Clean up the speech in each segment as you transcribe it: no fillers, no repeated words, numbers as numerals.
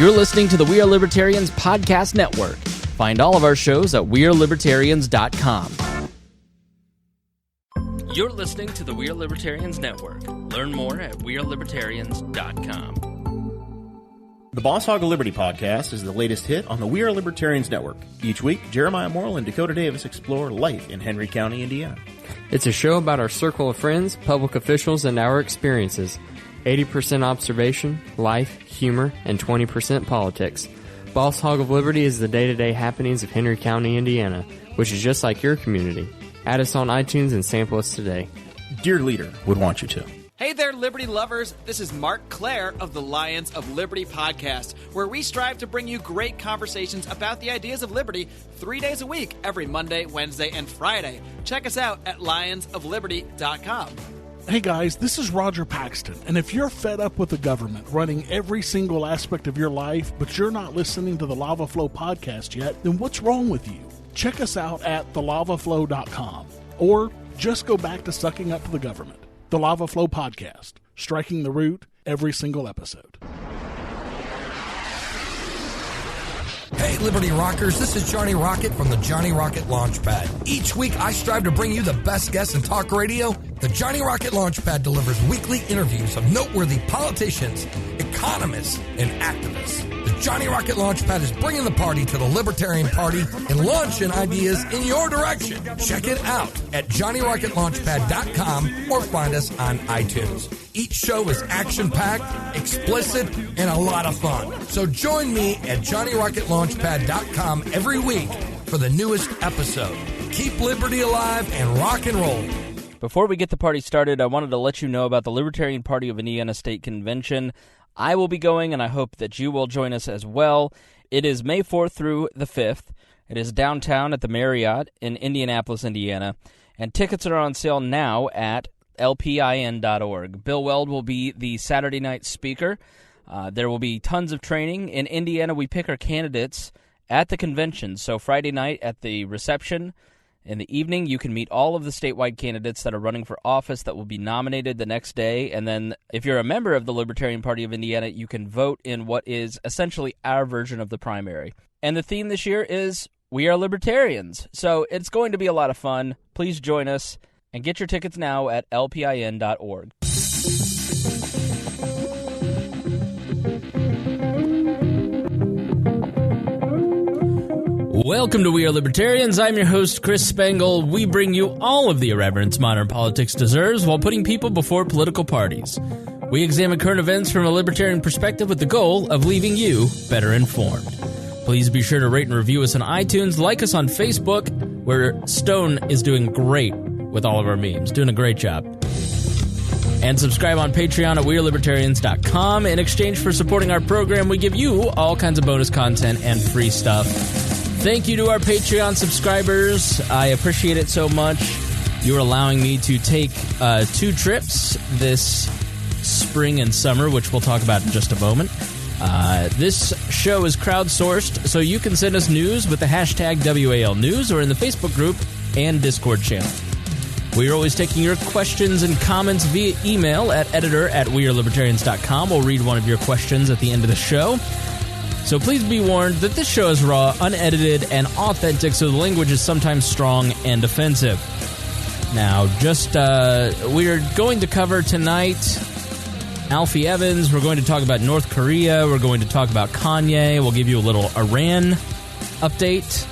You're listening to the We Are Libertarians Podcast Network. Find all of our shows at wearelibertarians.com. You're listening to the We Are Libertarians Network. Learn more at wearelibertarians.com. The Boss Hog of Liberty podcast is the latest hit on the We Are Libertarians Network. Each week, Jeremiah Morrill and Dakota Davis explore life in Henry County, Indiana. It's a show about our circle of friends, public officials, and our experiences. 80% observation, life, humor, and 20% politics. Boss Hog of Liberty is the day-to-day happenings of Henry County, Indiana, which is just like your community. Add us on iTunes and sample us today. Dear Leader would want you to. Hey there, Liberty lovers. This is Mark Clare of the Lions of Liberty podcast, where we strive to bring you great conversations about the ideas of liberty 3 days a week, every Monday, Wednesday, and Friday. Check us out at lionsofliberty.com. Hey guys, this is Roger Paxton, and if you're fed up with the government running every single aspect of your life, but you're not listening to the Lava Flow podcast yet, then what's wrong with you? Check us out at thelavaflow.com, or just go back to sucking up to the government. The Lava Flow podcast, striking the root every single episode. Hey, Liberty Rockers, this is Johnny Rocket from the Johnny Rocket Launchpad. Each week, I strive to bring you the best guests in talk radio. The Johnny Rocket Launchpad delivers weekly interviews of noteworthy politicians, economists, and activists. The Johnny Rocket Launchpad is bringing the party to the Libertarian Party and launching ideas in your direction. Check it out at JohnnyRocketLaunchpad.com or find us on iTunes. Each show is action-packed, explicit, and a lot of fun. So join me at JohnnyRocketLaunchpad.com every week for the newest episode. Keep liberty alive and rock and roll. Before we get the party started, I wanted to let you know about the Libertarian Party of Indiana State Convention. I will be going, and I hope that you will join us as well. It is May 4th through the 5th. It is downtown at the Marriott in Indianapolis, Indiana, and tickets are on sale now at lpin.org. Bill Weld will be the Saturday night speaker. There will be tons of training. In Indiana, we pick our candidates at the convention, so Friday night at the reception. In the evening, you can meet all of the statewide candidates that are running for office that will be nominated the next day. And then if you're a member of the Libertarian Party of Indiana, you can vote in what is essentially our version of the primary. And the theme this year is We Are Libertarians. So it's going to be a lot of fun. Please join us and get your tickets now at lpin.org. Welcome to We Are Libertarians. I'm your host, Chris Spangle. We bring you all of the irreverence modern politics deserves while putting people before political parties. We examine current events from a libertarian perspective with the goal of leaving you better informed. Please be sure to rate and review us on iTunes, like us on Facebook, where Stone is doing great with all of our memes, doing a great job. And subscribe on Patreon at wearelibertarians.com. In exchange for supporting our program, we give you all kinds of bonus content and free stuff. Thank you to our Patreon subscribers. I appreciate it so much. You're allowing me to take 2 trips this spring and summer, which we'll talk about in just a moment. This show is crowdsourced, so you can send us news with the hashtag WAL News or in the Facebook group and Discord channel. We are always taking your questions and comments via email at editor@wearelibertarians.com. We'll read one of your questions at the end of the show. So please be warned that this show is raw, unedited, and authentic, so the language is sometimes strong and offensive. Now, we are going to cover tonight Alfie Evans. We're going to talk about North Korea. We're going to talk about Kanye. We'll give you a little Iran update.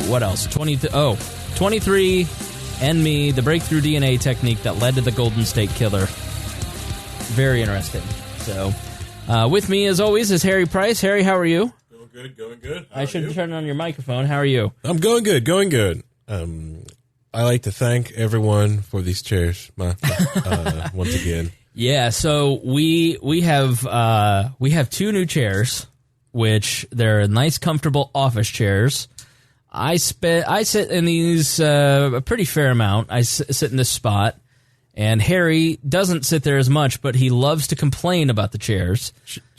What else? 23andMe, the breakthrough DNA technique that led to the Golden State Killer. Very interesting. So, with me, as always, is Harry Price. Harry, how are you? Going good. I should turn on your microphone. How are you? I'm going good. I like to thank everyone for these chairs, once again. Yeah, so we have 2 new chairs, which they're nice, comfortable office chairs. I sit in these a pretty fair amount. I sit in this spot, and Harry doesn't sit there as much, but he loves to complain about the chairs.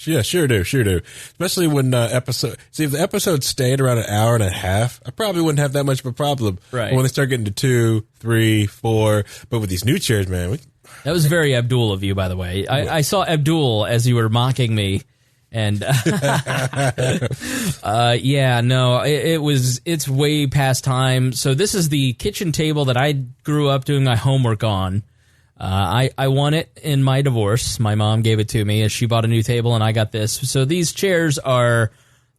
Yeah, sure do. Especially when if the episode stayed around an hour and a half, I probably wouldn't have that much of a problem. Right. But when they start getting to 2, 3, 4, but with these new chairs, man. That was very Abdul of you, by the way. I saw Abdul as you were mocking me And it's way past time. So this is the kitchen table that I grew up doing my homework on. I won it in my divorce. My mom gave it to me as she bought a new table, and I got this. So these chairs are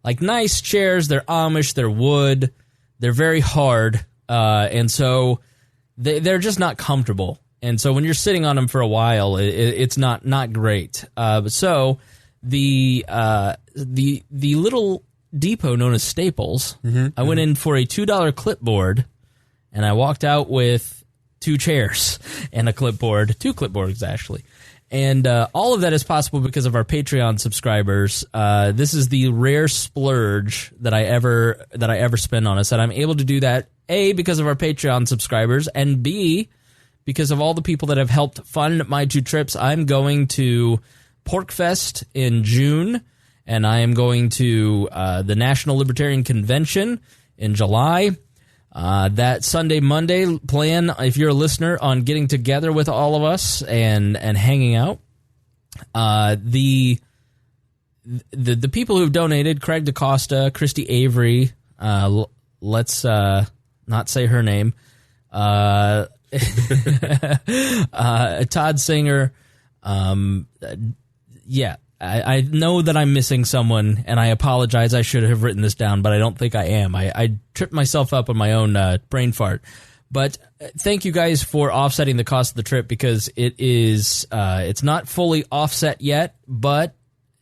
like nice chairs. They're Amish. They're wood. They're very hard, and so they're just not comfortable. And so when you're sitting on them for a while, it's not great. So the little depot known as Staples, I went in for a $2 clipboard, and I walked out with 2 chairs and a clipboard, 2 clipboards actually. And all of that is possible because of our Patreon subscribers. This is the rare splurge that I ever spend on us, and I'm able to do that A, because of our Patreon subscribers, and B, because of all the people that have helped fund my 2 trips. I'm going to Porkfest in June, and I am going to the National Libertarian Convention in July. That Sunday, Monday, plan, if you're a listener, on getting together with all of us and hanging out. The people who've donated, Craig DaCosta, Christy Avery, let's not say her name, Todd Singer, I know that I'm missing someone, and I apologize. I should have written this down, but I don't think I am. I tripped myself up on my own brain fart. But thank you guys for offsetting the cost of the trip, because it's not fully offset yet, but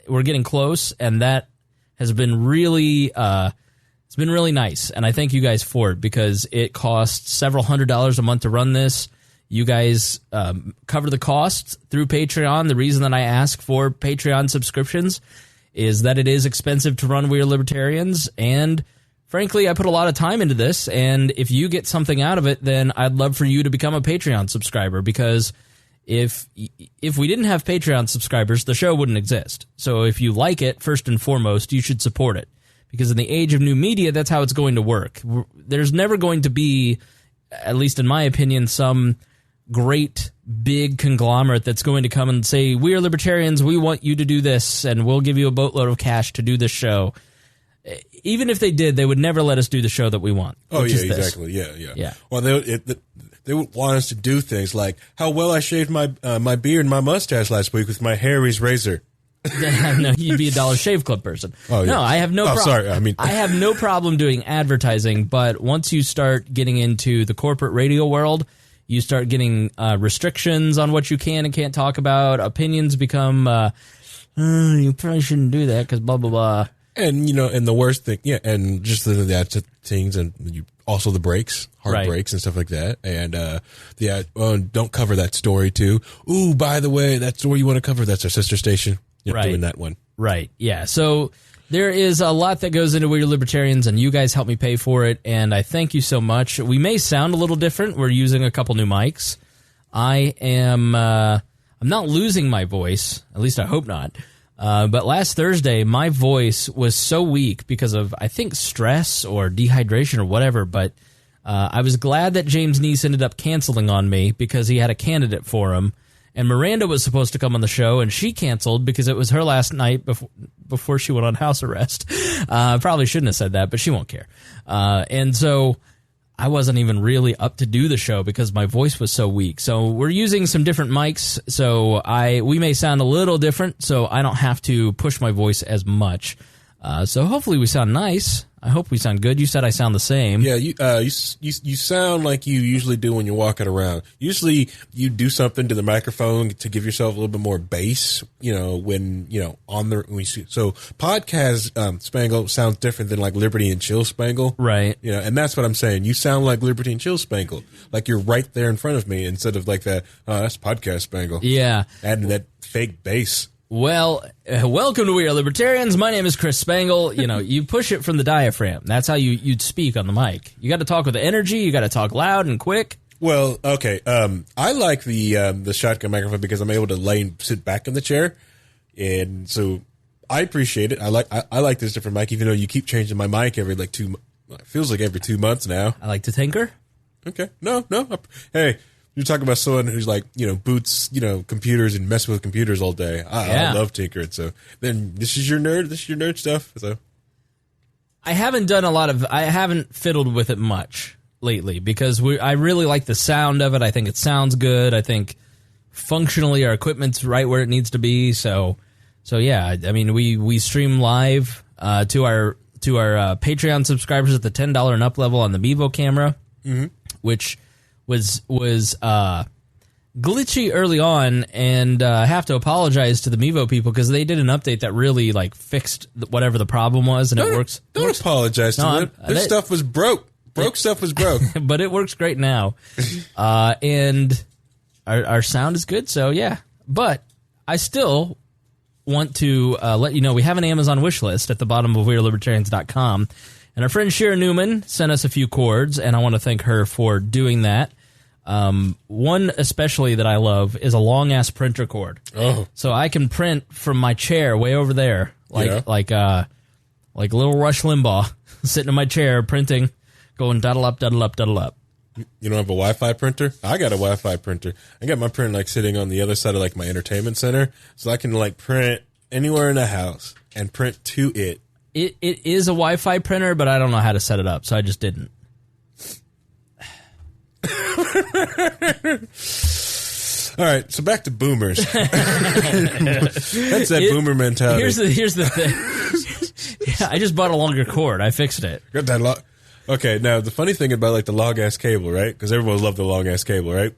we're getting close, and that has been really it's been really nice. And I thank you guys for it, because it costs several $100s a month to run this. You guys cover the costs through Patreon. The reason that I ask for Patreon subscriptions is that it is expensive to run We Are Libertarians, and frankly, I put a lot of time into this, and if you get something out of it, then I'd love for you to become a Patreon subscriber, because if we didn't have Patreon subscribers, the show wouldn't exist. So if you like it, first and foremost, you should support it, because in the age of new media, that's how it's going to work. There's never going to be, at least in my opinion, some great big conglomerate that's going to come and say, we are libertarians, we want you to do this, and we'll give you a boatload of cash to do this show. Even if they did, they would never let us do the show that we want. Oh, yeah, exactly. Yeah. Well, they would want us to do things like how well I shaved my beard and my mustache last week with my Harry's razor. No, you'd be a Dollar Shave Club person. Oh, yeah. No, I have no problem. Sorry, I have no problem doing advertising, but once you start getting into the corporate radio world, you start getting restrictions on what you can and can't talk about. Opinions become, you probably shouldn't do that because blah, blah, blah. And, and the worst thing, and just the things, and also the breaks, hard breaks and stuff like that. And, don't cover that story too. Ooh, by the way, that story you want to cover, that's our sister station. Doing that one. Right, yeah. So there is a lot that goes into We Are Libertarians, and you guys help me pay for it, and I thank you so much. We may sound a little different. We're using a couple new mics. I'm not losing my voice, at least I hope not. But last Thursday, my voice was so weak because of, I think, stress or dehydration or whatever, but I was glad that James Neese ended up canceling on me because he had a candidate for him. And Miranda was supposed to come on the show, and she canceled because it was her last night before she went on house arrest. Probably shouldn't have said that, but she won't care. And so I wasn't even really up to do the show because my voice was so weak. So we're using some different mics, so we may sound a little different, so I don't have to push my voice as much. So hopefully we sound nice. I hope we sound good. You said I sound the same. Yeah, you sound like you usually do when you're walking around. Usually you do something to the microphone to give yourself a little bit more bass, when, on the, so podcast, Spangle sounds different than like Liberty and Chill Spangle. Right. And that's what I'm saying. You sound like Liberty and Chill Spangle. Like you're right there in front of me instead of like that, that's podcast Spangle. Yeah. Adding that fake bass. Well, welcome to We Are Libertarians. My name is Chris Spangle. You push it from the diaphragm. That's how you'd speak on the mic. You got to talk with energy. You got to talk loud and quick. Well, okay. I like the shotgun microphone because I'm able to sit back in the chair, and so I appreciate it. I like this different mic, even though you keep changing my mic every it feels like every 2 months now. I like to tinker. Okay. No. Hey, You're talking about someone who's like, boots, computers and messes with computers all day. I love tinkering. So then this is your nerd stuff. So I haven't fiddled with it much lately because I really like the sound of it. I think it sounds good. I think functionally our equipment's right where it needs to be. So yeah, I mean, we stream live to our Patreon subscribers at the $10 and up level on the Mevo camera, which was glitchy early on, and I have to apologize to the Mevo people because they did an update that really fixed whatever the problem was, and it works. Don't apologize to them. Their stuff was broke. Stuff was broke. But it works great now, and our sound is good. So yeah, but I still want to let you know we have an Amazon wish list at the bottom of WeAreLibertarians.com, and our friend Shira Newman sent us a few cords, and I want to thank her for doing that. One especially that I love is a long ass printer cord. Oh, so I can print from my chair way over there, like little Rush Limbaugh sitting in my chair printing, going duddle up, duddle up, duddle up. You don't have a Wi-Fi printer? I got a Wi-Fi printer. I got my printer sitting on the other side of my entertainment center, so I can print anywhere in the house and print to it. It is a Wi-Fi printer, but I don't know how to set it up, so I just didn't. All right, so back to boomers. That's that boomer mentality. Here's the thing. Yeah, I just bought a longer cord. I fixed it. Got that Okay, now the funny thing about the long ass cable, right? Because everyone loved the long ass cable, right?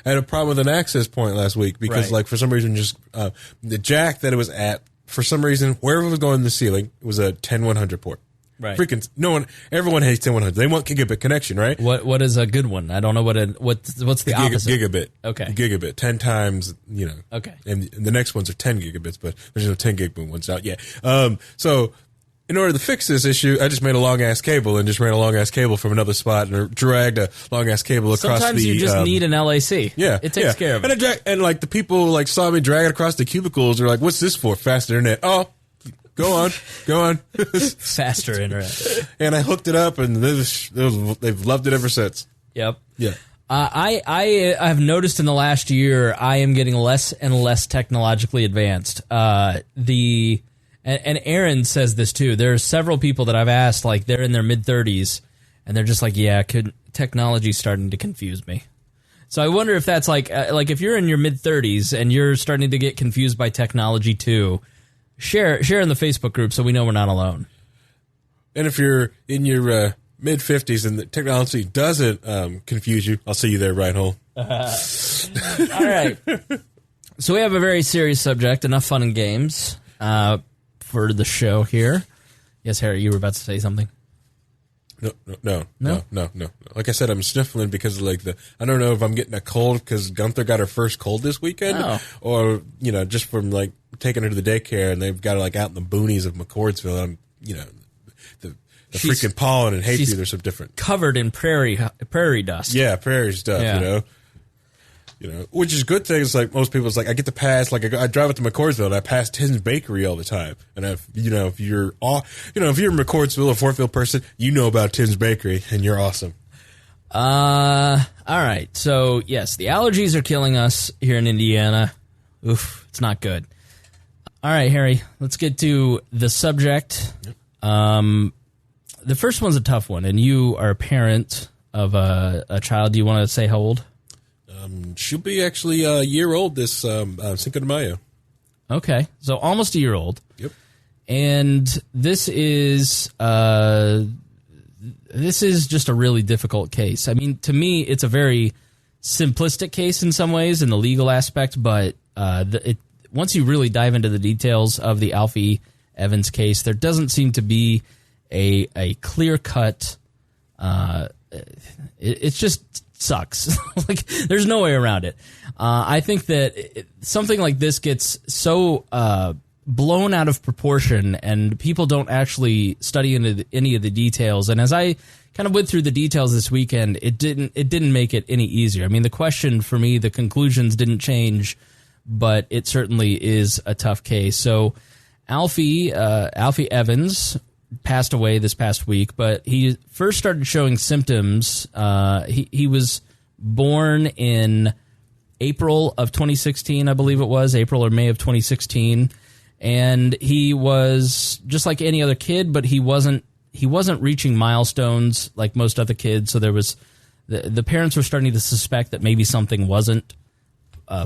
I had a problem with an access point last week because for some reason just the jack that it was at, for some reason wherever it was going in the ceiling, it was a 10100 port. Right. Everyone hates 10100. They want gigabit connection, right? What is a good one? I don't know what's the opposite. Gigabit. Okay. Gigabit. 10 times, Okay. And the next ones are 10 gigabits, but there's no 10 gig ones out yet. So in order to fix this issue, I just made a long ass cable and just ran a long ass cable from another spot and dragged a long ass cable across Sometimes you just need an LAC. Yeah. It takes care of it. And the people saw me drag it across the cubicles. They're like, what's this for? Fast internet. Oh, go on. Faster internet. And I hooked it up, and they've loved it ever since. Yep. Yeah. I have noticed in the last year I am getting less and less technologically advanced. And Aaron says this too. There are several people that I've asked, they're in their mid-30s, and they're just technology's starting to confuse me. So I wonder if that's if you're in your mid-30s and you're starting to get confused by technology too, share in the Facebook group so we know we're not alone. And if you're in your mid-50s and the technology doesn't confuse you, I'll see you there, Reinhold. All right. So we have a very serious subject, enough fun and games for the show here. Yes, Harry, you were about to say something. No. Like I said, I'm sniffling because I don't know if I'm getting a cold because Gunther got her first cold this weekend, or just from taking her to the daycare and they've got her out in the boonies of McCordsville. And the freaking pollen and hay fever are so different. Covered in prairie dust. Yeah, prairie stuff. Which is a good thing. It's most people, I get to pass, I drive up to McCordsville and I pass Tim's Bakery all the time. And if you're a McCordsville or Fortville person, you know about Tim's Bakery and you're awesome. All right. So yes, the allergies are killing us here in Indiana. Oof, it's not good. All right, Harry, let's get to the subject. Yep. The first one's a tough one, and you are a parent of a child. Do you want to say how old? She'll be actually a year old this Cinco de Mayo. Okay, so almost a year old. Yep. And this is just a really difficult case. I mean, to me, it's a very simplistic case in some ways in the legal aspect, but once you really dive into the details of the Alfie Evans case, there doesn't seem to be a clear-cut. It just sucks. There's no way around it. I think that something like this gets so blown out of proportion, and people don't actually study into any of the details. And as I kind of went through the details this weekend, it didn't make it any easier. I mean, the question for me, the conclusions didn't change, but it certainly is a tough case. So Alfie Evans passed away this past week, but he first started showing symptoms. He was born in April of 2016, I believe it was, April or May of 2016. And he was just like any other kid, but he wasn't reaching milestones like most other kids. So there was the parents were starting to suspect that maybe something wasn't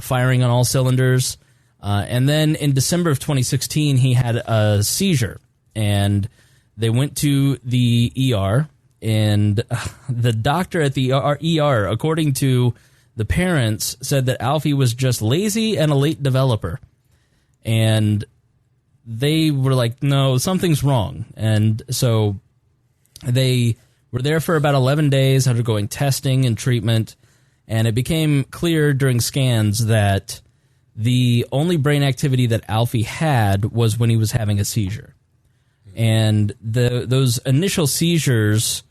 firing on all cylinders. And then in December of 2016, he had a seizure, and they went to the ER, and the doctor at the ER, according to the parents, said that Alfie was just lazy and a late developer. And they were like, no, something's wrong. And so they were there for about 11 days undergoing testing and treatment, and it became clear during scans that the only brain activity that Alfie had was when he was having a seizure. And those initial seizures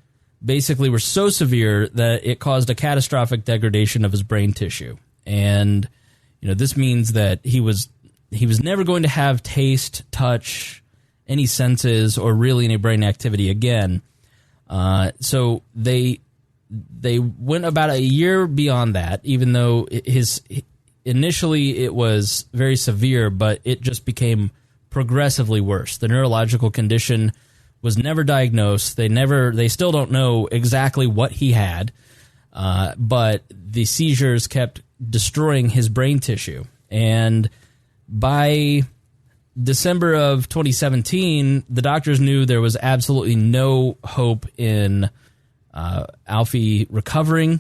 basically were so severe that it caused a catastrophic degradation of his brain tissue. And this means that he was never going to have taste, touch, any senses, or really any brain activity again. So they went about a year beyond that, even though initially it was very severe, but it just became progressively worse. The neurological condition was never diagnosed. They still don't know exactly what he had, but the seizures kept destroying his brain tissue. And by December of 2017, the doctors knew there was absolutely no hope in Alfie recovering.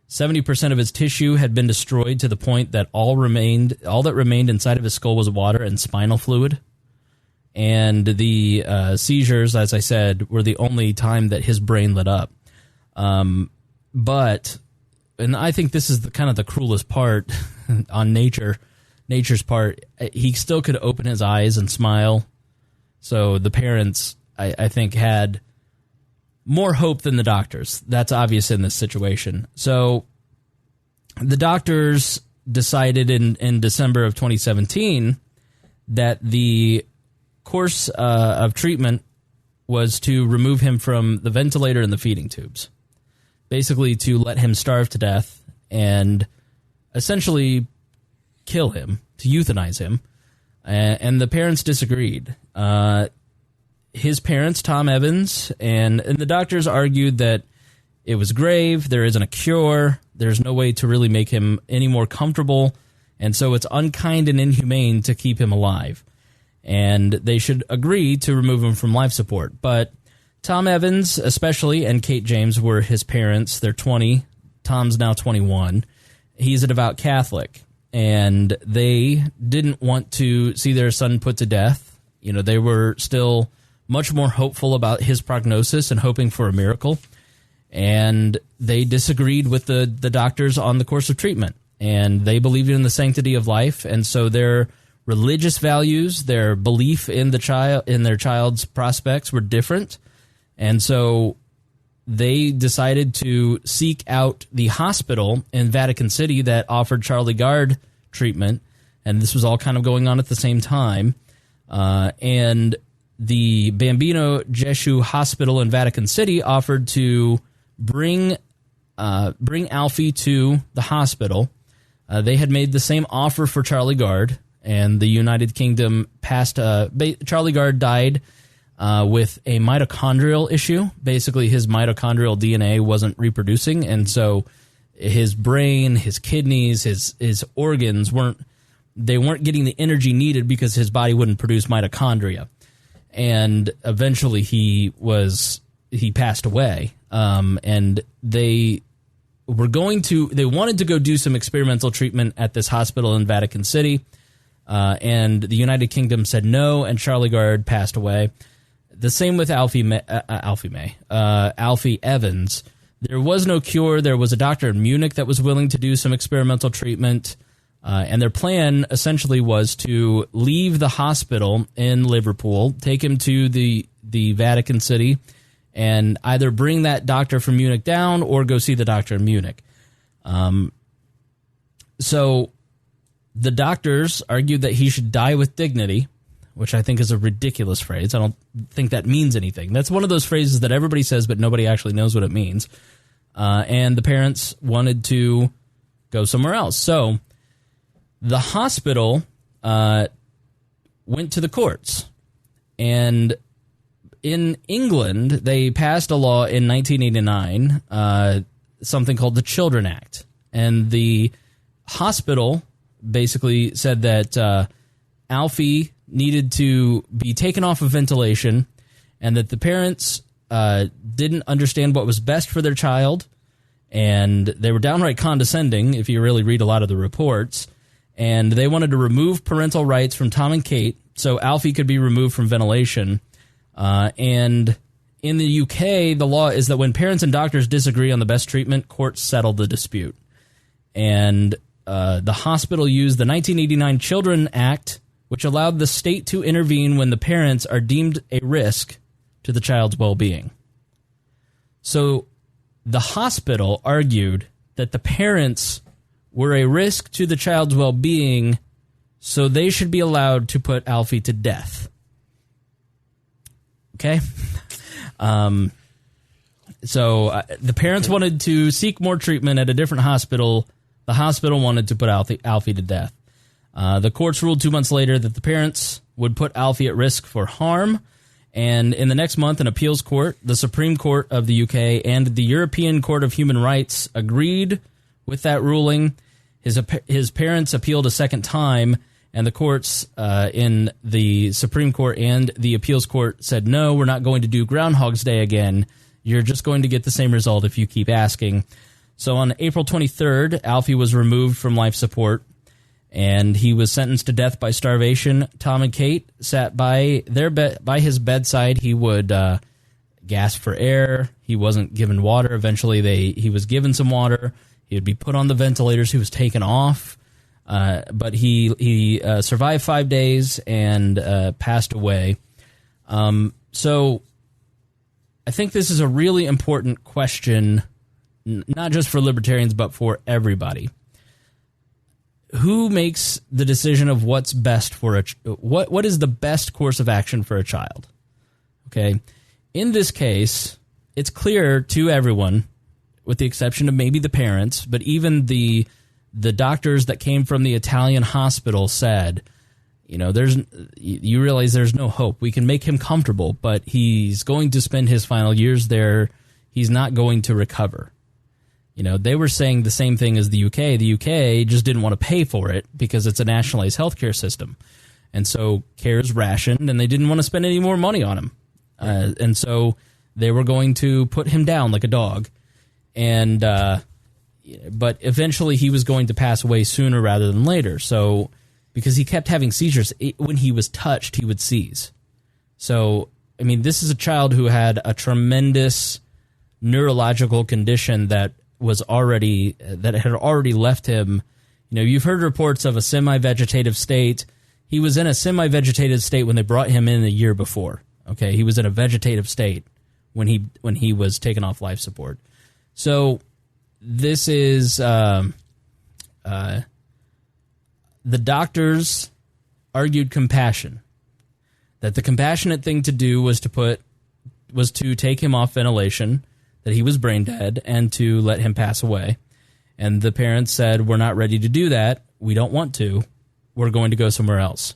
70% of his tissue had been destroyed to the point that all that remained inside of his skull was water and spinal fluid. And the seizures, as I said, were the only time that his brain lit up. But I think this is kind of the cruelest part on nature's part. He still could open his eyes and smile. So the parents, I think, had more hope than the doctors. That's obvious in this situation. So the doctors decided in December of 2017 that the course of treatment was to remove him from the ventilator and the feeding tubes, basically to let him starve to death and essentially kill him, to euthanize him. And the parents disagreed. His parents, Tom Evans, and the doctors argued that it was grave, there isn't a cure, there's no way to really make him any more comfortable, and so it's unkind and inhumane to keep him alive. And they should agree to remove him from life support. But Tom Evans, especially, and Kate James were his parents. They're 20. Tom's now 21. He's a devout Catholic. And they didn't want to see their son put to death. They were still much more hopeful about his prognosis and hoping for a miracle. And they disagreed with the doctors on the course of treatment. And they believed in the sanctity of life. And so their religious values, their belief in their child's prospects were different. And so they decided to seek out the hospital in Vatican City that offered Charlie Gard treatment. And this was all kind of going on at the same time. And the Bambino Gesù Hospital in Vatican City offered to bring Alfie to the hospital. They had made the same offer for Charlie Gard, and the United Kingdom passed. Charlie Gard died with a mitochondrial issue. Basically, his mitochondrial DNA wasn't reproducing, and so his brain, his kidneys, his organs weren't getting the energy needed because his body wouldn't produce mitochondria. And eventually, he passed away. And they wanted to go do some experimental treatment at this hospital in Vatican City. And the United Kingdom said no, and Charlie Gard passed away. The same with Alfie Evans. There was no cure. There was a doctor in Munich that was willing to do some experimental treatment. And their plan essentially was to leave the hospital in Liverpool, take him to the Vatican City, and either bring that doctor from Munich down or go see the doctor in Munich. So the doctors argued that he should die with dignity, which I think is a ridiculous phrase. I don't think that means anything. That's one of those phrases that everybody says, but nobody actually knows what it means. and the parents wanted to go somewhere else. So the hospital went to the courts, and in England, they passed a law in 1989, something called the Children Act. And the hospital basically said that Alfie needed to be taken off of ventilation, and that the parents didn't understand what was best for their child, and they were downright condescending, if you really read a lot of the reports, and they wanted to remove parental rights from Tom and Kate so Alfie could be removed from ventilation. And in the UK, the law is that when parents and doctors disagree on the best treatment, courts settle the dispute. And the hospital used the 1989 Children Act, which allowed the state to intervene when the parents are deemed a risk to the child's well-being. So the hospital argued that the parents were a risk to the child's well-being, so they should be allowed to put Alfie to death. Okay? So the parents wanted to seek more treatment at a different hospital. The hospital wanted to put Alfie to death. The courts ruled 2 months later that the parents would put Alfie at risk for harm. And in the next month, an appeals court, the Supreme Court of the UK, and the European Court of Human Rights agreed with that ruling. His parents appealed a second time, and the courts in the Supreme Court and the appeals court said, no, we're not going to do Groundhog's Day again. You're just going to get the same result if you keep asking. So on April 23rd, Alfie was removed from life support, and he was sentenced to death by starvation. Tom and Kate sat by his bedside. He would gasp for air. He wasn't given water. Eventually, he was given some water. He would be put on the ventilators. He was taken off. But he survived 5 days and passed away. So I think this is a really important question, not just for libertarians, but for everybody. Who makes the decision of what's best for what is the best course of action for a child? Okay. In this case, it's clear to everyone, with the exception of maybe the parents, but even the doctors that came from the Italian hospital said, you realize there's no hope. We can make him comfortable, but he's going to spend his final years there. He's not going to recover. They were saying the same thing as the UK. The UK just didn't want to pay for it because it's a nationalized healthcare system. And so care is rationed, and they didn't want to spend any more money on him. And so they were going to put him down like a dog. And but eventually he was going to pass away sooner rather than later. So because he kept having seizures, when he was touched, he would seize. So, I mean, this is a child who had a tremendous neurological condition that had already left him. You've heard reports of a semi-vegetative state. He was in a semi-vegetative state when they brought him in a year before. Okay, he was in a vegetative state when he was taken off life support. So this is the doctors argued compassion, that the compassionate thing to do was to take him off ventilation, that he was brain dead, and to let him pass away. And the parents said, we're not ready to do that. We don't want to. We're going to go somewhere else.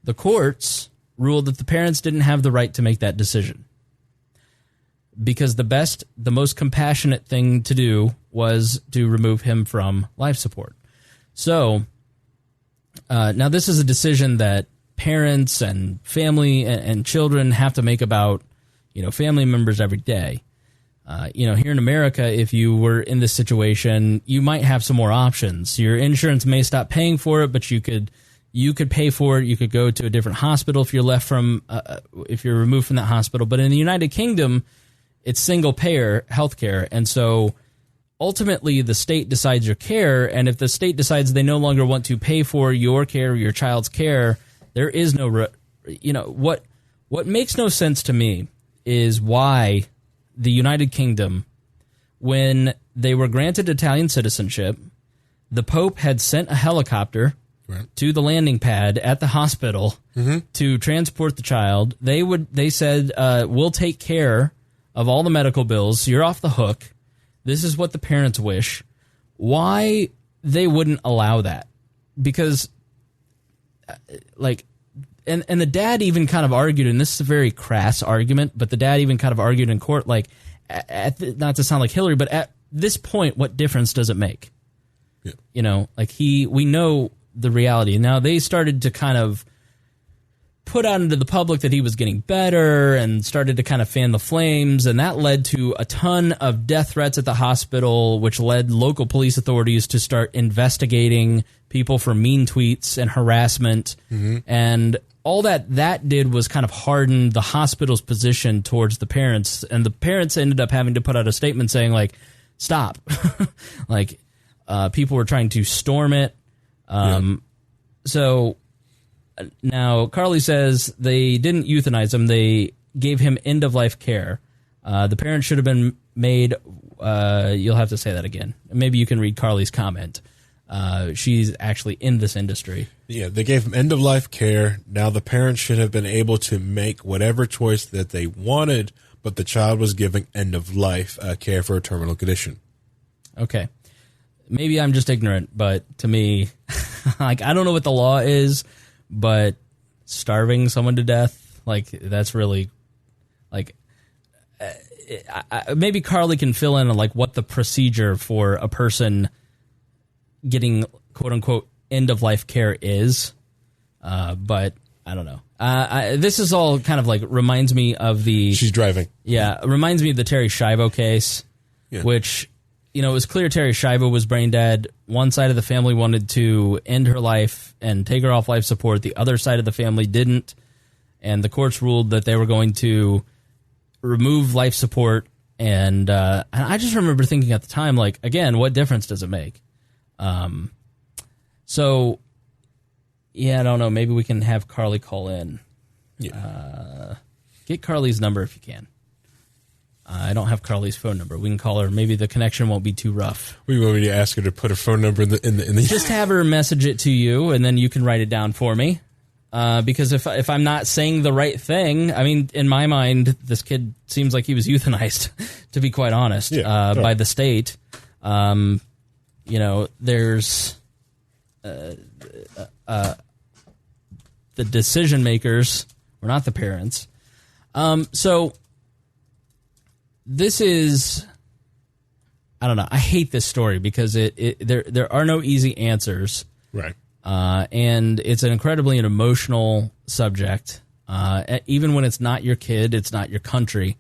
The courts ruled that the parents didn't have the right to make that decision, because the most compassionate thing to do was to remove him from life support. So now this is a decision that parents and family and children have to make about family members every day. Here in America, if you were in this situation, you might have some more options. Your insurance may stop paying for it, but you could pay for it. You could go to a different hospital if you're if you're removed from that hospital. But in the United Kingdom, it's single payer healthcare, and so ultimately the state decides your care. And if the state decides they no longer want to pay for your care or your child's care, there is no, what makes no sense to me is why the United Kingdom, when they were granted Italian citizenship, the Pope had sent a helicopter to the landing pad at the hospital to transport the child. They said, we'll take care of all the medical bills. You're off the hook. This is what the parents wish. Why they wouldn't allow that? Because, like, and the dad even kind of argued, and this is a very crass argument, but the dad even kind of argued in court, like, not to sound like Hillary, but at this point, what difference does it make? Yeah. You know, like we know the reality. Now they started to kind of put out into the public that he was getting better and started to kind of fan the flames, and that led to a ton of death threats at the hospital, which led local police authorities to start investigating people for mean tweets and harassment. And all that did was kind of harden the hospital's position towards the parents, and the parents ended up having to put out a statement saying, like, stop. Like, people were trying to storm it. So now Carly says they didn't euthanize him. They gave him end-of-life care. The parents should have been made... you'll have to say that again. Maybe you can read Carly's comment. She's actually in this industry. Yeah, they gave him end-of-life care. Now the parents should have been able to make whatever choice that they wanted, but the child was given end-of-life care for a terminal condition. Okay. Maybe I'm just ignorant, but to me, like, I don't know what the law is, but starving someone to death, like, that's really, like, maybe Carly can fill in on, like, what the procedure for a person getting quote-unquote end-of-life care is, but I don't know. This is all kind of, like, reminds me of the... She's driving. Yeah, it reminds me of the Terry Schiavo case, which... You know, it was clear Terry Schiavo was brain dead. One side of the family wanted to end her life and take her off life support. The other side of the family didn't. And the courts ruled that they were going to remove life support. And I just remember thinking at the time, like, again, what difference does it make? So, yeah, I don't know. Maybe we can have Carly call in. Yeah. Get Carly's number if you can. I don't have Carly's phone number. We can call her. Maybe the connection won't be too rough. We want me to ask her to put her phone number in the Just have her message it to you, and then you can write it down for me. Because if I'm not saying the right thing, I mean, in my mind, this kid seems like he was euthanized, to be quite honest, by the state. You know, there's the decision makers, or not the parents. So... This is, I don't know. I hate this story because there are no easy answers, right? And it's an incredibly emotional subject. Even when it's not your kid, it's not your country.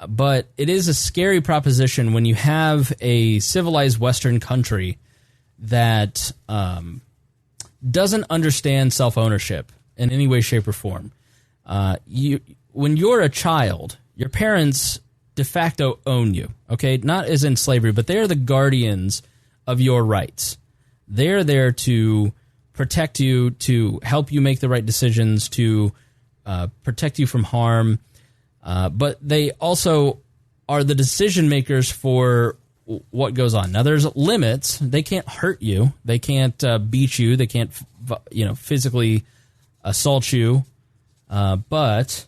But it is a scary proposition when you have a civilized Western country that doesn't understand self-ownership in any way, shape, or form. When you're a child, your parents de facto own you, okay? Not as in slavery, but they are the guardians of your rights. They're there to protect you, to help you make the right decisions, to protect you from harm. But they also are the decision makers for what goes on. Now, there's limits. They can't hurt you. They can't beat you. They can't, physically assault you. But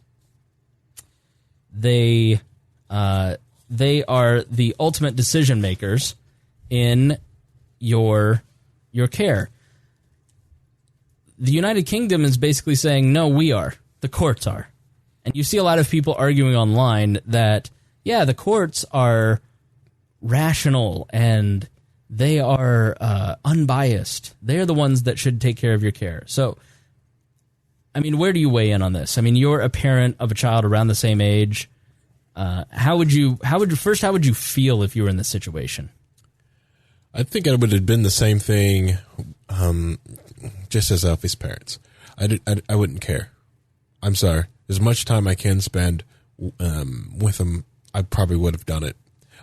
they are the ultimate decision makers in your care. The United Kingdom is basically saying, no, we are. The courts are. And you see a lot of people arguing online that, yeah, the courts are rational and they are unbiased. They're the ones that should take care of your care. So, I mean, where do you weigh in on this? I mean, you're a parent of a child around the same age. How would you feel if you were in this situation? I think it would have been the same thing, just as Alfie's parents. I wouldn't care. I'm sorry. As much time I can spend with them, I probably would have done it.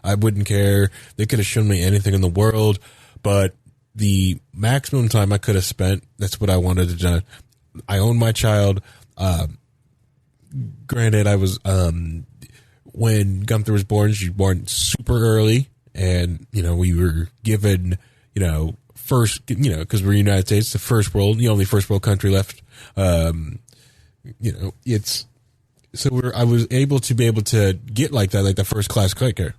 I wouldn't care. They could have shown me anything in the world, but the maximum time I could have spent, that's what I wanted to do. I own my child. Granted, I was... when Gunther was born, she was born super early, and, we were given, first, because we're United States, the first world, the only first world country left. It's, so I was able to get like that, like the first class care.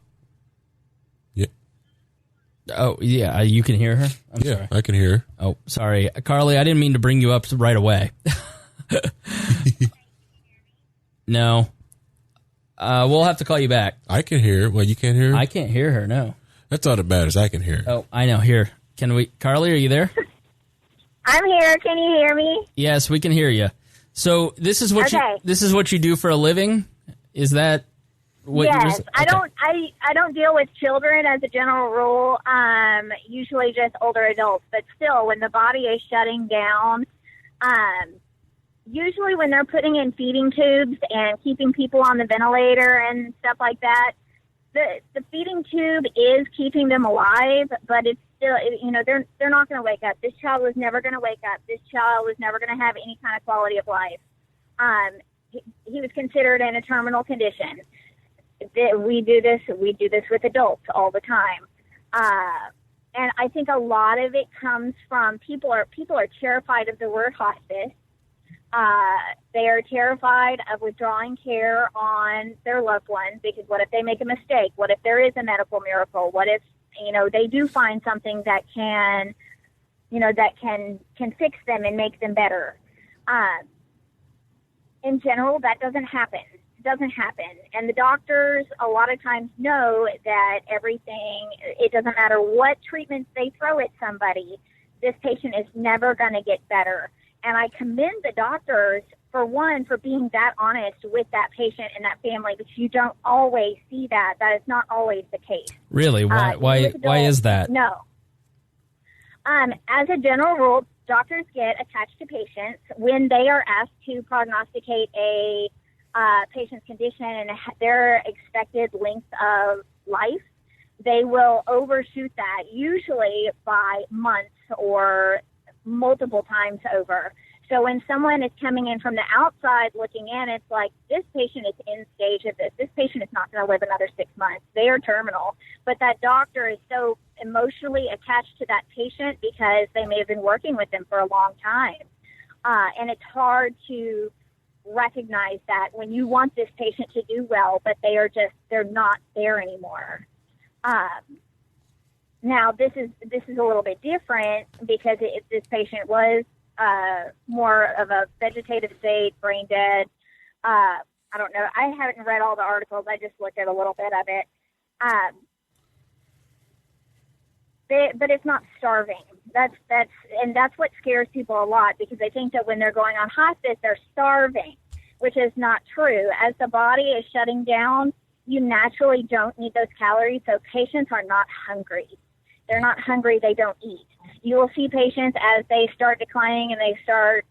Oh, yeah, you can hear her? I'm sorry. I can hear her. Oh, sorry. Carly, I didn't mean to bring you up right away. No. We'll have to call you back. I can hear her. Well, you can't hear her? I can't hear her, no. That's not as bad as I can hear her. Oh, I know. Here. Can we... Carly, are you there? I'm here. Can you hear me? Yes, we can hear you. So this is what you do for a living? Is that what yes, okay. I don't deal with children as a general rule. Usually just older adults, but still, when the body is shutting down, usually when they're putting in feeding tubes and keeping people on the ventilator and stuff like that, the feeding tube is keeping them alive, but it's still, they're not going to wake up. This child was never going to wake up. This child was never going to have any kind of quality of life. He was considered in a terminal condition. We do this with adults all the time. And I think a lot of it comes from people are terrified of the word hospice. They are terrified of withdrawing care on their loved ones because what if they make a mistake? What if there is a medical miracle? What if, they do find something that can fix them and make them better? In general, that doesn't happen. It doesn't happen. And the doctors a lot of times know that it doesn't matter what treatments they throw at somebody, this patient is never going to get better. And I commend the doctors, for being that honest with that patient and that family, but you don't always see that. That is not always the case. Really? Why is that? No. As a general rule, doctors get attached to patients when they are asked to prognosticate a patient's condition and their expected length of life. They will overshoot that, usually by months or multiple times over. So when someone is coming in from the outside looking in, it's like, this patient is in stage of this. This patient is not going to live another 6 months. They are terminal. But that doctor is so emotionally attached to that patient because they may have been working with them for a long time. And it's hard to recognize that when you want this patient to do well, but they're not there anymore. Now, this is a little bit different because if this patient was more of a vegetative state, brain dead, I don't know. I haven't read all the articles. I just looked at a little bit of it. But it's not starving. That's what scares people a lot because they think that when they're going on hospice, they're starving, which is not true. As the body is shutting down, you naturally don't need those calories, so patients are not hungry. They're not hungry, they don't eat. You will see patients as they start declining and they start,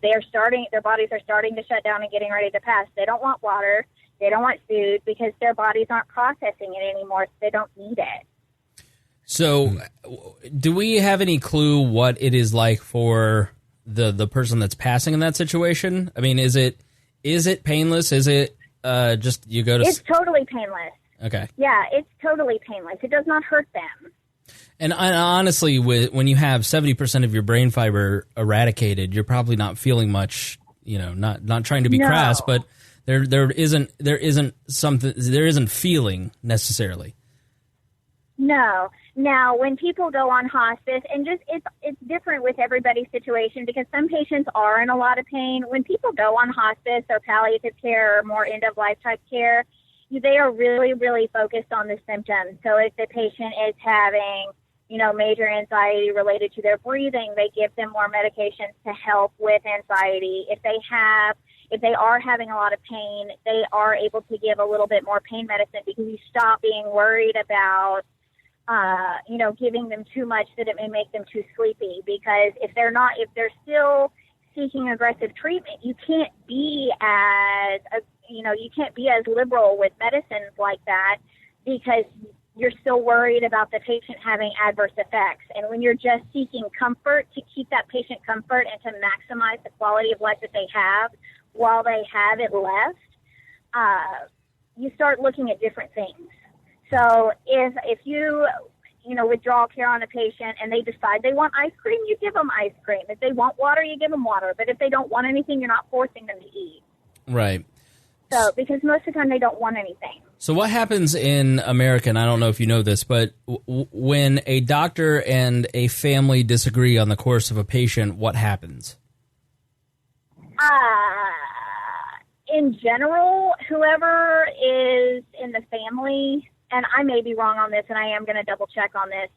their bodies are starting to shut down and getting ready to pass. They don't want water, they don't want food because their bodies aren't processing it anymore, so they don't need it. So, do we have any clue what it is like for the person that's passing in that situation? I mean, is it painless? Is it just you go to... It's totally painless. Okay. Yeah, it's totally painless. It does not hurt them. And honestly, when you have 70% of your brain fiber eradicated, you're probably not feeling much. Not trying to be crass, but there isn't feeling necessarily. No. Now, when people go on hospice, and it's different with everybody's situation because some patients are in a lot of pain. When people go on hospice or palliative care or more end-of-life type care, they are really, really focused on the symptoms. So if the patient is having, major anxiety related to their breathing, they give them more medications to help with anxiety. If they are having a lot of pain, they are able to give a little bit more pain medicine because you stop being worried about giving them too much that it may make them too sleepy. Because if they're still seeking aggressive treatment, you can't be as liberal with medicines like that because you're still worried about the patient having adverse effects. And when you're just seeking comfort to keep that patient comfort and to maximize the quality of life that they have while they have it left, you start looking at different things. So if you withdraw care on a patient and they decide they want ice cream, you give them ice cream. If they want water, you give them water. But if they don't want anything, you're not forcing them to eat. Right. So, because most of the time they don't want anything. So what happens in America, and I don't know if you know this, but when a doctor and a family disagree on the course of a patient, what happens? In general, whoever is in the family, and I may be wrong on this, and I am going to double check on this,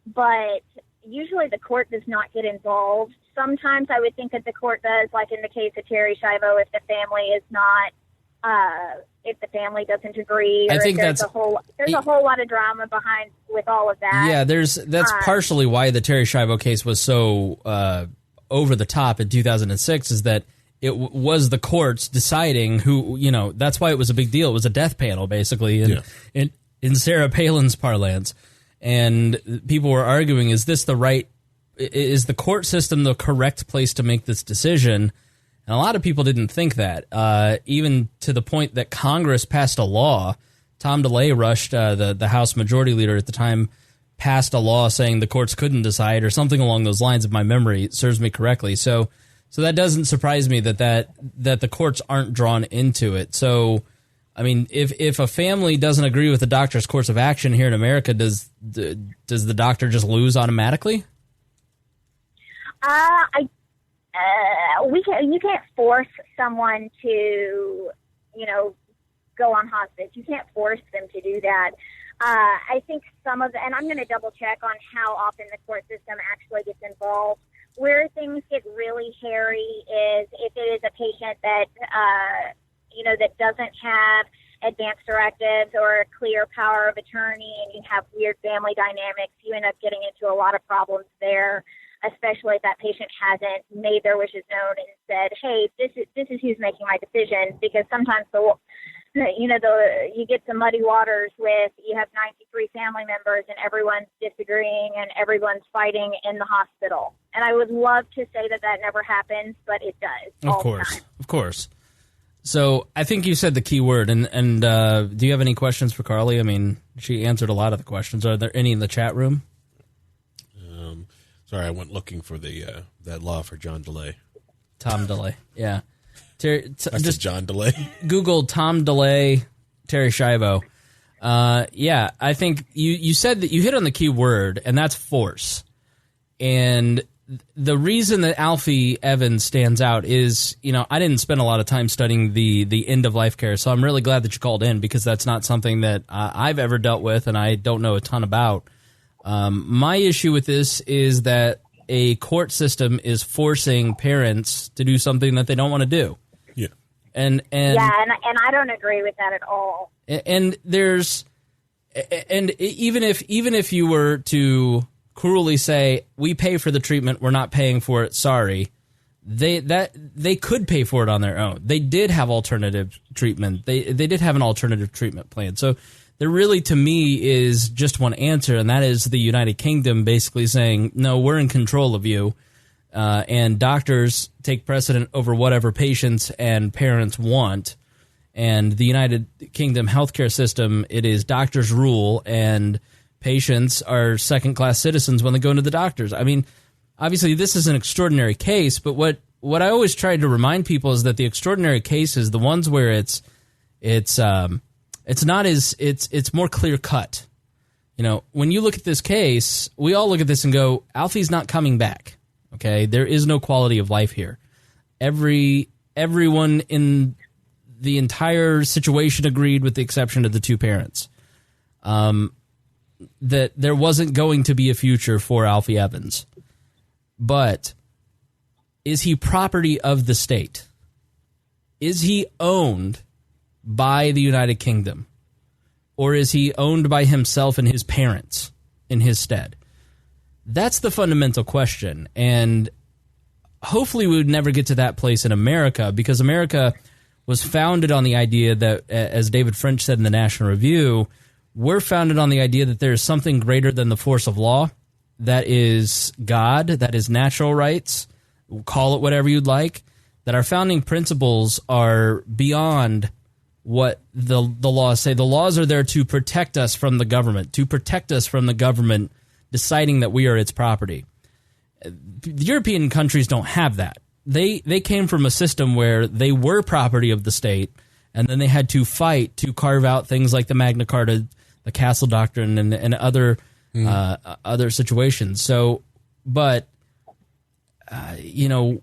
but usually the court does not get involved. Sometimes I would think that the court does, like in the case of Terry Schiavo, if the family is not, if the family doesn't agree, or I think there's a whole lot of drama behind with all of that. Yeah, that's partially why the Terry Schiavo case was so over the top in 2006, is that it was the courts deciding who, that's why it was a big deal. It was a death panel, basically, in Sarah Palin's parlance. And people were arguing, is the court system the correct place to make this decision? And a lot of people didn't think that, even to the point that Congress passed a law. Tom DeLay rushed, the House Majority Leader at the time, passed a law saying the courts couldn't decide, or something along those lines, if my memory serves me correctly. So that doesn't surprise me that the courts aren't drawn into it. So, I mean, if a family doesn't agree with the doctor's course of action here in America, does the doctor just lose automatically? You can't force someone to, go on hospice. You can't force them to do that. I think and I'm going to double check on how often the court system actually gets involved. Where things get really hairy is if it is a patient that, that doesn't have advanced directives or a clear power of attorney, and you have weird family dynamics, you end up getting into a lot of problems there, especially if that patient hasn't made their wishes known and said, hey, this is who's making my decision, because sometimes you get some muddy waters with, you have 93 family members and everyone's disagreeing and everyone's fighting in the hospital. And I would love to say that never happens, but it does. Of course. So I think you said the key word, and do you have any questions for Carly? I mean, she answered a lot of the questions. Are there any in the chat room? Sorry, I went looking for that law for John DeLay. Tom DeLay, yeah. Just John DeLay. Google Tom DeLay, Terry Schiavo. Yeah, I think you said that you hit on the key word, and that's force. And the reason that Alfie Evans stands out is, I didn't spend a lot of time studying the end of life care, so I'm really glad that you called in, because that's not something that I've ever dealt with, and I don't know a ton about. My issue with this is that a court system is forcing parents to do something that they don't want to do. Yeah. And I don't agree with that at all. And even if you were to cruelly say, we pay for the treatment, we're not paying for it, sorry, they could pay for it on their own. They did have alternative treatment. They did have an alternative treatment plan. So there really, to me, is just one answer, and that is the United Kingdom basically saying, no, we're in control of you, and doctors take precedent over whatever patients and parents want. And the United Kingdom healthcare system, it is doctors rule, and patients are second-class citizens when they go into the doctors. I mean, obviously, this is an extraordinary case, but what I always try to remind people is that the extraordinary cases, the ones where it's more clear cut. When you look at this case, we all look at this and go, Alfie's not coming back. Okay, there is no quality of life here. Everyone in the entire situation agreed, with the exception of the two parents, that there wasn't going to be a future for Alfie Evans. But is he property of the state? Is he owned by the United Kingdom? Or is he owned by himself and his parents in his stead? That's the fundamental question. And hopefully we would never get to that place in America, because America was founded on the idea that, as David French said in the National Review, we're founded on the idea that there is something greater than the force of law. That is God, that is natural rights, call it whatever you'd like, that our founding principles are beyond what the laws say. The laws are there to protect us from the government, deciding that we are its property. The European countries don't have that. They came from a system where they were property of the state, And then they had to fight to carve out things like the Magna Carta, the Castle Doctrine, and other situations. So, but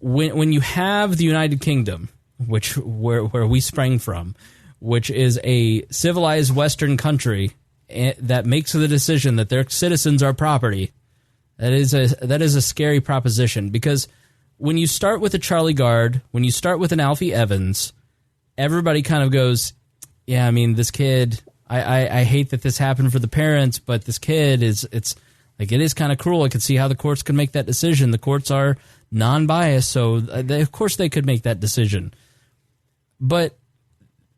when you have the United Kingdom, where we sprang from, which is a civilized Western country that makes the decision that their citizens are property, that is a scary proposition. Because when you start with a Charlie Gard, when you start with an Alfie Evans, everybody kind of goes, yeah, I mean, this kid, I hate that this happened for the parents, but this kid it is kind of cruel. I could see how the courts could make that decision. The courts are non-biased, so of course they could make that decision. But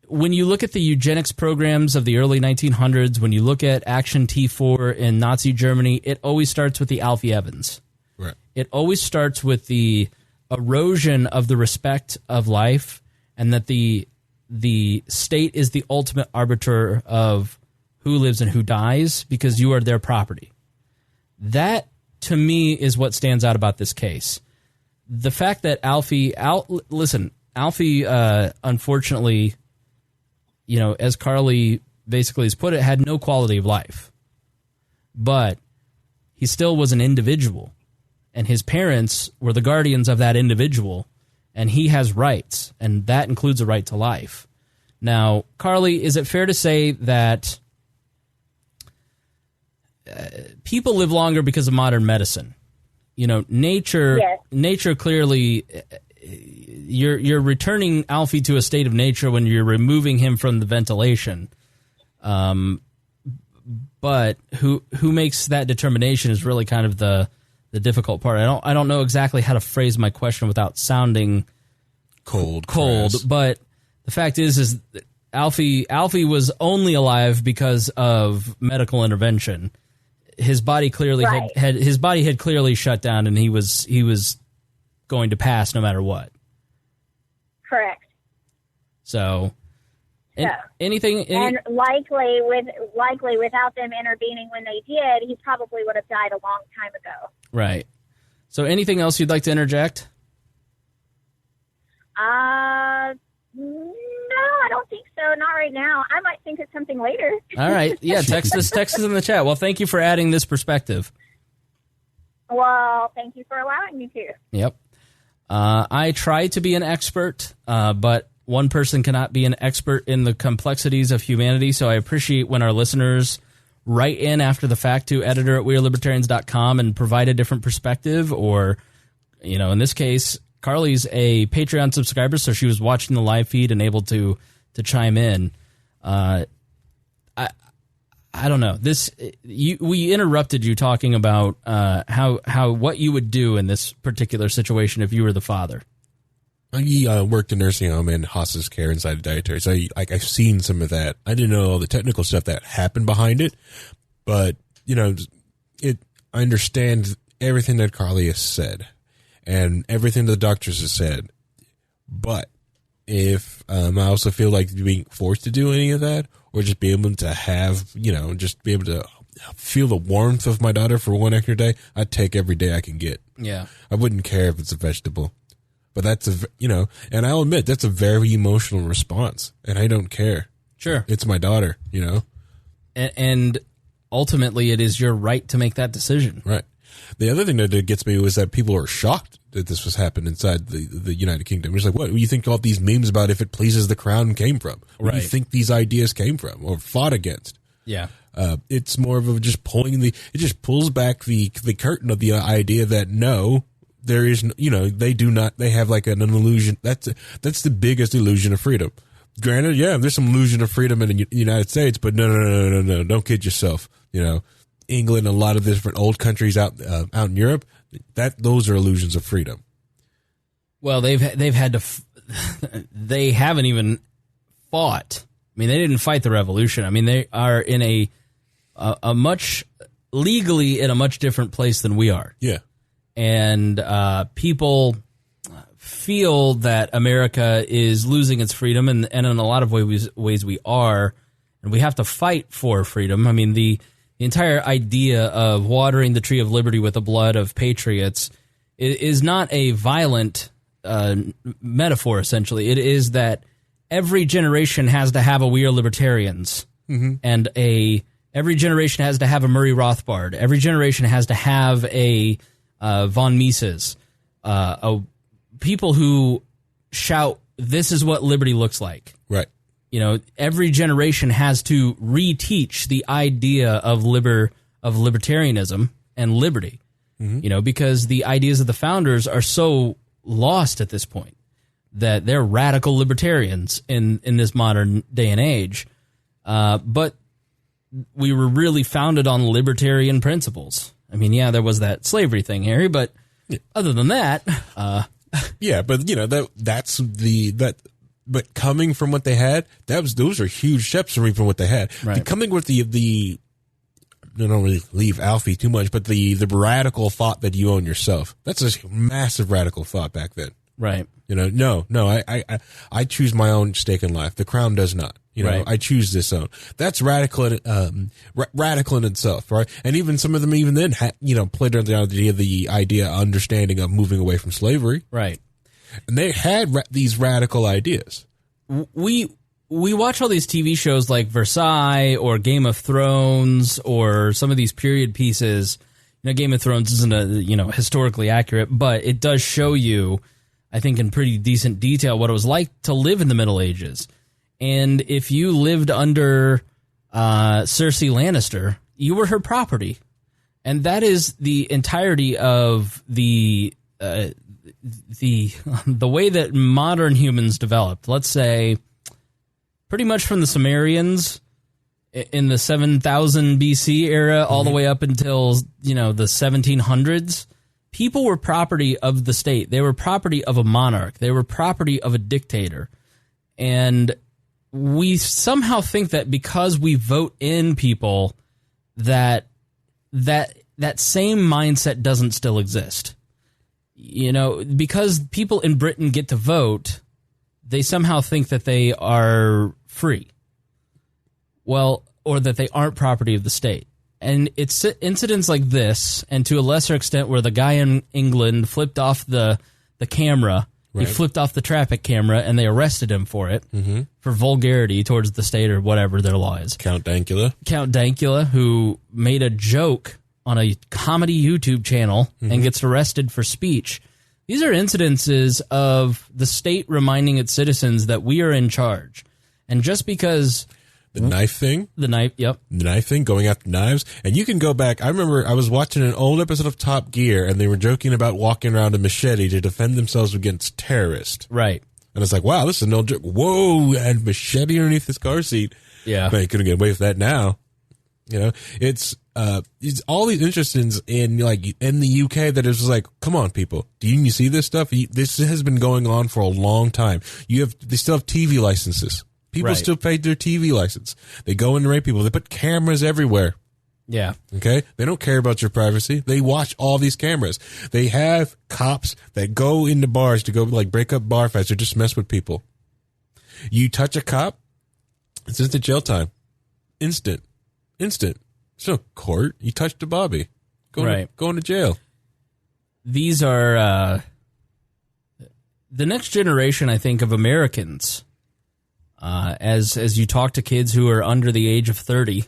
when you look at the eugenics programs of the early 1900s, when you look at Action T4 in Nazi Germany, it always starts with the Alfie Evans. Right. It always starts with the erosion of the respect of life, and that the state is the ultimate arbiter of who lives and who dies because you are their property. That, to me, is what stands out about this case. The fact that Alfie, unfortunately, as Carly basically has put it, had no quality of life. But he still was an individual, and his parents were the guardians of that individual, and he has rights, and that includes a right to life. Now, Carly, is it fair to say that people live longer because of modern medicine? Nature. Yes. Nature clearly. You're returning Alfie to a state of nature when you're removing him from the ventilation. But who makes that determination is really kind of the difficult part. I don't know exactly how to phrase my question without sounding cold. Crass. But the fact is that Alfie was only alive because of medical intervention. His body clearly had clearly shut down, and he was going to pass no matter what. Correct. So, anything, and likely without them intervening when they did, he probably would have died a long time ago. Right. So, anything else you'd like to interject? No, I don't think so. Not right now. I might think of something later. All right. Yeah, text us in the chat. Well, thank you for adding this perspective. Well, thank you for allowing me to. Yep. I try to be an expert, but one person cannot be an expert in the complexities of humanity, so I appreciate when our listeners write in after the fact to editor@wearelibertarians.com and provide a different perspective, or, in this case, Carly's a Patreon subscriber, so she was watching the live feed and able to chime in. I don't know. We interrupted you talking about how what you would do in this particular situation if you were the father. I worked in nursing home and hospice care inside a dietary, so I've seen some of that. I didn't know all the technical stuff that happened behind it, but I understand everything that Carly has said and everything the doctors have said. But if I also feel like being forced to do any of that, or just be able to have, just be able to feel the warmth of my daughter for one extra day, I'd take every day I can get. Yeah. I wouldn't care if it's a vegetable. But that's and I'll admit, that's a very emotional response, and I don't care. Sure. It's my daughter, And ultimately, it is your right to make that decision. Right. The other thing that gets me was that people are shocked that this was happening inside the United Kingdom. It's like, what do you think all these memes about if it pleases the crown came from? Where do you think these ideas came from or fought against? Yeah. It's more of just it just pulls back the curtain of the idea that no, there is, they do not, they have like an illusion. That's the biggest illusion of freedom. Granted, yeah, there's some illusion of freedom in the United States, but no, don't kid yourself. England, a lot of different old countries out in Europe, those are illusions of freedom. Well, they've had to, they haven't even fought. I mean, they didn't fight the revolution. I mean, they are in a much legally in a much different place than we are. Yeah. And people feel that America is losing its freedom, and in a lot of ways we are, and we have to fight for freedom. I mean, the entire idea of watering the tree of liberty with the blood of patriots is not a violent metaphor, essentially. It is that every generation has to have a We Are Libertarians, and every generation has to have a Murray Rothbard. Every generation has to have a von Mises, people who shout, "This is what liberty looks like." Right. You know, every generation has to reteach the idea of libertarianism and liberty. You know, because the ideas of the founders are so lost at this point that they're radical libertarians in this modern day and age. But we were really founded on libertarian principles. I mean, yeah, there was that slavery thing, Harry, but other than that, yeah, but you know, but coming from what they had, those are huge steps from what they had. Right. Coming with the I don't really leave Alfie too much, but the radical thought that you own yourself. That's a massive radical thought back then. right. You know, no, I choose my own stake in life. The crown does not. You know, Right. I choose this own. That's radical in itself, right? And even some of them even then played on the idea, understanding of moving away from slavery. Right. And they had these radical ideas. We watch all these TV shows like Versailles or Game of Thrones or some of these period pieces. You know, Game of Thrones isn't historically accurate, but it does show you, I think, in pretty decent detail what it was like to live in the Middle Ages. And if you lived under Cersei Lannister, you were her property. And that is the entirety of the way that modern humans developed. Let's say pretty much from the Sumerians in the 7000 BC era all the way up until, the 1700s, people were property of the state. They were property of a monarch. They were property of a dictator. And we somehow think that because we vote in people that same mindset doesn't still exist. You know, because people in Britain get to vote, they somehow think that they are free. Well, or that they aren't property of the state. And it's incidents like this, and to a lesser extent where the guy in England flipped off the camera, Right. he flipped off the traffic camera, and they arrested him for it, for vulgarity towards the state or whatever their law is. Count Dankula, who made a joke on a comedy YouTube channel and gets arrested for speech. These are incidences of the state reminding its citizens that we are in charge. And just because... The knife thing, going after knives. And you can go back. I remember I was watching an old episode of Top Gear, and they were joking about walking around a machete to defend themselves against terrorists. Right. And it's like, wow, this is no joke. Whoa, and machete underneath this car seat. Yeah. Man, you couldn't get away with that now. You know, it's all these interests in the UK that is just like, come on, people. Do you see this stuff? This has been going on for a long time. They still have TV licenses. People Right. still pay their TV license. They go in and rape people. They put cameras everywhere. Yeah. Okay? They don't care about your privacy. They watch all these cameras. They have cops that go into bars to go break up bar fights or just mess with people. You touch a cop, it's instant jail time. Instant. It's no court. You touched a Bobby. Going to jail. These are the next generation, I think, of Americans. As you talk to kids who are under the age of 30,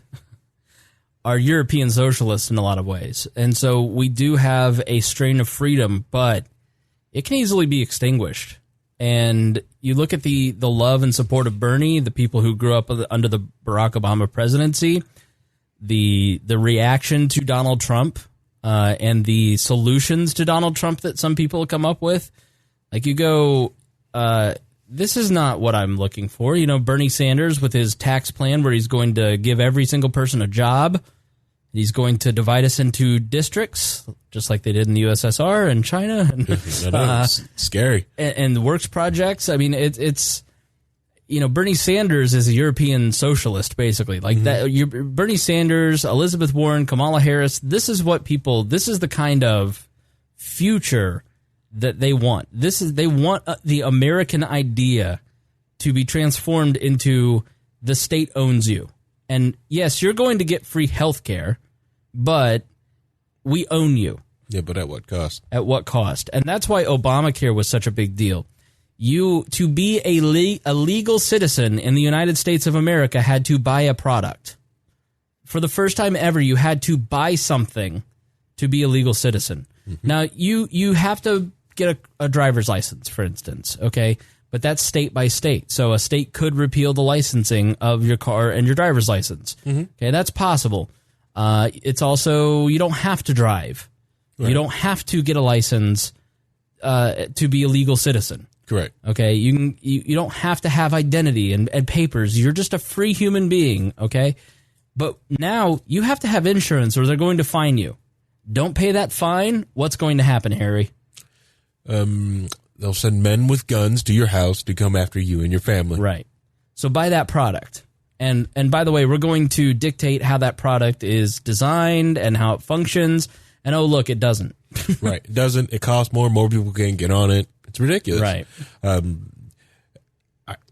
are European socialists in a lot of ways. And so we do have a strain of freedom, but it can easily be extinguished. And you look at the love and support of Bernie, the people who grew up under the Barack Obama presidency, the reaction to Donald Trump, and the solutions to Donald Trump that some people come up with. Like you go, this is not what I'm looking for. You know, Bernie Sanders with his tax plan where he's going to give every single person a job. He's going to divide us into districts, just like they did in the USSR and China. And, It's scary. And works projects. I mean, it's Bernie Sanders is a European socialist, basically. Like that. Bernie Sanders, Elizabeth Warren, Kamala Harris. This is the kind of future that they want. They want the American idea to be transformed into the state owns you. And yes, you're going to get free health care, but we own you. Yeah, but at what cost? At what cost? And that's why Obamacare was such a big deal. to be a legal citizen in the United States of America had to buy a product. For the first time ever, you had to buy something to be a legal citizen. Mm-hmm. Now, you have to get a driver's license, for instance, okay? But that's state by state. So a state could repeal the licensing of your car and your driver's license. Mm-hmm. Okay, that's possible. It's also, you don't have to drive. Right. You don't have to get a license to be a legal citizen. Correct. Okay, you don't have to have identity and papers. You're just a free human being, okay? But now you have to have insurance or they're going to fine you. Don't pay that fine, what's going to happen, Harry? They'll send men with guns to your house to come after you and your family. Right. So buy that product. And by the way, we're going to dictate how that product is designed and how it functions. And oh, look, it doesn't. Right. It doesn't. It costs more. More people can get on it. It's ridiculous. Right.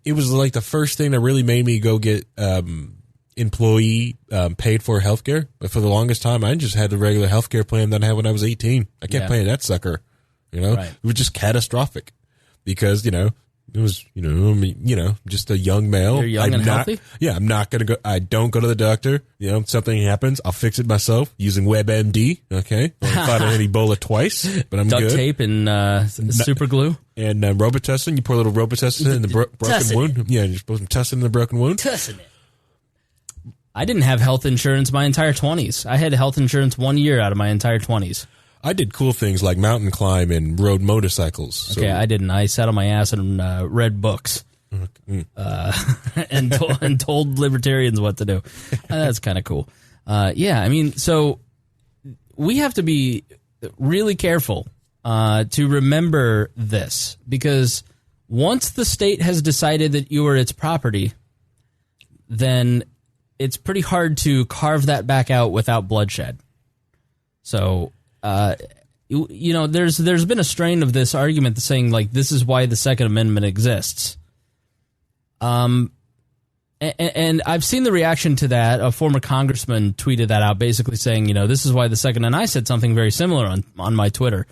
It was like the first thing that really made me go get employee paid for healthcare. But for the longest time, I just had the regular healthcare plan that I had when I was 18. I kept paying that sucker. Right. It was just catastrophic because, it was, just a young male. You're young and healthy? Yeah, I'm not going to go. I don't go to the doctor. Something happens, I'll fix it myself using WebMD. Okay. I fought an Ebola twice, but I'm Duct good. tape and super glue. And Robitussin. You pour a little Robitussin in the broken wound. Yeah, you're supposed to tussin in the broken wound. Tussin it. I didn't have health insurance my entire 20s. I had health insurance 1 year out of my entire 20s. I did cool things like mountain climb and rode motorcycles. So. Okay, I didn't. I sat on my ass and read books and told libertarians what to do. That's kind of cool. So we have to be really careful to remember this because once the state has decided that you are its property, then it's pretty hard to carve that back out without bloodshed. So... there's been a strain of this argument saying like this is why the Second Amendment exists. And I've seen the reaction to that. A former congressman tweeted that out, basically saying, this is why the Second. And I said something very similar on my Twitter.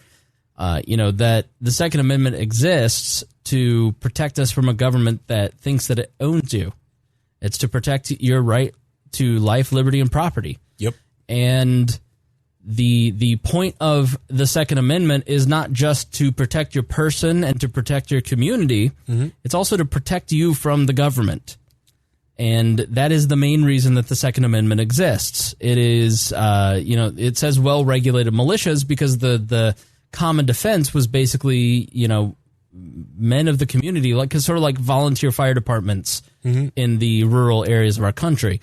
That the Second Amendment exists to protect us from a government that thinks that it owns you. It's to protect your right to life, liberty, and property. Yep. And the point of the Second Amendment is not just to protect your person and to protect your community. Mm-hmm. It's also to protect you from the government. And that is the main reason that the Second Amendment exists. It is, it says well-regulated militias because the common defense was basically, men of the community, sort of like volunteer fire departments in the rural areas of our country.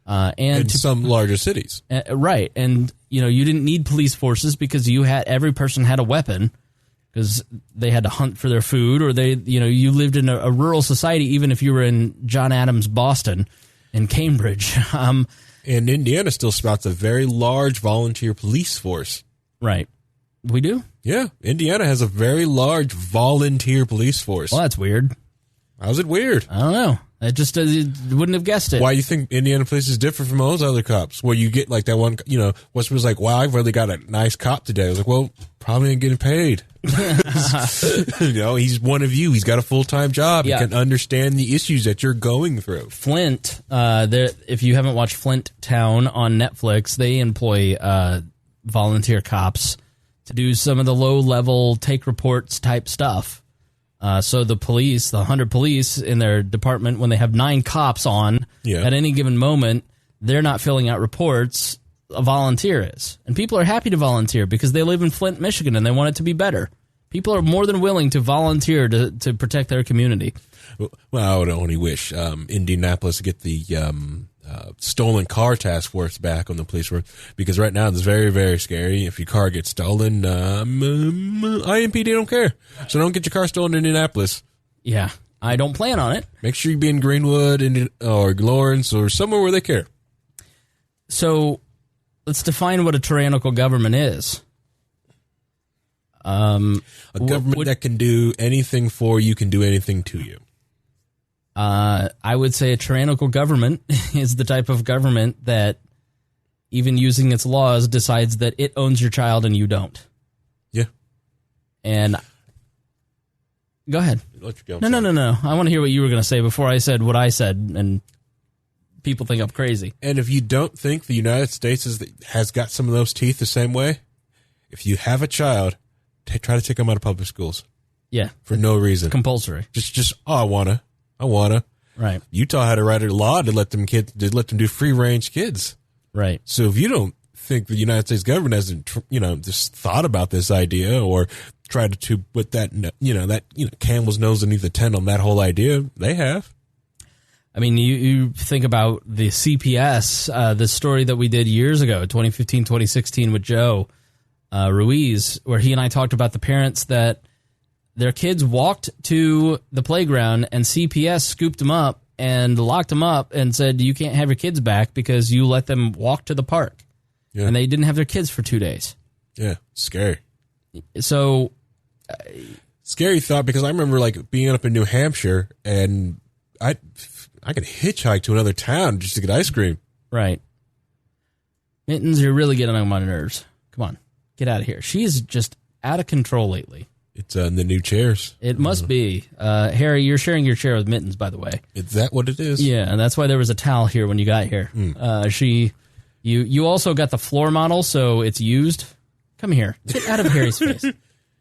And some larger cities. Right. And, you didn't need police forces because every person had a weapon because they had to hunt for their food or you lived in a rural society, even if you were in John Adams, Boston and Cambridge. And Indiana still spouts a very large volunteer police force. Right. We do? Yeah. Indiana has a very large volunteer police force. Well, that's weird. How's it weird? I don't know. I just wouldn't have guessed it. Why you think Indiana police is different from all those other cops? Where you get like that one, West was like, wow, I've really got a nice cop today. I was like, well, probably ain't getting paid. He's one of you. He's got a full-time job. Yeah. He can understand the issues that you're going through. Flint, if you haven't watched Flint Town on Netflix, they employ volunteer cops to do some of the low-level take reports type stuff. So the 100 police in their department, when they have 9 cops on at any given moment, they're not filling out reports. A volunteer is. And people are happy to volunteer because they live in Flint, Michigan, and they want it to be better. People are more than willing to volunteer to protect their community. Well, I would only wish Indianapolis to get the stolen car task force back on the police force because right now it's very, very scary. If your car gets stolen, IMPD don't care. So don't get your car stolen in Indianapolis. Yeah, I don't plan on it. Make sure you be in Greenwood or Lawrence or somewhere where they care. So let's define what a tyrannical government is. A government that can do anything for you can do anything to you. I would say a tyrannical government is the type of government that, even using its laws, decides that it owns your child and you don't. Yeah. And Go ahead. No. I want to hear what you were going to say before I said what I said, and people think I'm crazy. And if you don't think the United States has got some of those teeth the same way, if you have a child, try to take them out of public schools. Yeah. For no reason. Compulsory. Just I wanna. Right. Utah had to write a law to let them do free range kids. Right. So if you don't think the United States government hasn't, just thought about this idea or tried to put that, camel's nose underneath the tent on that whole idea, they have. I mean, you think about the CPS, the story that we did years ago, 2015, 2016 with Joe Ruiz, where he and I talked about the parents that their kids walked to the playground and CPS scooped them up and locked them up and said, you can't have your kids back because you let them walk to the park. Yeah. And they didn't have their kids for 2 days. Yeah, scary. So... scary thought, because I remember being up in New Hampshire and I could hitchhike to another town just to get ice cream. Right. Mittens, you're really getting on my nerves. Come on, get out of here. She's just out of control lately. It's the new chairs. It must be. Harry, you're sharing your chair with Mittens, by the way. Is that what it is? Yeah, and that's why there was a towel here when you got here. You also got the floor model, so it's used. Come here. Get out of Harry's face.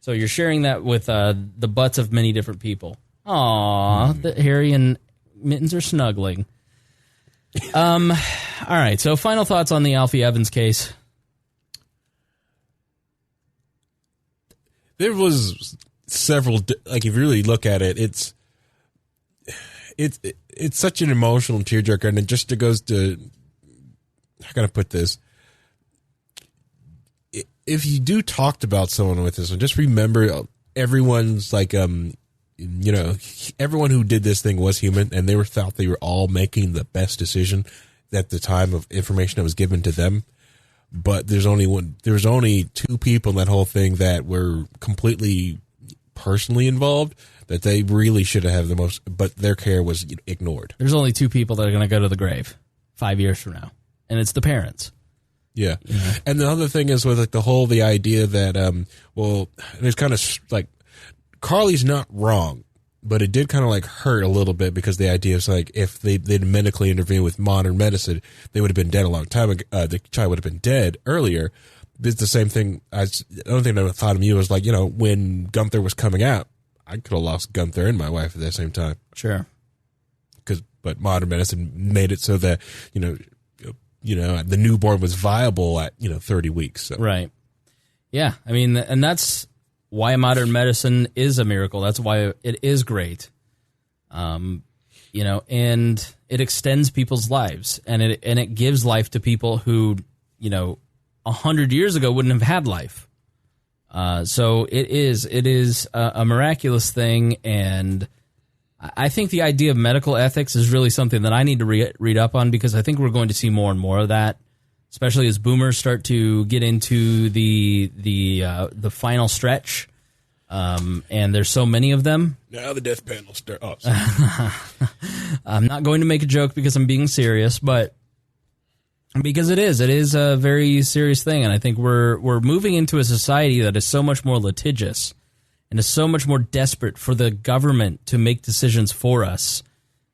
So you're sharing that with the butts of many different people. Aw, Harry and Mittens are snuggling. All right, so final thoughts on the Alfie Evans case. There was several, if you really look at it, it's such an emotional tearjerker, and it just goes to, how can I put this? If you do talked about someone with this one, just remember everyone's everyone who did this thing was human, and they thought they were all making the best decision at the time of information that was given to them. But there was only 2 people in that whole thing that were completely personally involved, that they really should have the most, but their care was ignored. There's only 2 people that are going to go to the grave 5 years from now, and it's the parents. Yeah. And the other thing is with the idea that, it's kind of Carly's not wrong, but it did kind of hurt a little bit, because the idea is if they'd medically intervened with modern medicine, they would have been dead a long time ago. The child would have been dead earlier. It's the same thing. The only thing I thought of me was when Gunther was coming out, I could have lost Gunther and my wife at the same time. Sure. But modern medicine made it so that, the newborn was viable at, 30 weeks. So. Right. Yeah. I mean, and that's why modern medicine is a miracle. That's why it is great. And it extends people's lives, and it gives life to people who, 100 years ago wouldn't have had life. So it is a miraculous thing. And I think the idea of medical ethics is really something that I need to read up on, because I think we're going to see more and more of that, especially as boomers start to get into the final stretch. And there's so many of them. Now the death panel starts. Oh, I'm not going to make a joke because I'm being serious, but because it is a very serious thing. And I think we're moving into a society that is so much more litigious and is so much more desperate for the government to make decisions for us,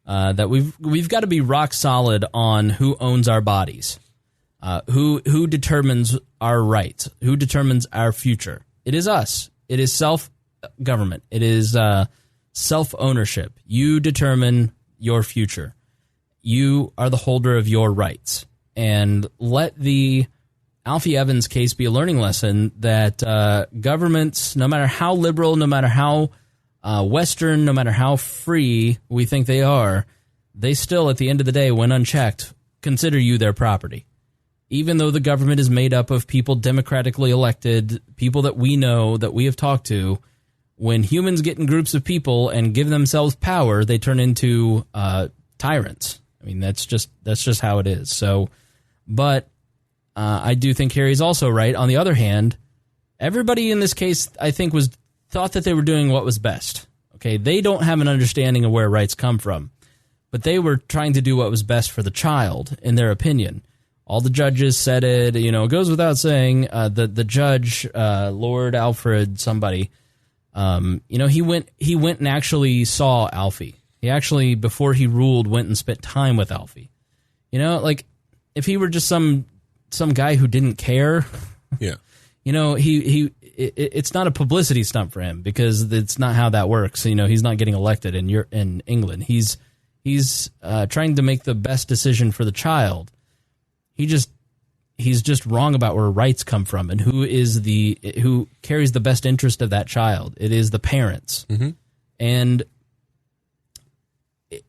that we've got to be rock solid on who owns our bodies, who determines our rights, who determines our future. It is us. It is self-government. It is self-ownership. You determine your future. You are the holder of your rights. And let the Alfie Evans case be a learning lesson that governments, no matter how liberal, no matter how Western, no matter how free we think they are, they still, at the end of the day, when unchecked, consider you their property. Even though the government is made up of people democratically elected, people that we know, that we have talked to, when humans get in groups of people and give themselves power, they turn into tyrants. I mean, that's just how it is. So, but I do think Harry's also right. On the other hand, everybody in this case, I think, thought that they were doing what was best. Okay, they don't have an understanding of where rights come from, but they were trying to do what was best for the child, in their opinion. All the judges said it. It goes without saying. The judge, Lord Alfred, somebody, He went and actually saw Alfie. He actually, before he ruled, went and spent time with Alfie. Like if he were just some guy who didn't care, yeah, it's not a publicity stunt for him because it's not how that works. He's not getting elected in England. He's trying to make the best decision for the child. He's just wrong about where rights come from and who carries the best interest of that child. It is the parents. Mm-hmm. And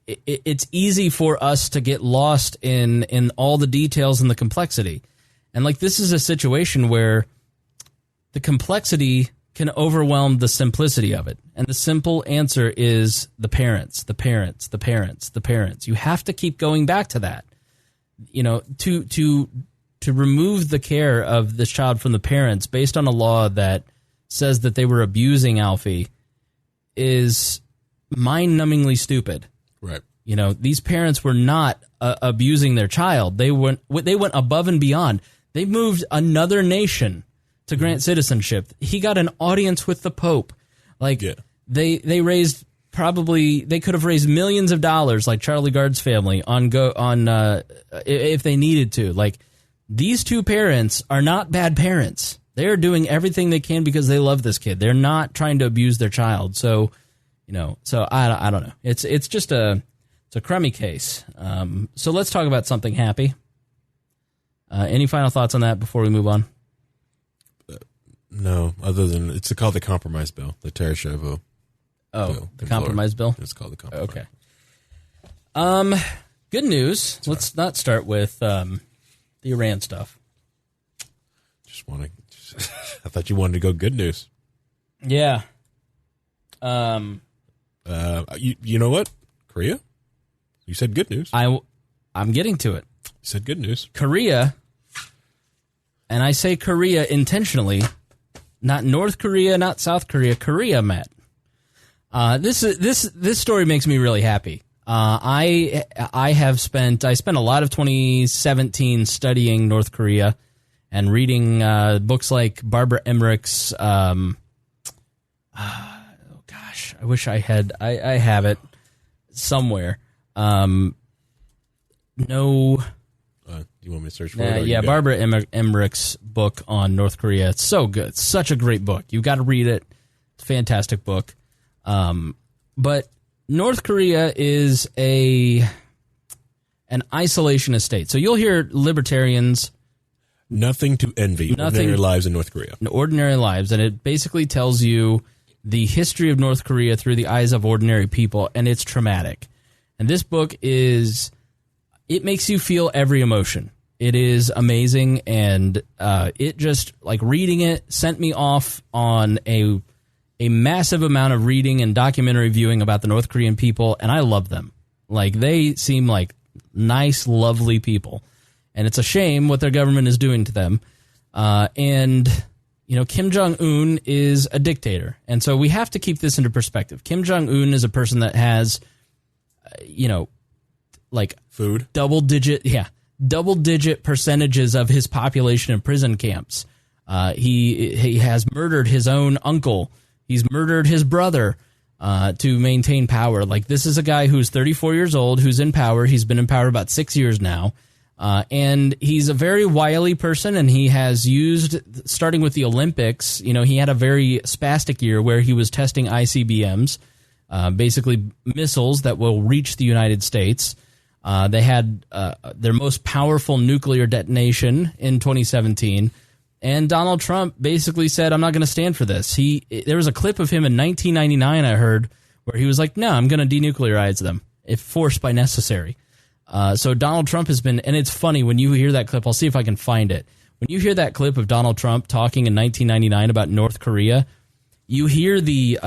it's easy for us to get lost in all the details and the complexity. And like this is a situation where the complexity can overwhelm the simplicity of it. And the simple answer is the parents, the parents, the parents, the parents. You have to keep going back to that. To remove the care of this child from the parents based on a law that says that they were abusing Alfie is mind-numbingly stupid. Right. These parents were not abusing their child. They went above and beyond. They moved another nation to grant citizenship. He got an audience with the Pope. They raised they could have raised millions of dollars like Charlie Gard's family if they needed to. Like these two parents are not bad parents. They are doing everything they can because they love this kid. They're not trying to abuse their child. So, I don't know. It's just a crummy case. So let's talk about something happy. Any final thoughts on that before we move on? No, other than it's called the compromise bill, the Terra Chauveau. Oh, bill the compromise bill? It's called the compromise. Okay. Good news. Sorry. Let's not start with the Iran stuff. I thought you wanted to go good news. Yeah. You know what? Korea? You said good news. I'm getting to it. You said good news. Korea, and I say Korea intentionally, not North Korea, not South Korea, Korea met. This story makes me really happy. I spent a lot of 2017 studying North Korea and reading books like Barbara Emmerich's. I wish I had. I have it somewhere. You want me to search for it? Yeah, Barbara Emmerich's book on North Korea. It's so good. It's such a great book. You've got to read it. It's a fantastic book. But North Korea is an isolationist state. So you'll hear libertarians. Nothing to envy. Ordinary lives in North Korea. Ordinary lives. And it basically tells you the history of North Korea through the eyes of ordinary people, and it's traumatic. And this book it makes you feel every emotion. It is amazing, and it just, like, reading it sent me off on a massive amount of reading and documentary viewing about the North Korean people, and I love them. Like, they seem like nice, lovely people. And it's a shame what their government is doing to them. Kim Jong-un is a dictator. And so we have to keep this into perspective. Kim Jong-un is a person that has, food, double-digit percentages of his population in prison camps. He has murdered his own uncle. He's murdered his brother to maintain power. Like, this is a guy who's 34 years old, who's in power. He's been in power about 6 years now. And he's a very wily person, and he has used, starting with the Olympics, he had a very spastic year where he was testing ICBMs, basically missiles that will reach the United States. They had their most powerful nuclear detonation in 2017, and Donald Trump basically said, I'm not going to stand for this. There was a clip of him in 1999, I heard, where he was like, no, I'm going to denuclearize them, if forced by necessary. So Donald Trump has been, and it's funny when you hear that clip, I'll see if I can find it. When you hear that clip of Donald Trump talking in 1999 about North Korea, you hear the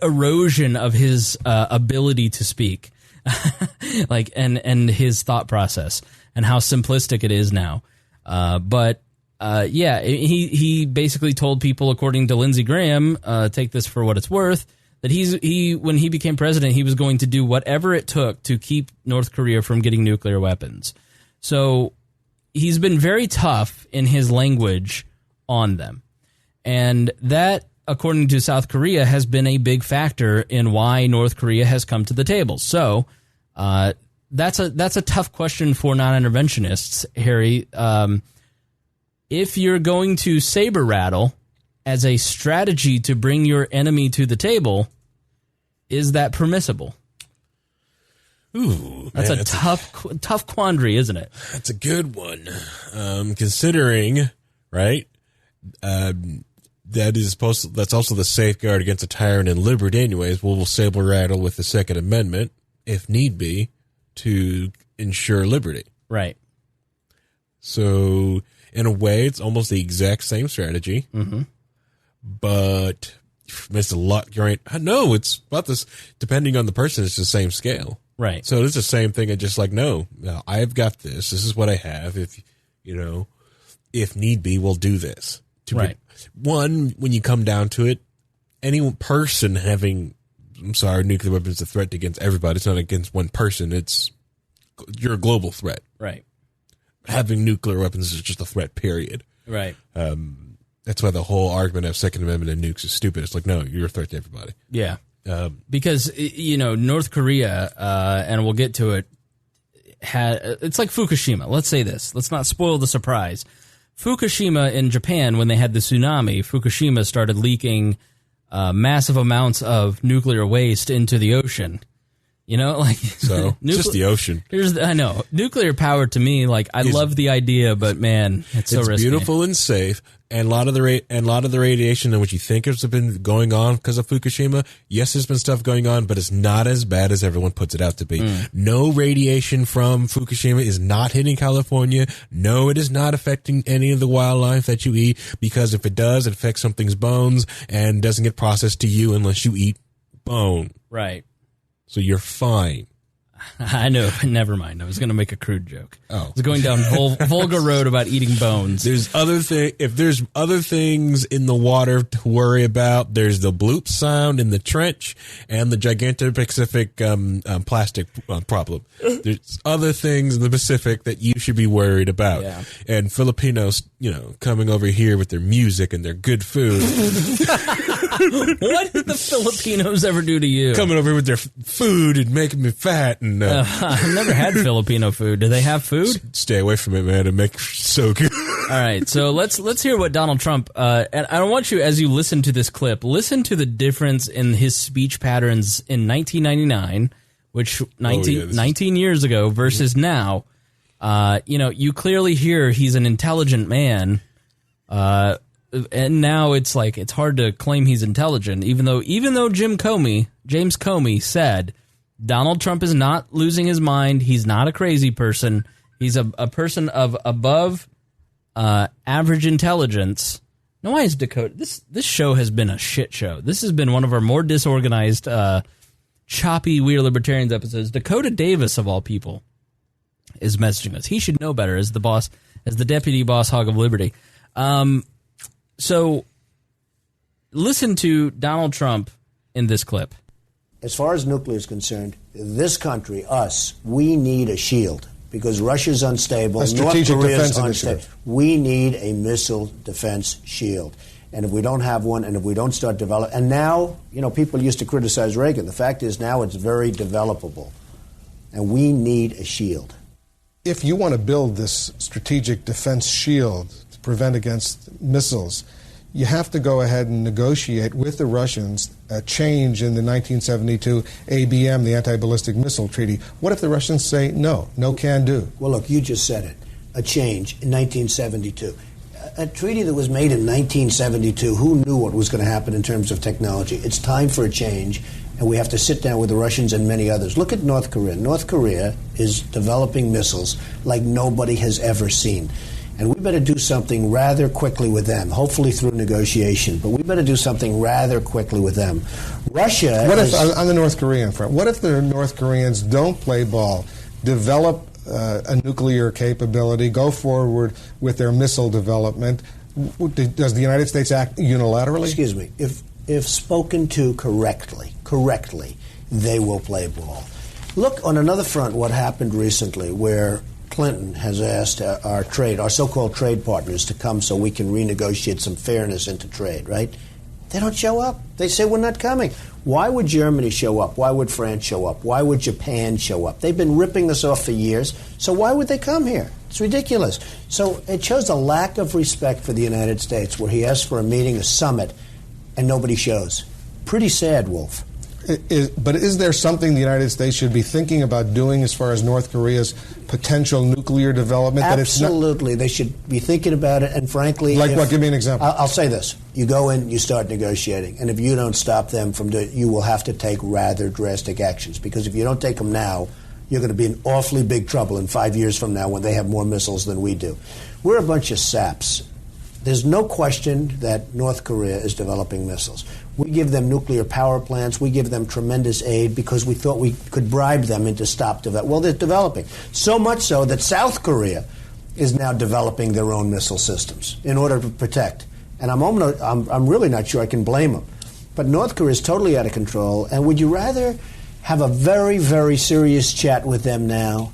erosion of his ability to speak, and his thought process, and how simplistic it is now. He basically told people, according to Lindsey Graham, take this for what it's worth, that when he became president, he was going to do whatever it took to keep North Korea from getting nuclear weapons. So he's been very tough in his language on them. And that according to South Korea, has been a big factor in why North Korea has come to the table. So that's a tough question for non-interventionists, Harry. If you're going to saber rattle as a strategy to bring your enemy to the table, is that permissible? Ooh, that's man, a tough quandary, isn't it? That's a good one. Considering, right, that's also the safeguard against a tyrant and liberty anyways. We'll saber rattle with the Second Amendment, if need be, to ensure liberty. Right. So, in a way, it's almost the exact same strategy. Mm-hmm. But it's a lot. No, it's about this. Depending on the person, it's the same scale. Right. So it's the same thing. It's just like, no, I've got this. This is what I have. If need be, we'll do this. Right. When you come down to it, any person having, nuclear weapons is a threat against everybody. It's not against one person. You're a global threat. Right. Having nuclear weapons is just a threat, period. Right. That's why the whole argument of Second Amendment and nukes is stupid. It's like, no, you're a threat to everybody. Yeah. Because, North Korea, and we'll get to it, it's like Fukushima. Let's say this. Let's not spoil the surprise. Fukushima in Japan, when they had the tsunami, Fukushima started leaking massive amounts of nuclear waste into the ocean. So just the ocean. I know nuclear power to me, I love the idea, but man, it's so risky. Beautiful and safe, and a lot of the radiation and what you think has been going on because of Fukushima. Yes, there's been stuff going on, but it's not as bad as everyone puts it out to be. No radiation from Fukushima is not hitting California. No, it is not affecting any of the wildlife that you eat, because if it does, it affects something's bones and doesn't get processed to you unless you eat bone. Right. So you're fine. I know. Never mind. I was going to make a crude joke. Oh. I was going down Volga Road about eating bones. If there's other things in the water to worry about, there's the bloop sound in the trench and the gigantic Pacific plastic problem. There's other things in the Pacific that you should be worried about. Yeah. And Filipinos, coming over here with their music and their good food. What did the Filipinos ever do to you? Coming over with their food and making me fat. And I've never had Filipino food. Do they have food? Stay away from it, man. It makes so good. All right, so let's hear what Donald Trump. And I want you, as you listen to this clip, listen to the difference in his speech patterns in 1999, which 19 years ago, versus now. You clearly hear he's an intelligent man. And now it's hard to claim he's intelligent, even though James Comey said Donald Trump is not losing his mind. He's not a crazy person. He's a person of above average intelligence. Now, why is Dakota? This show has been a shit show. This has been one of our more disorganized, choppy We Are Libertarians episodes. Dakota Davis, of all people, is messaging us. He should know better as the deputy boss hog of liberty. So, listen to Donald Trump in this clip. As far as nuclear is concerned, this country, us, we need a shield because Russia's unstable, North Korea's unstable. We need a missile defense shield. And if we don't have one, and if we don't start developing, and now, people used to criticize Reagan. The fact is now it's very developable, and we need a shield. If you want to build this strategic defense shield to prevent against missiles, you have to go ahead and negotiate with the Russians a change in the 1972 ABM, the Anti-Ballistic Missile Treaty. What if the Russians say no can do? Well, look, you just said it. A change in 1972. A treaty that was made in 1972, who knew what was going to happen in terms of technology? It's time for a change, and we have to sit down with the Russians and many others. Look at North Korea. North Korea is developing missiles like nobody has ever seen. And we better do something rather quickly with them, hopefully through negotiation. But we better do something rather quickly with them. Russia... What if, on the North Korean front, what if the North Koreans don't play ball, develop a nuclear capability, go forward with their missile development? Does the United States act unilaterally? Excuse me. If spoken to correctly, they will play ball. Look, on another front, what happened recently where Clinton has asked our so-called trade partners to come so we can renegotiate some fairness into trade, right? They don't show up. They say we're not coming. Why would Germany show up? Why would France show up? Why would Japan show up? They've been ripping us off for years, so why would they come here? It's ridiculous. So it shows a lack of respect for the United States where he asks for a meeting, a summit, and nobody shows. Pretty sad, Wolf. But is there something the United States should be thinking about doing as far as North Korea's potential nuclear development? Absolutely. They should be thinking about it, and frankly... Like what? Give me an example. I'll say this. You go in, you start negotiating, and if you don't stop them from doing it, you will have to take rather drastic actions, because if you don't take them now, you're going to be in awfully big trouble in 5 years from now when they have more missiles than we do. We're a bunch of saps. There's no question that North Korea is developing missiles. We give them nuclear power plants. We give them tremendous aid because we thought we could bribe them into stop development. Well, they're developing. So much so that South Korea is now developing their own missile systems in order to protect. And I'm really not sure I can blame them. But North Korea is totally out of control. And would you rather have a very, very serious chat with them now?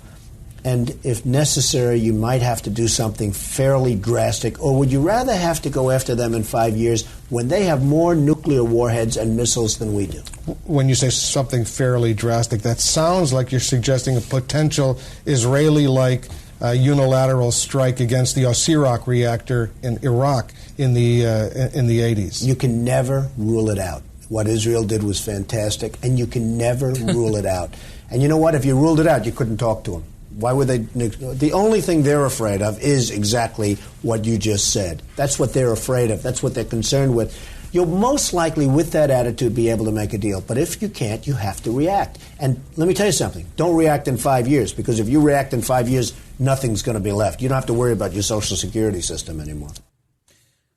And if necessary, you might have to do something fairly drastic. Or would you rather have to go after them in 5 years when they have more nuclear warheads and missiles than we do? When you say something fairly drastic, that sounds like you're suggesting a potential Israeli-like unilateral strike against the Osirak reactor in Iraq in the 80s. You can never rule it out. What Israel did was fantastic, and you can never rule it out. And you know what? If you ruled it out, you couldn't talk to them. Why would they? The only thing they're afraid of is exactly what you just said. That's what they're afraid of. That's what they're concerned with. You'll most likely, with that attitude, be able to make a deal. But if you can't, you have to react. And let me tell you something. Don't react in 5 years, because if you react in 5 years, nothing's going to be left. You don't have to worry about your Social Security system anymore.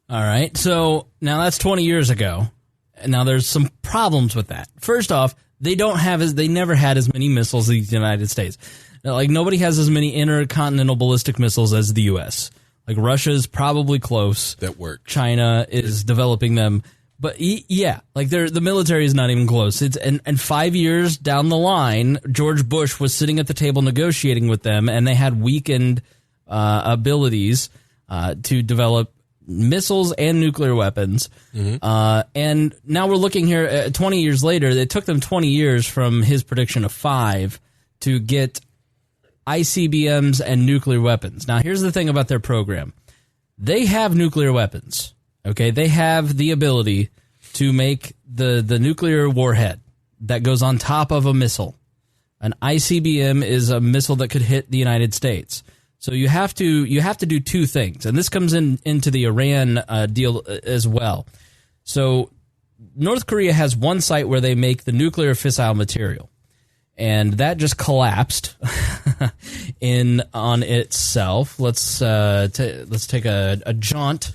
All right. So now that's 20 years ago. And now there's some problems with that. First off, they never had as many missiles as the United States. Like, nobody has as many intercontinental ballistic missiles as the U.S. Like, Russia's probably close. That work. China is developing them. But, yeah, like, the military is not even close. And 5 years down the line, George Bush was sitting at the table negotiating with them, and they had weakened abilities to develop missiles and nuclear weapons. Mm-hmm. And now we're looking here, 20 years later, it took them 20 years from his prediction of 5 to get ICBMs and nuclear weapons. Now, here's the thing about their program. They have nuclear weapons, okay? They have the ability to make the nuclear warhead that goes on top of a missile. An ICBM is a missile that could hit the United States. So you have to do two things, and this comes into the Iran deal as well. So North Korea has one site where they make the nuclear fissile material. And that just collapsed on itself. Let's take a jaunt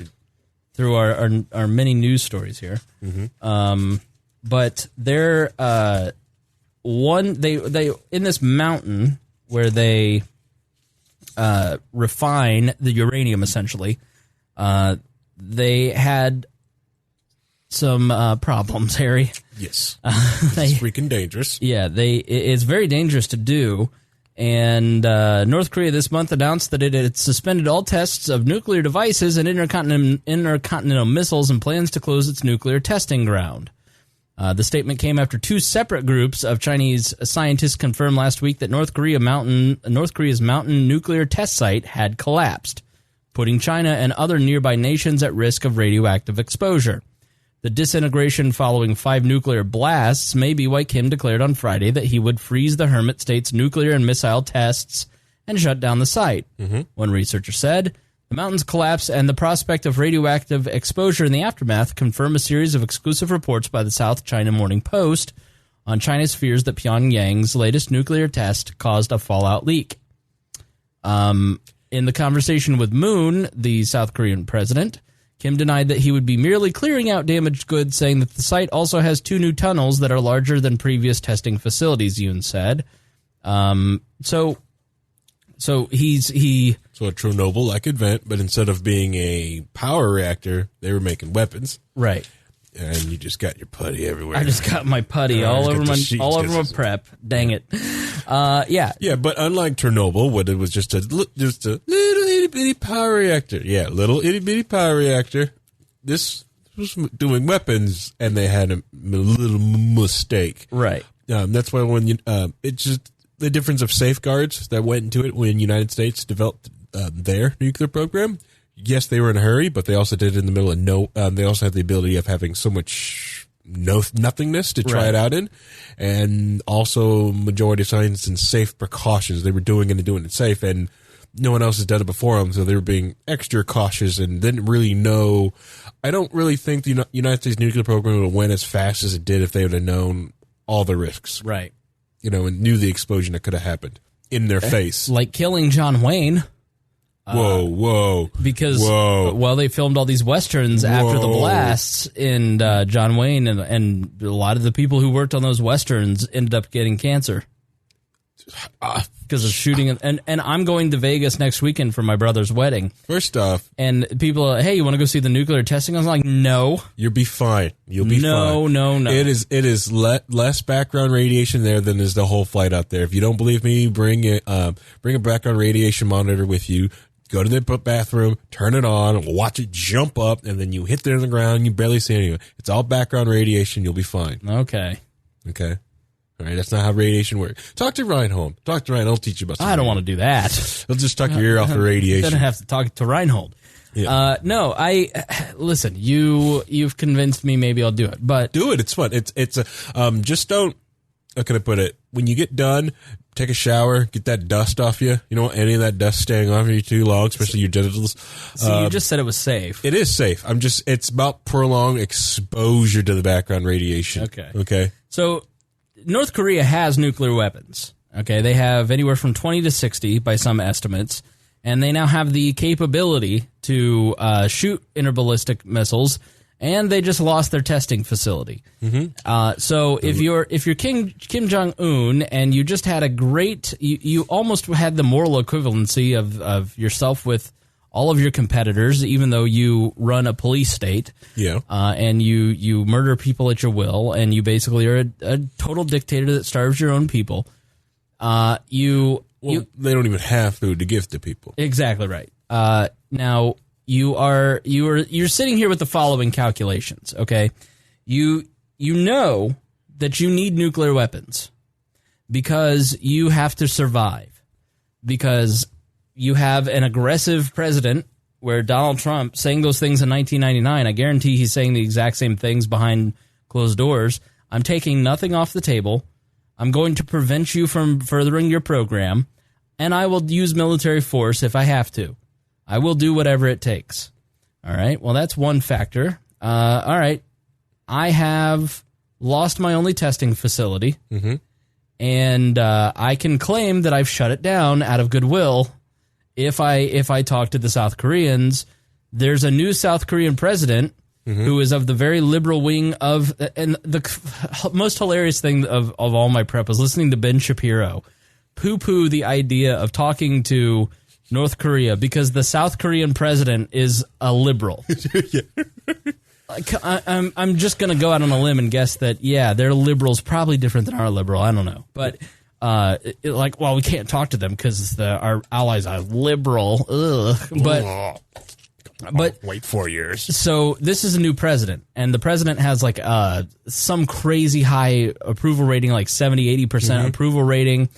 through our many news stories here. Mm-hmm. But they're they in this mountain where they refine the uranium, essentially. They had some problems, Harry. Yes, it's freaking dangerous. Yeah, it's very dangerous to do. And North Korea this month announced that it had suspended all tests of nuclear devices and intercontinental missiles and plans to close its nuclear testing ground. The statement came after two separate groups of Chinese scientists confirmed last week that North Korea's mountain nuclear test site had collapsed, putting China and other nearby nations at risk of radioactive exposure. The disintegration following 5 nuclear blasts may be why Kim declared on Friday that he would freeze the Hermit State's nuclear and missile tests and shut down the site. Mm-hmm. One researcher said, the mountain's collapse and the prospect of radioactive exposure in the aftermath confirm a series of exclusive reports by the South China Morning Post on China's fears that Pyongyang's latest nuclear test caused a fallout leak. In the conversation with Moon, the South Korean president, Kim denied that he would be merely clearing out damaged goods, saying that the site also has 2 new tunnels that are larger than previous testing facilities, Yoon said. So a Chernobyl-like event, but instead of being a power reactor, they were making weapons. Right. And you just got your putty everywhere. I just got my putty all over my prep. Dang it. Yeah. Yeah, but unlike Chernobyl, what it was just a little itty bitty power reactor. Yeah, little itty bitty power reactor. This was doing weapons, and they had a little mistake. Right. That's why when it's just the difference of safeguards that went into it when the United States developed their nuclear program. Yes, they were in a hurry, but they also did it in the middle of they also had the ability of having so much nothingness to try it out in, and also majority of science and safe precautions. They were doing it safe, and no one else has done it before them, so they were being extra cautious and didn't really know. I don't really think the United States nuclear program would have went as fast as it did if they would have known all the risks. Right. And knew the explosion that could have happened in their face. Like killing John Wayne. Whoa. Because, they filmed all these Westerns after the blasts, and John Wayne and a lot of the people who worked on those Westerns ended up getting cancer. Because of shooting. And I'm going to Vegas next weekend for my brother's wedding. First off. And people are, hey, you want to go see the nuclear testing? I was like, no. You'll be fine. You'll be fine. No. It is less background radiation there than is the whole flight out there. If you don't believe me, bring a background radiation monitor with you. Go to the bathroom, turn it on, watch it jump up, and then you hit there on the ground and you barely see anything. It's all background radiation. You'll be fine. Okay. All right, that's not how radiation works. Talk to Reinhold. He'll teach you about I don't want to do that. He'll just tuck your ear off the radiation. Going to have to talk to Reinhold. Yeah. Listen, you've convinced me, maybe I'll do it. But do it. It's fun. Just don't, how can I put it? When you get done, take a shower, get that dust off you. You don't want any of that dust staying off you too long, especially your genitals. So you just said it was safe. It is safe. It's about prolonged exposure to the background radiation. Okay. So North Korea has nuclear weapons. Okay. They have anywhere from 20 to 60 by some estimates. And they now have the capability to shoot interballistic missiles. And they just lost their testing facility. Mm-hmm. So if you're Kim Jong-un and you just had a great, you almost had the moral equivalency of yourself with all of your competitors, even though you run a police state. Yeah. And you murder people at your will, and you basically are a total dictator that starves your own people. They don't even have food to give to people. Exactly right. Now. You're sitting here with the following calculations, okay? You know that you need nuclear weapons because you have to survive, because you have an aggressive president where Donald Trump saying those things in 1999, I guarantee he's saying the exact same things behind closed doors. I'm taking nothing off the table. I'm going to prevent you from furthering your program, and I will use military force if I have to. I will do whatever it takes. All right. Well, that's one factor. All right. I have lost my only testing facility, and I can claim that I've shut it down out of goodwill. If I talk to the South Koreans, there's a new South Korean president who is of the very liberal wing of, and the most hilarious thing of all my prep was listening to Ben Shapiro poo-poo the idea of talking to North Korea because the South Korean president is a liberal. I'm just going to go out on a limb and guess that, their liberal's probably different than our liberal. I don't know. But, we can't talk to them because our allies are liberal. Ugh. But wait 4 years. So this is a new president, and the president has some crazy high approval rating, like 70-80% approval rating.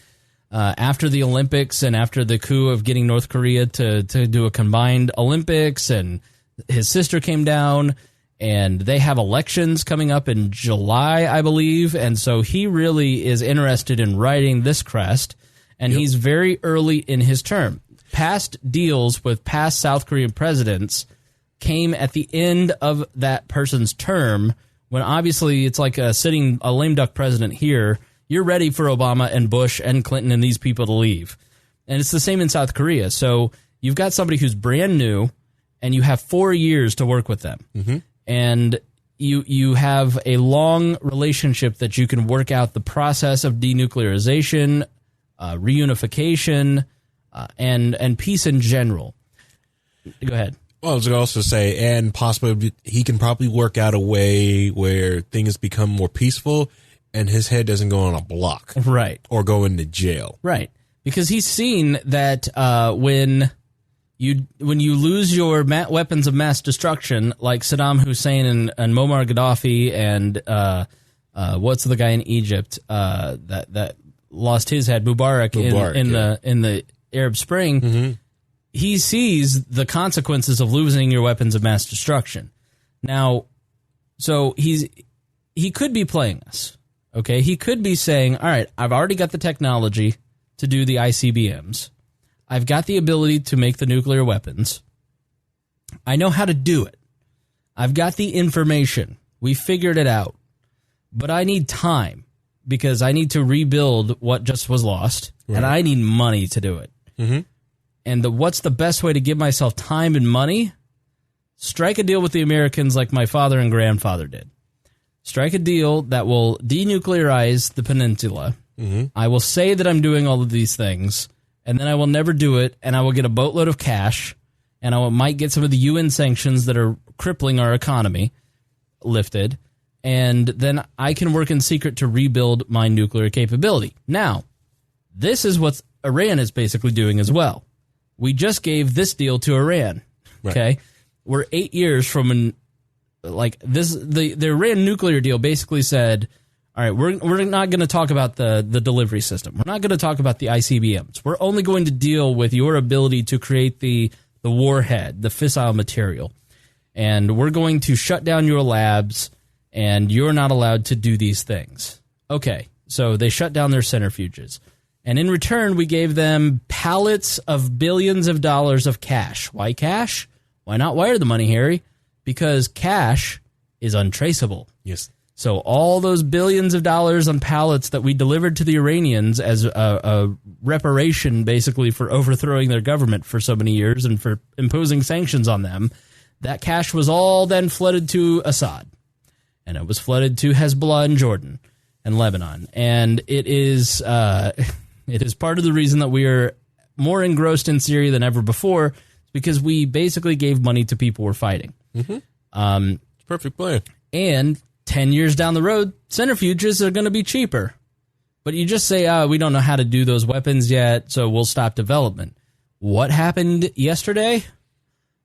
After the Olympics and after the coup of getting North Korea to do a combined Olympics, and his sister came down, and they have elections coming up in July, I believe, and so he really is interested in riding this crest, and he's very early in his term. Past deals with past South Korean presidents came at the end of that person's term, when obviously it's like a lame duck president here. You're ready for Obama and Bush and Clinton and these people to leave. And it's the same in South Korea. So you've got somebody who's brand new, and you have 4 years to work with them. And you have a long relationship that you can work out the process of denuclearization, reunification, and peace in general. Go ahead. Well, I was going to also say, and possibly he can probably work out a way where things become more peaceful and his head doesn't go on a block. Right. Or go into jail. Right. Because he's seen that when when you lose your weapons of mass destruction, like Saddam Hussein and Muammar Gaddafi and what's the guy in Egypt that lost his head, Mubarak in the Arab Spring, he sees the consequences of losing your weapons of mass destruction. Now, so he could be playing us. Okay, he could be saying, all right, I've already got the technology to do the ICBMs. I've got the ability to make the nuclear weapons. I know how to do it. I've got the information. We figured it out. But I need time because I need to rebuild what just was lost, and I need money to do it. And what's the best way to give myself time and money? Strike a deal with the Americans like my father and grandfather did. Strike a deal that will denuclearize the peninsula. I will say that I'm doing all of these things, and then I will never do it, and I will get a boatload of cash, and I might get some of the UN sanctions that are crippling our economy lifted, and then I can work in secret to rebuild my nuclear capability. Now, this is what Iran is basically doing as well. We just gave this deal to Iran. Okay, we're 8 years from the Iran nuclear deal basically said, all right, we're not going to talk about the delivery system. We're not going to talk about the ICBMs. We're only going to deal with your ability to create the warhead, the fissile material. And we're going to shut down your labs, and you're not allowed to do these things. Okay, so they shut down their centrifuges. And in return, we gave them pallets of billions of dollars of cash. Why cash? Why not wire the money, Harry? Because cash is untraceable. Yes. So all those billions of dollars on pallets that we delivered to the Iranians as a reparation, basically, for overthrowing their government for so many years and for imposing sanctions on them, that cash was all then flooded to Assad. And it was flooded to Hezbollah in Jordan and Lebanon. And it is part of the reason that we are more engrossed in Syria than ever before, because we basically gave money to people we're fighting. Perfect plan. And 10 years down the road, centrifuges are going to be cheaper. But you just say, we don't know how to do those weapons yet, so we'll stop development. What happened yesterday?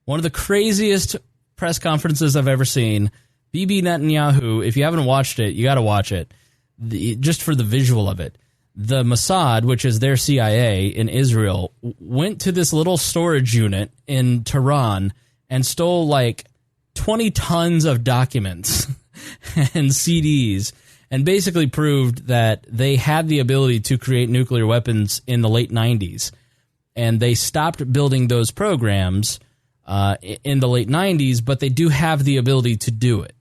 One of the craziest press conferences I've ever seen. Bibi Netanyahu, if you haven't watched it, you got to watch it, just for the visual of it. The Mossad, which is their CIA in Israel, went to this little storage unit in Tehran and stole like 20 tons of documents and CDs, and basically proved that they had the ability to create nuclear weapons in the late 90s. And they stopped building those programs in the late 90s, but they do have the ability to do it.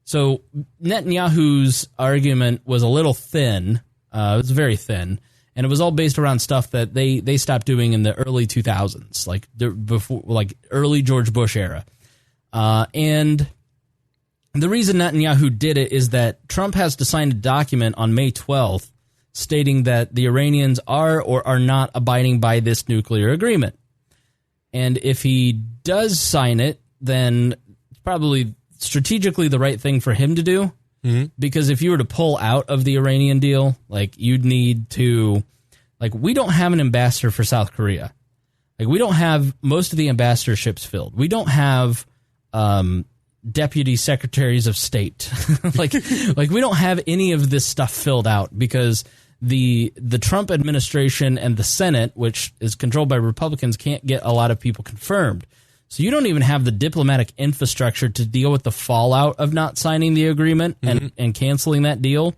So Netanyahu's argument was a little thin. It was very thin, and it was all based around stuff that they stopped doing in the early 2000s, like early George Bush era. And the reason Netanyahu did it is that Trump has to sign a document on May 12th stating that the Iranians are or are not abiding by this nuclear agreement. And if he does sign it, then it's probably strategically the right thing for him to do. Because if you were to pull out of the Iranian deal, you'd need to, we don't have an ambassador for South Korea. We don't have most of the ambassadorships filled. We don't have deputy secretaries of state. We don't have any of this stuff filled out because the Trump administration and the Senate, which is controlled by Republicans, can't get a lot of people confirmed. So you don't even have the diplomatic infrastructure to deal with the fallout of not signing the agreement and canceling that deal.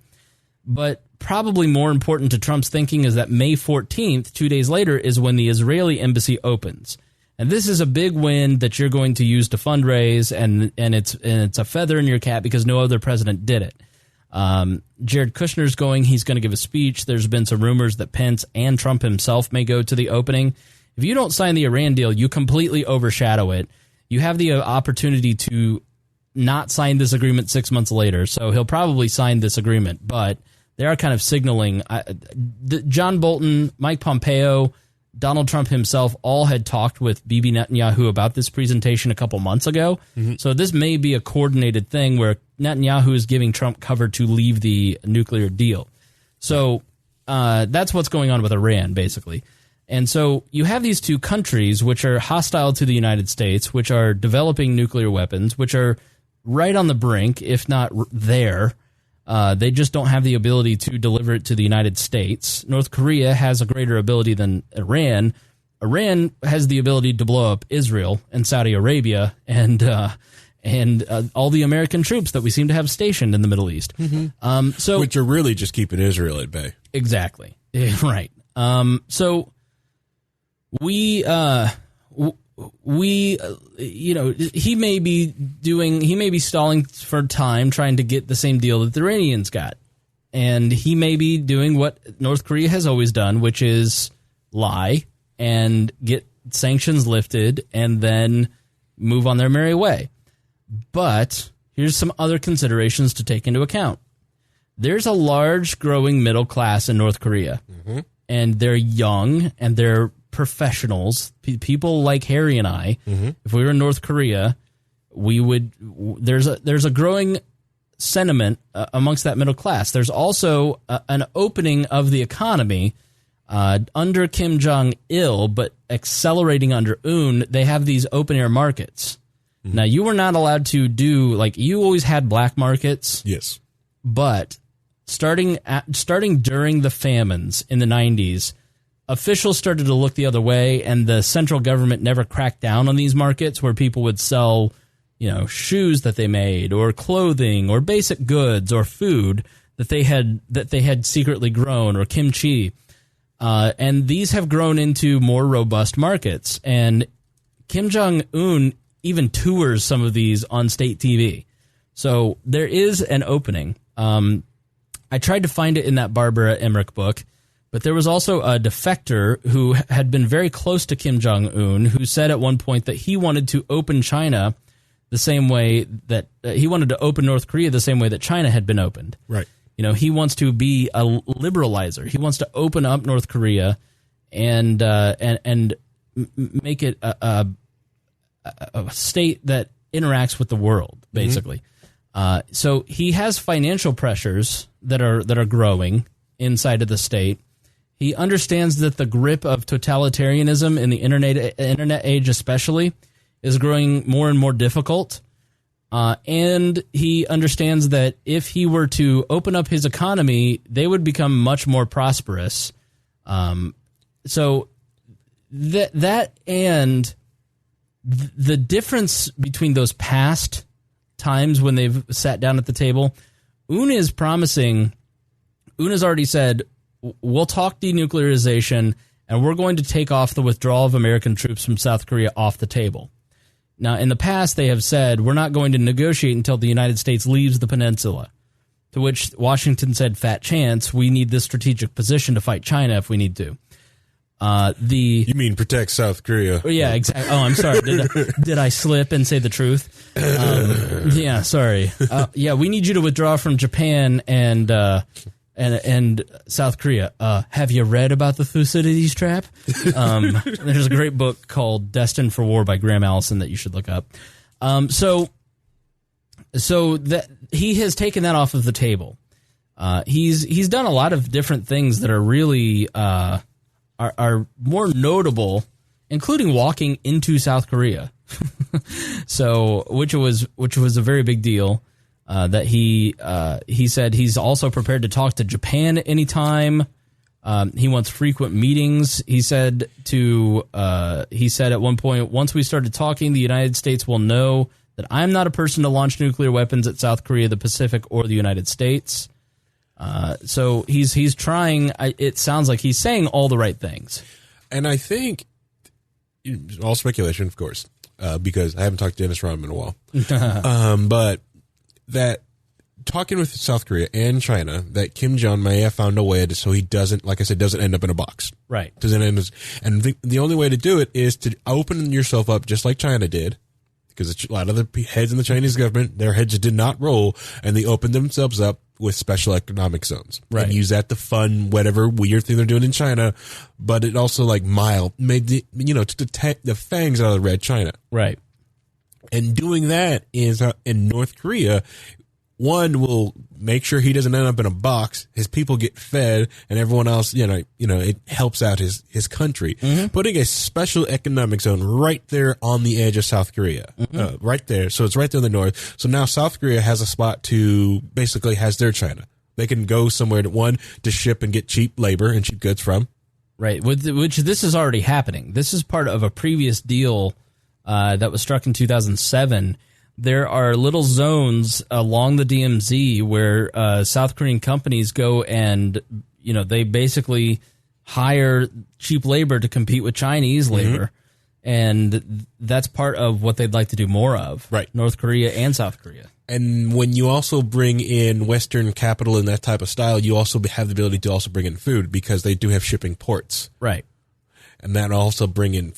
But probably more important to Trump's thinking is that May 14th, 2 days later, is when the Israeli embassy opens. And this is a big win that you're going to use to fundraise, and it's a feather in your cap because no other president did it. Jared Kushner's going. He's going to give a speech. There's been some rumors that Pence and Trump himself may go to the opening. If you don't sign the Iran deal, you completely overshadow it. You have the opportunity to not sign this agreement 6 months later, so he'll probably sign this agreement. But they are kind of signaling. John Bolton, Mike Pompeo, Donald Trump himself all had talked with Bibi Netanyahu about this presentation a couple months ago. So this may be a coordinated thing where Netanyahu is giving Trump cover to leave the nuclear deal. So that's what's going on with Iran, basically. And so you have these two countries which are hostile to the United States, which are developing nuclear weapons, which are right on the brink, if not there. They just don't have the ability to deliver it to the United States. North Korea has a greater ability than Iran. Iran has the ability to blow up Israel and Saudi Arabia and all the American troops that we seem to have stationed in the Middle East. So which are really just keeping Israel at bay. Exactly. Right. So he may be stalling for time trying to get the same deal that the Iranians got. And he may be doing what North Korea has always done, which is lie and get sanctions lifted and then move on their merry way. But here's some other considerations to take into account. There's a large growing middle class in North Korea, and they're young and they're professionals. People like Harry and I, if we were in North Korea, we would. There's a growing sentiment amongst that middle class. There's also an opening of the economy under Kim Jong-il, but accelerating under Un. They have these open air markets. Now, you were not allowed to do, like, you always had black markets. Yes. But starting during the famines in the 90s, officials started to look the other way, and the central government never cracked down on these markets where people would sell, shoes that they made, or clothing, or basic goods, or food that they had secretly grown, or kimchi. And these have grown into more robust markets. And Kim Jong-un even tours some of these on state TV. So there is an opening. I tried to find it in that Barbara Emmerich book, but there was also a defector who had been very close to Kim Jong-un who said at one point that he wanted to open China the same way that he wanted to open North Korea the same way that China had been opened. Right. He wants to be a liberalizer. He wants to open up North Korea and make it a state that interacts with the world, basically. So he has financial pressures that are growing inside of the state. He understands that the grip of totalitarianism in the internet age especially is growing more and more difficult. And he understands that if he were to open up his economy, they would become much more prosperous. So that and the difference between those past times when they've sat down at the table, Un has already said, we'll talk denuclearization and we're going to take off the withdrawal of American troops from South Korea off the table. Now, in the past, they have said, we're not going to negotiate until the United States leaves the peninsula, to which Washington said, fat chance, we need this strategic position to fight China if we need to. You mean protect South Korea? Yeah, exactly. Oh, I'm sorry. Did I slip and say the truth? Yeah, sorry. Yeah, we need you to withdraw from Japan and South Korea. Have you read about the Thucydides trap? There's a great book called Destined for War by Graham Allison that you should look up. So that he has taken that off of the table. He's done a lot of different things that are really are more notable, including walking into South Korea. So which was a very big deal. That he said he's also prepared to talk to Japan anytime. He wants frequent meetings. He said at one point, once we started talking, the United States will know that I'm not a person to launch nuclear weapons at South Korea, the Pacific, or the United States. So he's trying. It sounds like he's saying all the right things. And I think, all speculation, of course, because I haven't talked to Dennis Rodman in a while. But that talking with South Korea and China, that Kim Jong may have found a way to, so he doesn't, like I said, doesn't end up in a box. Right. And the only way to do it is to open yourself up just like China did, because a lot of the heads in the Chinese government, their heads did not roll, and they opened themselves up with special economic zones. Right. And use that to fund whatever weird thing they're doing in China, but it also made to detect the fangs out of the red China. Right. And doing that is in North Korea, one will make sure he doesn't end up in a box. His people get fed, and everyone else, it helps out his country. Putting a special economic zone right there on the edge of South Korea, right there. So it's right there in the north. So now South Korea has a spot to basically has their China. They can go somewhere to ship and get cheap labor and cheap goods from. Right, which this is already happening. This is part of a previous deal that was struck in 2007. There are little zones along the DMZ where South Korean companies go and, they basically hire cheap labor to compete with Chinese labor. And that's part of what they'd like to do more of. Right. North Korea and South Korea. And when you also bring in Western capital in that type of style, you also have the ability to also bring in food because they do have shipping ports. Right. And that also bring in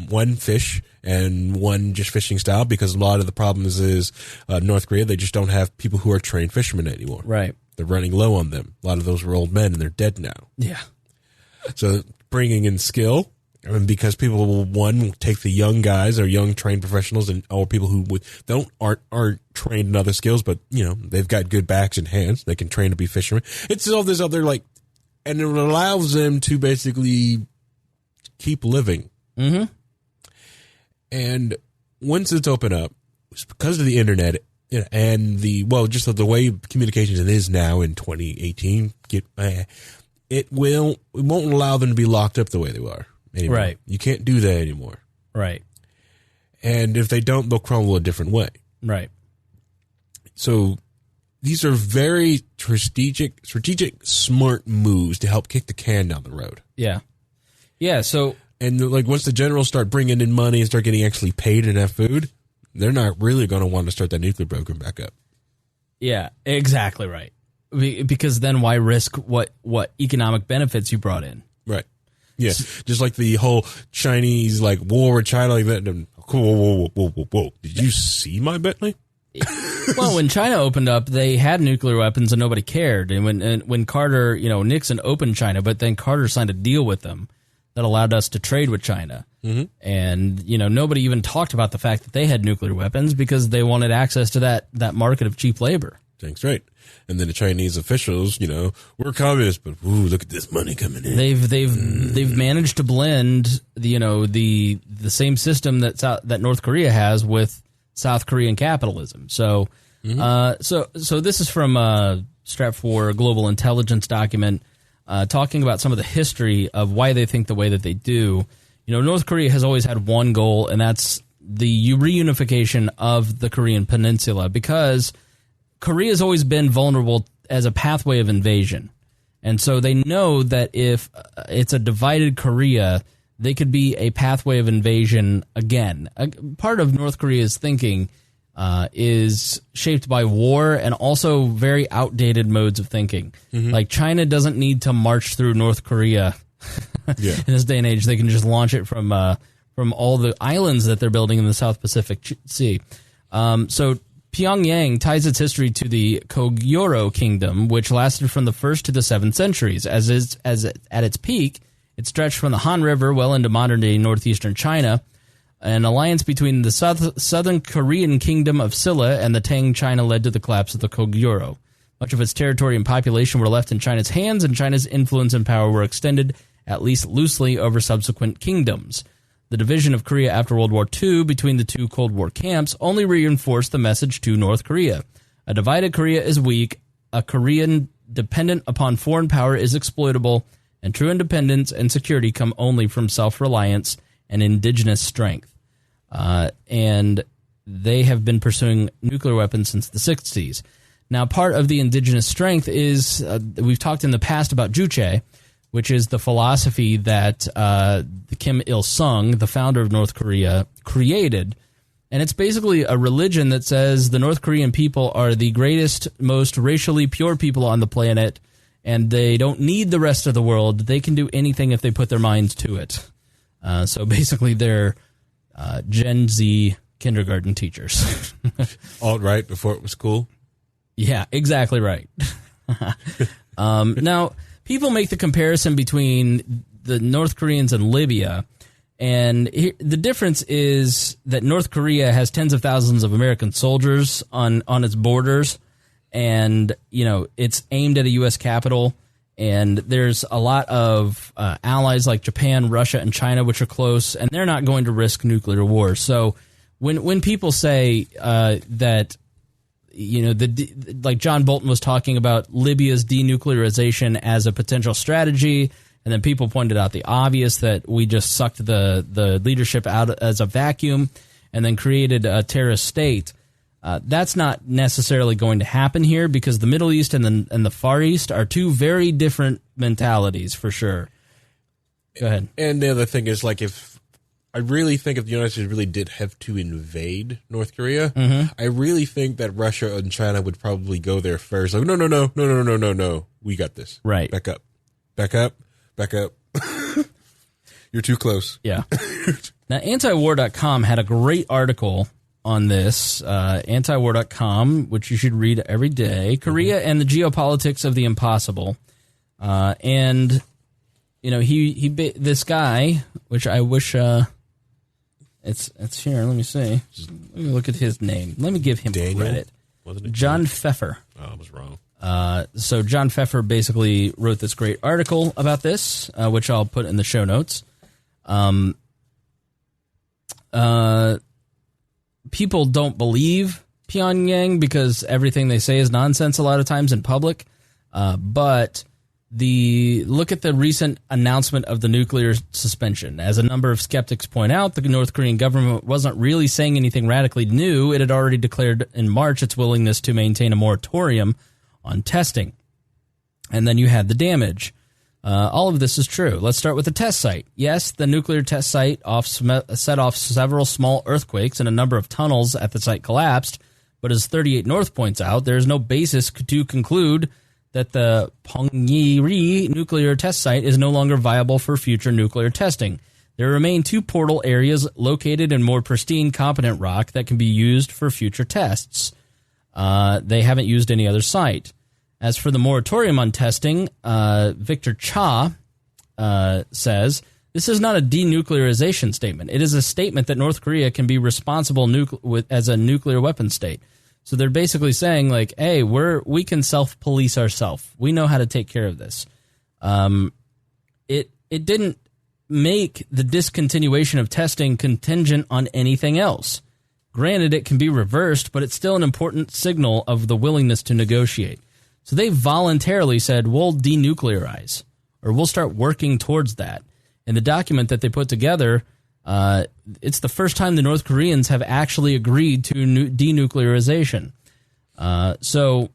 one fish and one just fishing style because a lot of the problems is North Korea, they just don't have people who are trained fishermen anymore. Right. They're running low on them. A lot of those were old men and they're dead now. Yeah. So bringing in skill, because people will, one, take the young guys or young trained professionals or people who aren't trained in other skills, but, they've got good backs and hands. They can train to be fishermen. It's all this other, and it allows them to basically keep living. And once it's open up, it's because of the internet and the way communications is now in 2018, it won't allow them to be locked up the way they are anymore. Right. You can't do that anymore. Right. And if they don't, they'll crumble a different way. Right. So these are very strategic, smart moves to help kick the can down the road. Yeah. Yeah, so... And, once the generals start bringing in money and start getting actually paid enough food, they're not really going to want to start that nuclear program back up. Yeah, exactly right. Because then why risk what economic benefits you brought in? Right. Yeah, just like the whole Chinese, war with China, whoa. Did you see my Bentley? Well, when China opened up, they had nuclear weapons and nobody cared. And when Carter, Nixon opened China, but then Carter signed a deal with them that allowed us to trade with China. And, nobody even talked about the fact that they had nuclear weapons because they wanted access to that market of cheap labor. Thanks, right. And then the Chinese officials, we're communists, but look at this money coming in. They've managed to blend the same system that North Korea has with South Korean capitalism. So so this is from Stratfor Global Intelligence document talking about some of the history of why they think the way that they do. North Korea has always had one goal, and that's the reunification of the Korean Peninsula, because Korea has always been vulnerable as a pathway of invasion. And so they know that if it's a divided Korea, they could be a pathway of invasion again. Part of North Korea's thinking is shaped by war and also very outdated modes of thinking. Like China doesn't need to march through North Korea. In this day and age, they can just launch it from all the islands that they're building in the South Pacific Sea. So Pyongyang ties its history to the Goguryeo Kingdom, which lasted from the 1st to the 7th centuries. At its peak, it stretched from the Han River well into modern-day northeastern China. An alliance between the southern Korean Kingdom of Silla and the Tang China led to the collapse of the Goguryeo. Much of its territory and population were left in China's hands, and China's influence and power were extended, at least loosely, over subsequent kingdoms. The division of Korea after World War II between the two Cold War camps only reinforced the message to North Korea. A divided Korea is weak, a Korean dependent upon foreign power is exploitable, and true independence and security come only from self-reliance and indigenous strength. And they have been pursuing nuclear weapons since the 60s. Now, part of the indigenous strength is, we've talked in the past about Juche, which is the philosophy that Kim Il-sung, the founder of North Korea, created. And it's basically a religion that says the North Korean people are the greatest, most racially pure people on the planet, and they don't need the rest of the world. They can do anything if they put their minds to it. So basically they're Gen Z kindergarten teachers. All right, before it was cool? Yeah, exactly right. Now, people make the comparison between the North Koreans and Libya, and the difference is that North Korea has tens of thousands of American soldiers on its borders, and it's aimed at a U.S. capital. And there's a lot of allies like Japan, Russia, and China, which are close, and they're not going to risk nuclear war. So when people say that, like John Bolton was talking about Libya's denuclearization as a potential strategy, and then people pointed out the obvious that we just sucked the leadership out as a vacuum and then created a terrorist state. That's not necessarily going to happen here because the Middle East and the Far East are two very different mentalities for sure. Go ahead. And the other thing is, like, if the United States really did have to invade North Korea, I really think that Russia and China would probably go there first. Like, no, we got this. Right. Back up. You're too close. Yeah. Now, antiwar.com had a great article on this, antiwar.com, which you should read every day, Korea and the Geopolitics of the Impossible. And, this guy, which I wish, it's here, let me see. Let me look at his name. Let me give him credit. Wasn't it John Pfeffer. Oh, I was wrong. So John Pfeffer basically wrote this great article about this, which I'll put in the show notes. People don't believe Pyongyang because everything they say is nonsense a lot of times in public. But look at the recent announcement of the nuclear suspension. As a number of skeptics point out, the North Korean government wasn't really saying anything radically new. It had already declared in March its willingness to maintain a moratorium on testing. And then you had the damage. All of this is true. Let's start with the test site. Yes, the nuclear test site set off several small earthquakes and a number of tunnels at the site collapsed. But as 38 North points out, there is no basis to conclude that the Pyongyang nuclear test site is no longer viable for future nuclear testing. There remain 2 portal areas located in more pristine, competent rock that can be used for future tests. They haven't used any other site. As for the moratorium on testing, Victor Cha says, this is not a denuclearization statement. It is a statement that North Korea can be responsible as a nuclear weapon state. So they're basically saying, like, hey, we can self-police ourselves. We know how to take care of this. It didn't make the discontinuation of testing contingent on anything else. Granted, it can be reversed, but it's still an important signal of the willingness to negotiate. So they voluntarily said, we'll denuclearize, or we'll start working towards that. In the document that they put together, it's the first time the North Koreans have actually agreed to denuclearization. So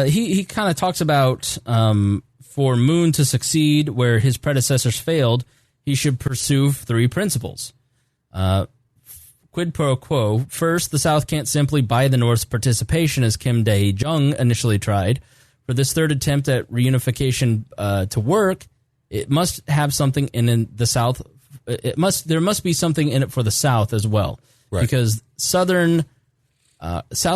he kind of talks about for Moon to succeed where his predecessors failed, he should pursue 3 principles. Quid pro quo. First, the South can't simply buy the North's participation as Kim Dae-jung initially tried. For this third attempt at reunification to work, it must have something in the South. There must be something in it for the South as well. Right. Because South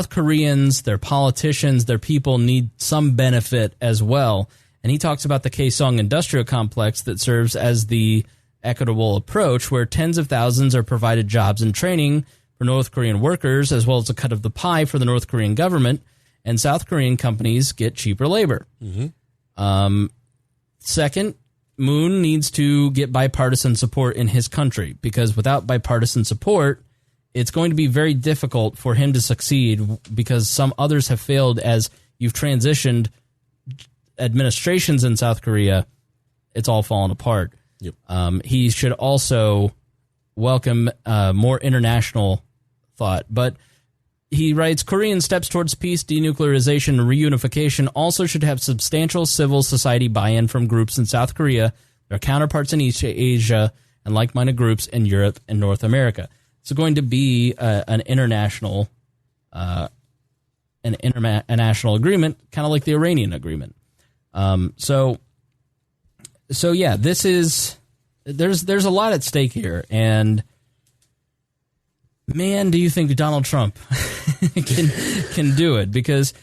Koreans, their politicians, their people need some benefit as well. And he talks about the Kaesong industrial complex that serves as the equitable approach where tens of thousands are provided jobs and training for North Korean workers as well as a cut of the pie for the North Korean government, and South Korean companies get cheaper labor. Second, Moon needs to get bipartisan support in his country because without bipartisan support, it's going to be very difficult for him to succeed because some others have failed as you've transitioned administrations in South Korea. It's all fallen apart. Yep. He should also welcome more international thought. But he writes, Korean steps towards peace, denuclearization, and reunification also should have substantial civil society buy-in from groups in South Korea, their counterparts in East Asia, and like-minded groups in Europe and North America. It's going to be an international agreement, kind of like the Iranian agreement. So yeah, there's a lot at stake here, and man, do you think Donald Trump can do it? Because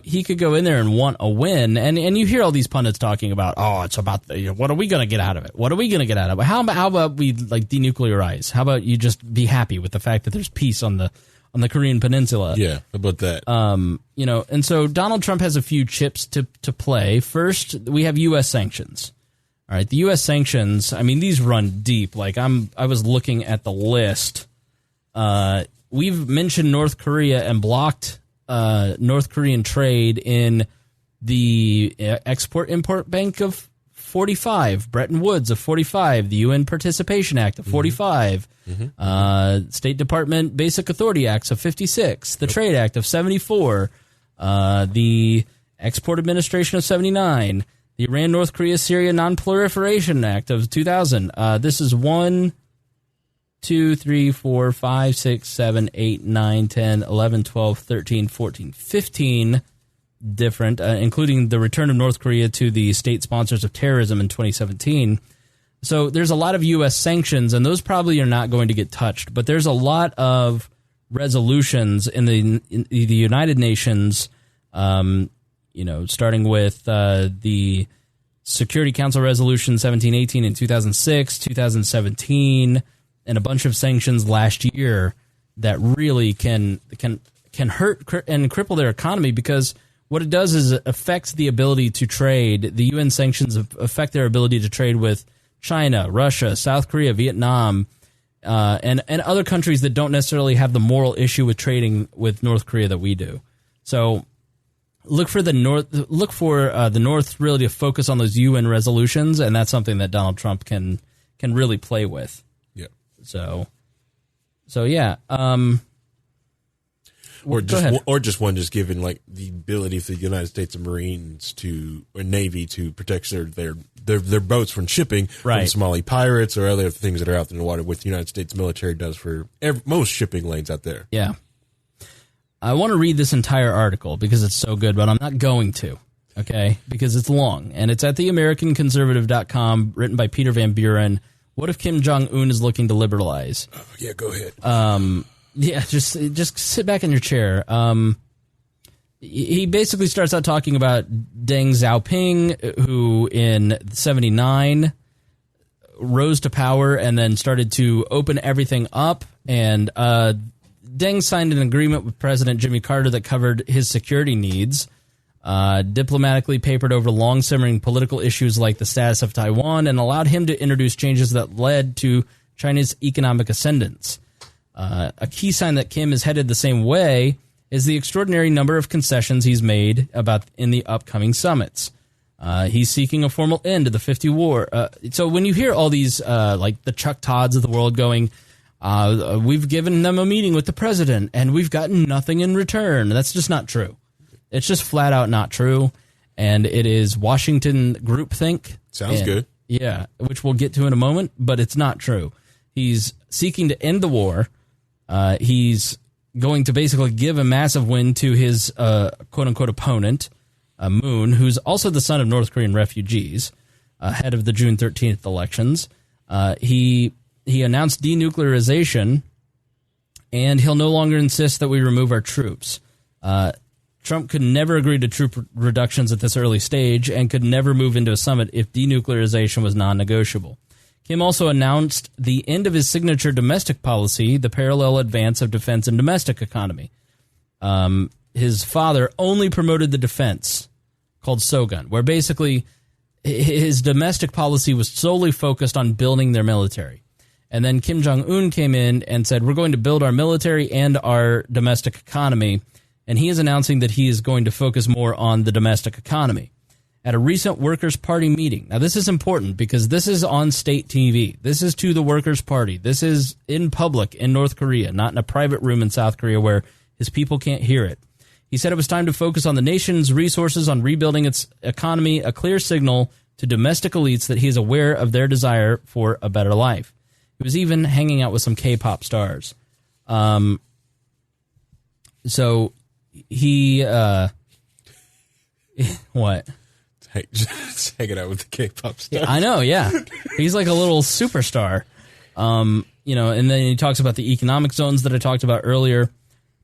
he could go in there and want a win, and you hear all these pundits talking about, it's about what are we going to get out of it? What are we going to get out of it? How about we like denuclearize? How about you just be happy with the fact that there's peace on on the Korean Peninsula. Yeah, about that. And so Donald Trump has a few chips to play. First, we have U.S. sanctions. All right, the U.S. sanctions, I mean, these run deep. Like, I was looking at the list. We've mentioned North Korea and blocked North Korean trade in the Export-Import Bank of 45, Bretton Woods of 45, the UN Participation Act of 45, State Department Basic Authority Acts of 56, the Trade Act of 74, the Export Administration of 79, the Iran, North Korea, Syria Non-Proliferation Act of 2000. This is 1, 2, 3, 4, 5, 6, 7, 8, 9, 10, 11, 12, 13, 14, 15 different, including the return of North Korea to the state sponsors of terrorism in 2017. So there's a lot of U.S. sanctions, and those probably are not going to get touched. But there's a lot of resolutions in the United Nations, starting with the Security Council Resolution 1718 in 2006, 2017, and a bunch of sanctions last year that really can hurt and cripple their economy, because what it does is it affects the ability to trade. The UN sanctions affect their ability to trade with China, Russia, South Korea, Vietnam, and other countries that don't necessarily have the moral issue with trading with North Korea that we do. So look for the North really to focus on those UN resolutions, and that's something that Donald Trump can really play with. Yeah. So yeah. Or just giving like the ability for the United States Marines or Navy to protect their boats from shipping from Somali pirates or other things that are out in the water, which the United States military does for most shipping lanes out there. Yeah. I want to read this entire article because it's so good, but I'm not going to, okay? Because it's long, and it's at theamericanconservative.com, written by Peter Van Buren. What if Kim Jong-un is looking to liberalize? Oh, yeah, go ahead. Yeah, just sit back in your chair. He basically starts out talking about Deng Xiaoping, who in 1979 rose to power and then started to open everything up. And Deng signed an agreement with President Jimmy Carter that covered his security needs, diplomatically papered over long-simmering political issues like the status of Taiwan, and allowed him to introduce changes that led to China's economic ascendance. A key sign that Kim is headed the same way is the extraordinary number of concessions he's made in the upcoming summits. He's seeking a formal end to the 50 war. So when you hear all these, like the Chuck Todds of the world going, we've given them a meeting with the president and we've gotten nothing in return. That's just not true. It's just flat out not true. And it is Washington groupthink. Sounds good. Yeah, which we'll get to in a moment, but it's not true. He's seeking to end the war. He's going to basically give a massive win to his quote-unquote opponent, Moon, who's also the son of North Korean refugees, ahead of the June 13th elections. He announced denuclearization, and he'll no longer insist that we remove our troops. Trump could never agree to troop reductions at this early stage and could never move into a summit if denuclearization was non-negotiable. Kim also announced the end of his signature domestic policy, the parallel advance of defense and domestic economy. His father only promoted the defense, called Sogun, where basically his domestic policy was solely focused on building their military. And then Kim Jong-un came in and said, we're going to build our military and our domestic economy. And he is announcing that he is going to focus more on the domestic economy. At a recent Workers' Party meeting. Now, this is important because this is on state TV. This is to the Workers' Party. This is in public in North Korea, not in a private room in South Korea where his people can't hear it. He said it was time to focus on the nation's resources on rebuilding its economy, a clear signal to domestic elites that he is aware of their desire for a better life. He was even hanging out with some K-pop stars. So he... what? Hey, just hanging out with the K-pop stars. Yeah, I know, yeah. He's like a little superstar. And then he talks about the economic zones that I talked about earlier.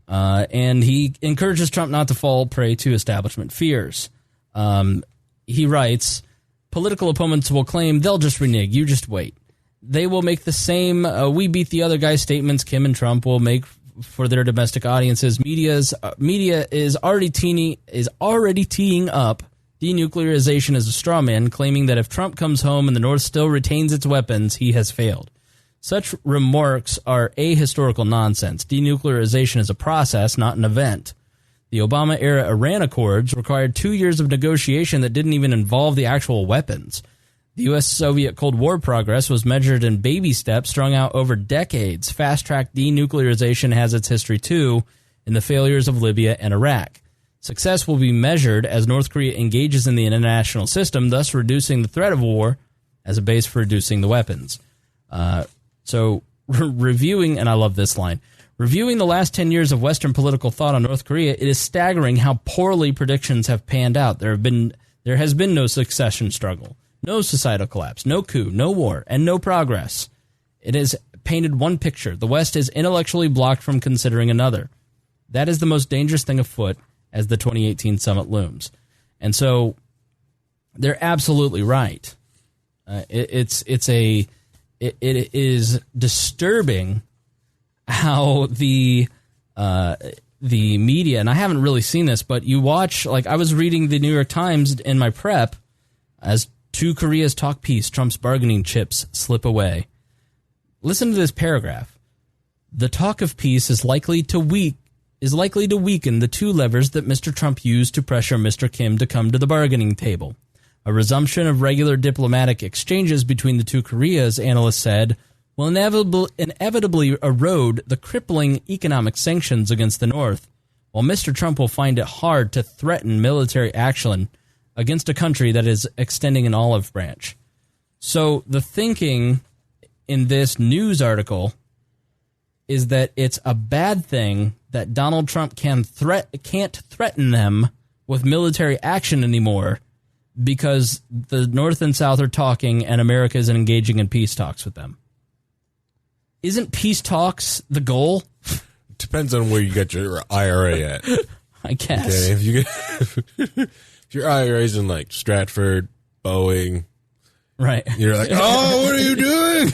And he encourages Trump not to fall prey to establishment fears. He writes, political opponents will claim they'll just renege. You just wait. They will make the same we beat the other guy statements Kim and Trump will make for their domestic audiences. Media is already teeing up denuclearization as a straw man, claiming that if Trump comes home and the North still retains its weapons, he has failed. Such remarks are ahistorical nonsense. Denuclearization is a process, not an event. The Obama-era Iran Accords required 2 years of negotiation that didn't even involve the actual weapons. The U.S.-Soviet Cold War progress was measured in baby steps strung out over decades. Fast-track denuclearization has its history, too, in the failures of Libya and Iraq. Success will be measured as North Korea engages in the international system, thus reducing the threat of war as a base for reducing the weapons. Reviewing, and I love this line, reviewing the last 10 years of Western political thought on North Korea, it is staggering how poorly predictions have panned out. There has been no succession struggle, no societal collapse, no coup, no war, and no progress. It has painted one picture. The West is intellectually blocked from considering another. That is the most dangerous thing afoot as the 2018 summit looms. And so they're absolutely right. It is disturbing how the media, and I haven't really seen this, but you watch, like I was reading the New York Times in my prep as two Koreas talk peace, Trump's bargaining chips slip away. Listen to this paragraph. The talk of peace is likely to weaken the two levers that Mr. Trump used to pressure Mr. Kim to come to the bargaining table. A resumption of regular diplomatic exchanges between the two Koreas, analysts said, will inevitably erode the crippling economic sanctions against the North, while Mr. Trump will find it hard to threaten military action against a country that is extending an olive branch. So the thinking in this news article is that it's a bad thing that Donald Trump can't threaten them with military action anymore because the North and South are talking and America is engaging in peace talks with them. Isn't peace talks the goal? Depends on where you get your IRA at. I guess. Okay, if your IRA is in like Stratford, Boeing, right? You're like, oh, what are you doing?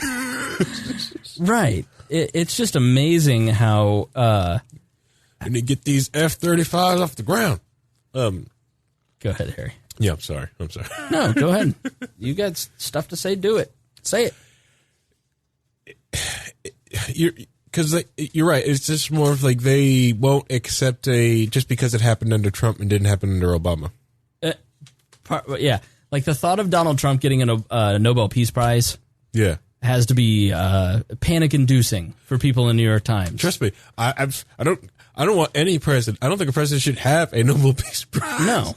Right. It's just amazing how. And you get these F-35s off the ground. Go ahead, Harry. Yeah, I'm sorry. No, go ahead. You got stuff to say. Do it. Say it. You're right. It's just more of like they won't accept just because it happened under Trump and didn't happen under Obama. Yeah, like the thought of Donald Trump getting a Nobel Peace Prize. Yeah, has to be panic-inducing for people in the New York Times. Trust me, I don't want any president. I don't think a president should have a Nobel Peace Prize. No,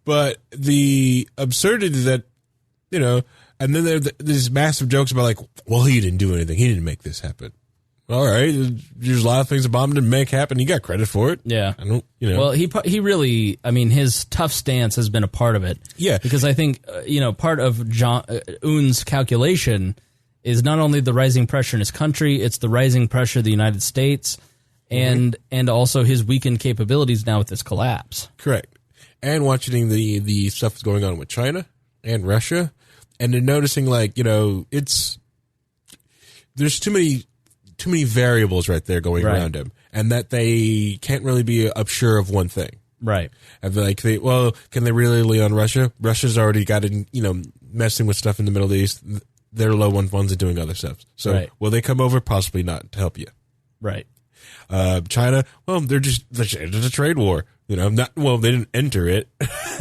but the absurdity that and then there's these massive jokes about like, well, he didn't do anything. He didn't make this happen. All right, there's a lot of things Obama didn't make happen. He got credit for it. Yeah, Well, he really, I mean, his tough stance has been a part of it. Yeah, because I think part of Un's calculation is not only the rising pressure in his country, it's the rising pressure of the United States, and also his weakened capabilities now with this collapse. Correct, and watching the stuff that's going on with China and Russia, and then noticing like there's too many variables right there going around him, and that they can't really be sure of one thing. Right. And can they really lean on Russia? Russia's already got messing with stuff in the Middle East. They're low on funds and doing other stuff. So will they come over? Possibly not to help you. Right. China, well, there's a trade war. They didn't enter it.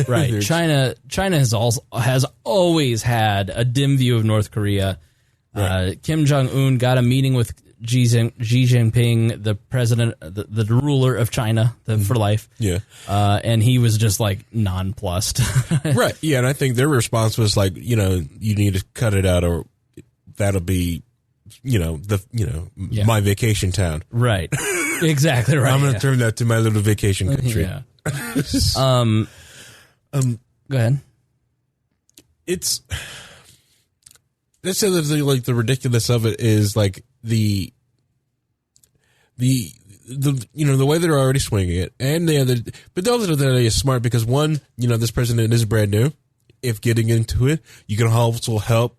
Right. China has always had a dim view of North Korea. Right. Kim Jong-un got a meeting with Xi Jinping, the president, the ruler of China for life. Yeah. And he was just like nonplussed. Right. Yeah. And I think their response was like, you need to cut it out or that'll be, my vacation town. Right. Exactly right. I'm going to turn that to my little vacation country. Yeah. Go ahead. That's the other thing, like the ridiculous of it is like the way they're already swinging it, and but the other thing is smart because one, this president is brand new. If getting into it, you can also help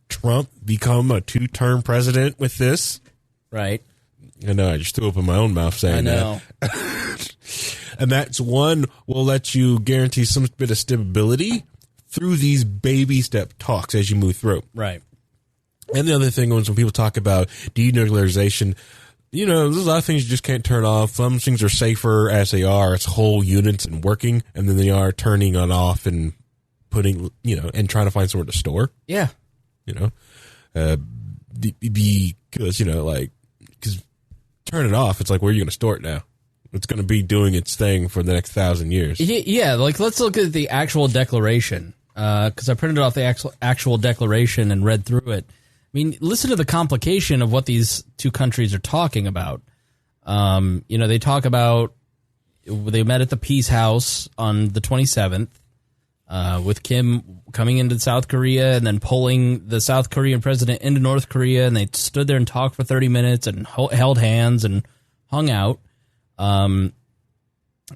Trump become a 2-term president with this, right? I know. I just threw up in my own mouth saying that. And that's one will let you guarantee some bit of stability through these baby step talks as you move through. Right. And the other thing was when people talk about denuclearization, you know, there's a lot of things you just can't turn off. Some things are safer as they are. It's whole units and working, and then they are turning on off and putting, you know, and trying to find somewhere to store. Yeah. You know, because, you know, like, because turn it off, it's like, where are you going to store it now? It's going to be doing its thing for the next 1,000 years. Yeah, like, let's look at the actual declaration, because I printed off the actual declaration and read through it. I mean, listen to the complication of what these two countries are talking about. You know, they talk about, they met at the Peace House on the 27th, with Kim coming into South Korea and then pulling the South Korean president into North Korea, and they stood there and talked for 30 minutes and held hands and hung out.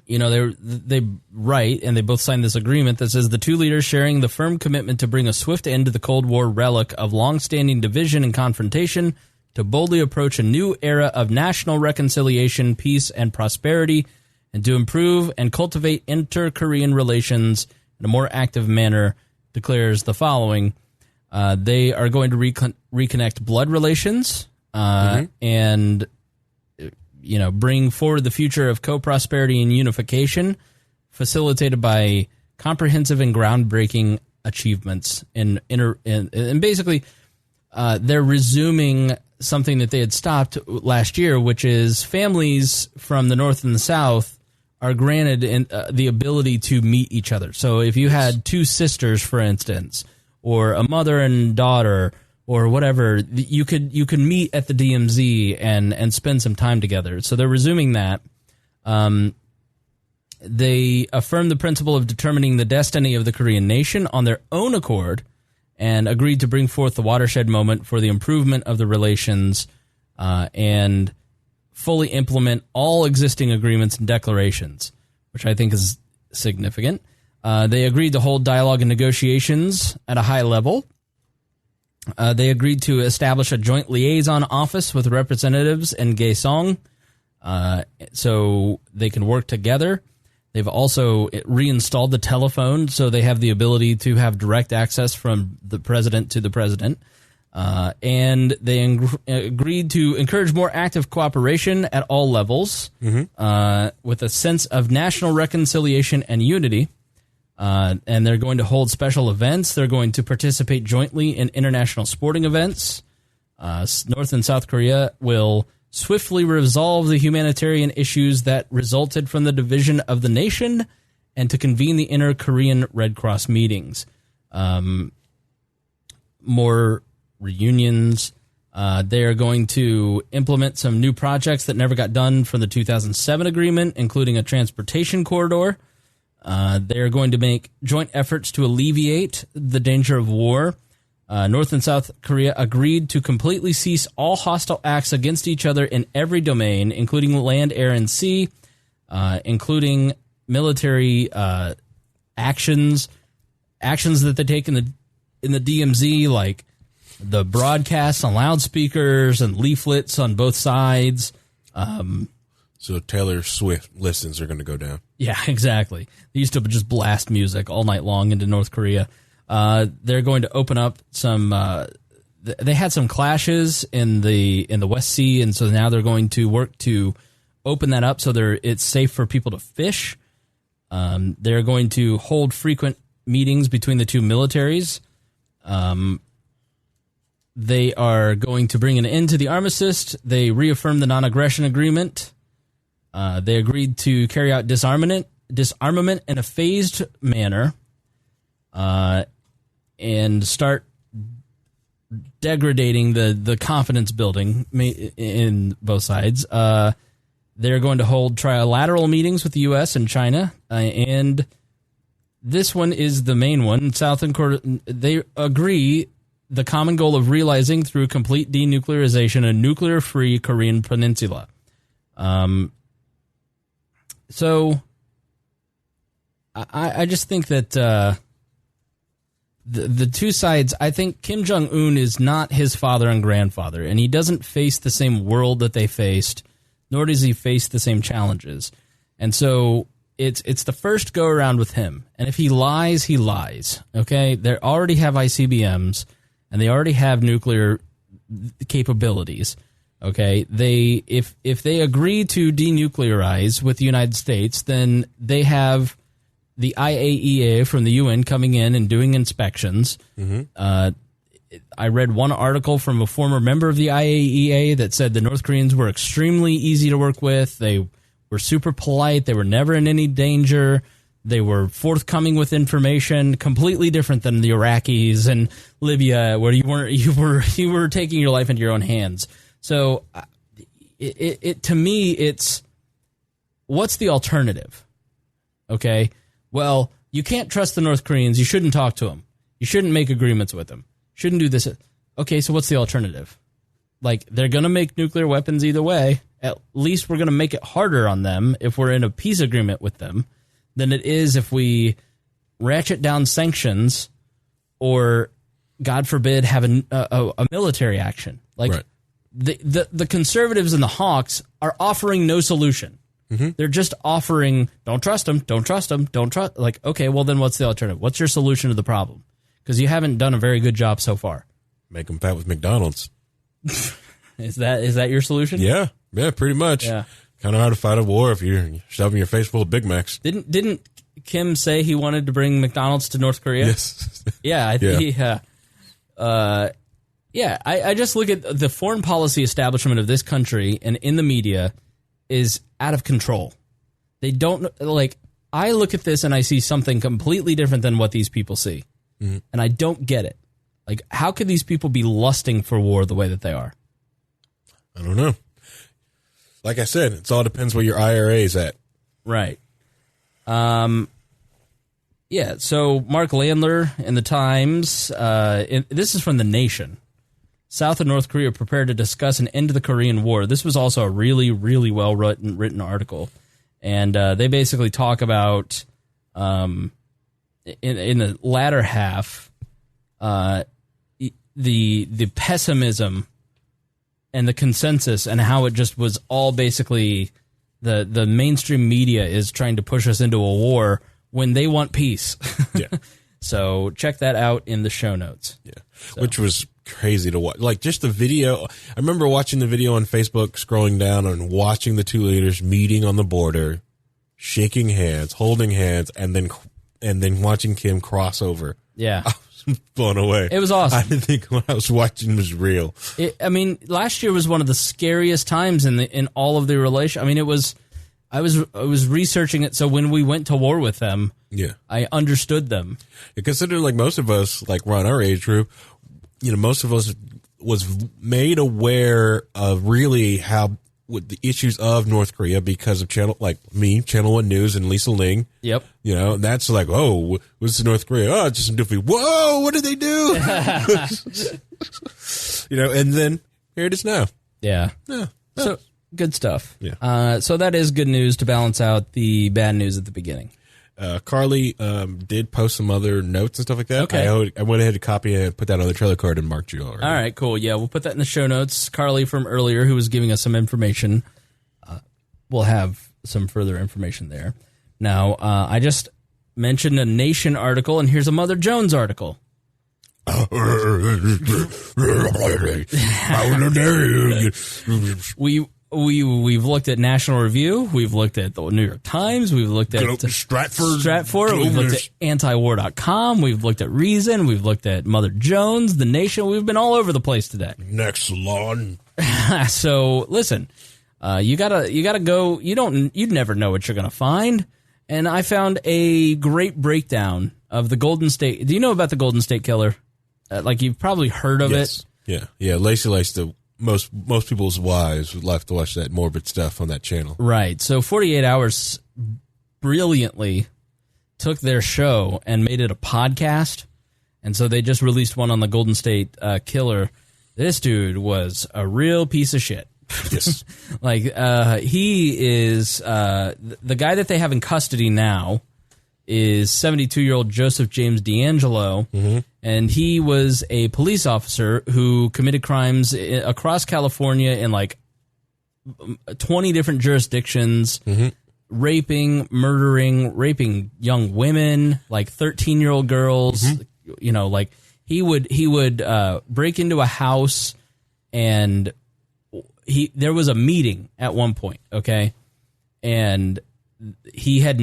You know, they write, and they both signed this agreement that says the two leaders sharing the firm commitment to bring a swift end to the Cold War relic of long-standing division and confrontation, to boldly approach a new era of national reconciliation, peace, and prosperity, and to improve and cultivate inter-Korean relations in a more active manner, declares the following. They are going to reconnect blood relations, and, you know, bring forward the future of co-prosperity and unification, facilitated by comprehensive and groundbreaking achievements. And basically, they're resuming something that they had stopped last year, which is families from the North and the South are granted the ability to meet each other. So if you had two sisters, for instance, or a mother and daughter, or whatever, you could meet at the DMZ and spend some time together. So they're resuming that. They affirmed the principle of determining the destiny of the Korean nation on their own accord, and agreed to bring forth the watershed moment for the improvement of the relations, and fully implement all existing agreements and declarations, which I think is significant. They agreed to hold dialogue and negotiations at a high level. They agreed to establish a joint liaison office with representatives in Kaesong, so they can work together. They've also reinstalled the telephone, so they have the ability to have direct access from the president to the president. And they agreed to encourage more active cooperation at all levels, with a sense of national reconciliation and unity. And they're going to hold special events. They're going to participate jointly in international sporting events. North and South Korea will swiftly resolve the humanitarian issues that resulted from the division of the nation, and to convene the inter-Korean Red Cross meetings. More reunions. They are going to implement some new projects that never got done from the 2007 agreement, including a transportation corridor. They are going to make joint efforts to alleviate the danger of war. North and South Korea agreed to completely cease all hostile acts against each other in every domain, including land, air, and sea, including military actions that they take in the DMZ, like the broadcasts on loudspeakers and leaflets on both sides. So Taylor Swift listens are going to go down. Yeah, exactly. They used to just blast music all night long into North Korea. They're going to open up some. They had some clashes in the West Sea, and so now they're going to work to open that up so it's safe for people to fish. They're going to hold frequent meetings between the two militaries. They are going to bring an end to the armistice. They reaffirmed the non-aggression agreement. They agreed to carry out disarmament in a phased manner, and start degrading the confidence building in both sides. They're going to hold trilateral meetings with the U.S. and China, and this one is the main one. South and Korea, they agree the common goal of realizing through complete denuclearization a nuclear-free Korean peninsula. So I just think that the two sides, I think Kim Jong-un is not his father and grandfather, and he doesn't face the same world that they faced, nor does he face the same challenges. And so it's the first go-around with him. And if he lies, he lies, okay? They already have ICBMs, and they already have nuclear capabilities, okay? If they agree to denuclearize with the United States, then they have the IAEA from the UN coming in and doing inspections. I read one article from a former member of the IAEA that said the North Koreans were extremely easy to work with. They were super polite. They were never in any danger. They were forthcoming with information, completely different than the Iraqis and Libya, where you were taking your life into your own hands. So, to me, it's what's the alternative? Okay. Well, you can't trust the North Koreans. You shouldn't talk to them. You shouldn't make agreements with them. Shouldn't do this. Okay, so what's the alternative? Like, they're going to make nuclear weapons either way. At least we're going to make it harder on them if we're in a peace agreement with them than it is if we ratchet down sanctions or, God forbid, have a military action. Like, right. The conservatives and the hawks are offering no solution. They're just offering, don't trust them, don't trust them, don't trust. Like, okay, well, then what's the alternative? What's your solution to the problem? Because you haven't done a very good job so far. Make them fat with McDonald's. Is that your solution? Yeah, pretty much. Yeah. Kind of hard to fight a war if you're shoving your face full of Big Macs. Didn't Kim say he wanted to bring McDonald's to North Korea? Yes. Yeah, I just look at the foreign policy establishment of this country and in the media is out of control. They don't, like, I look at this and I see something completely different than what these people see. And I don't get it. Like, how could these people be lusting for war the way that they are? I don't know. Like I said, it all depends where your IRA is at. Right. Yeah, so Mark Landler in the Times, this is from The Nation. South and North Korea prepared to discuss an end to the Korean War. This was also a really, really well-written article. And they basically talk about, in the latter half, the pessimism and the consensus and how it just was all basically the mainstream media is trying to push us into a war when they want peace. Yeah. So check that out in the show notes. Yeah. So. Which was crazy to watch. Like, just the video. I remember watching the video on Facebook, scrolling down and watching the two leaders meeting on the border, shaking hands, holding hands, and then watching Kim cross over. Yeah. I was blown away. It was awesome. I didn't think what I was watching was real. Last year was one of the scariest times in all of the relation. I mean, I was researching it, so when we went to war with them, yeah, I understood them. Yeah, consider, like, most of us, like, around our age group, most of us was made aware of really how with the issues of North Korea because of Channel 1 News and Lisa Ling. Yep. That's like, oh, what's North Korea? Oh, it's just some doofy. Whoa, what did they do? And then here it is now. Yeah. So good stuff. Yeah. So that is good news to balance out the bad news at the beginning. Carly did post some other notes and stuff like that. Okay. I went ahead to copy and put that on the trailer card and marked you already. All right, cool. Yeah, we'll put that in the show notes. Carly from earlier, who was giving us some information, we'll have some further information there. Now, I just mentioned a Nation article, and here's a Mother Jones article. We've looked at National Review, we've looked at the New York Times, we've looked at Stratford, we've looked at antiwar.com, we've looked at Reason, we've looked at Mother Jones, The Nation, we've been all over the place today. Next lawn. So listen, you gotta go. You'd never know what you're gonna find. And I found a great breakdown of the Golden State. Do you know about the Golden State Killer? Like, you've probably heard of it. Yeah. Lacey likes to. Most people's wives would like to watch that morbid stuff on that channel. Right. So 48 Hours brilliantly took their show and made it a podcast. And so they just released one on the Golden State Killer. This dude was a real piece of shit. Yes. He is the guy that they have in custody now is 72-year-old Joseph James D'Angelo, and he was a police officer who committed crimes across California in like 20 different jurisdictions, raping, murdering, raping young women, like 13-year-old girls. You know, like he would break into a house, and there was a meeting at one point, okay, and he had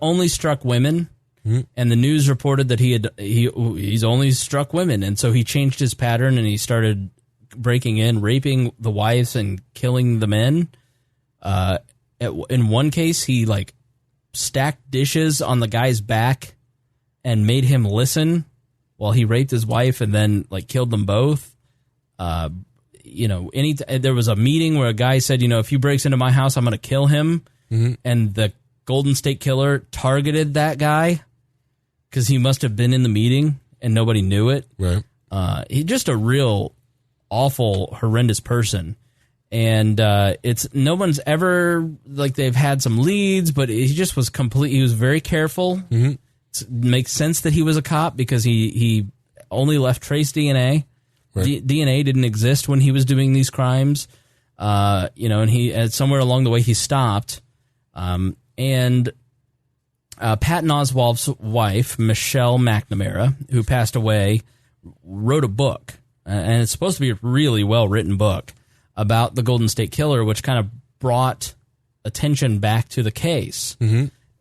only struck women, and the news reported that he's only struck women, and so he changed his pattern and he started breaking in, raping the wives and killing the men. In one case, he like stacked dishes on the guy's back and made him listen while he raped his wife, and then like killed them both. You know, there was a meeting where a guy said, you know, if he breaks into my house, I'm going to kill him. And the Golden State Killer targeted that guy because he must have been in the meeting and nobody knew it. Right. He's just a real awful, horrendous person. And no one's ever, like, they've had some leads, but he just was he was very careful. It makes sense that he was a cop because he only left trace DNA. Right. DNA didn't exist when he was doing these crimes. You know, and somewhere along the way he stopped. And Patton Oswalt's wife, Michelle McNamara, who passed away, wrote a book, and it's supposed to be a really well-written book about the Golden State Killer, which kind of brought attention back to the case.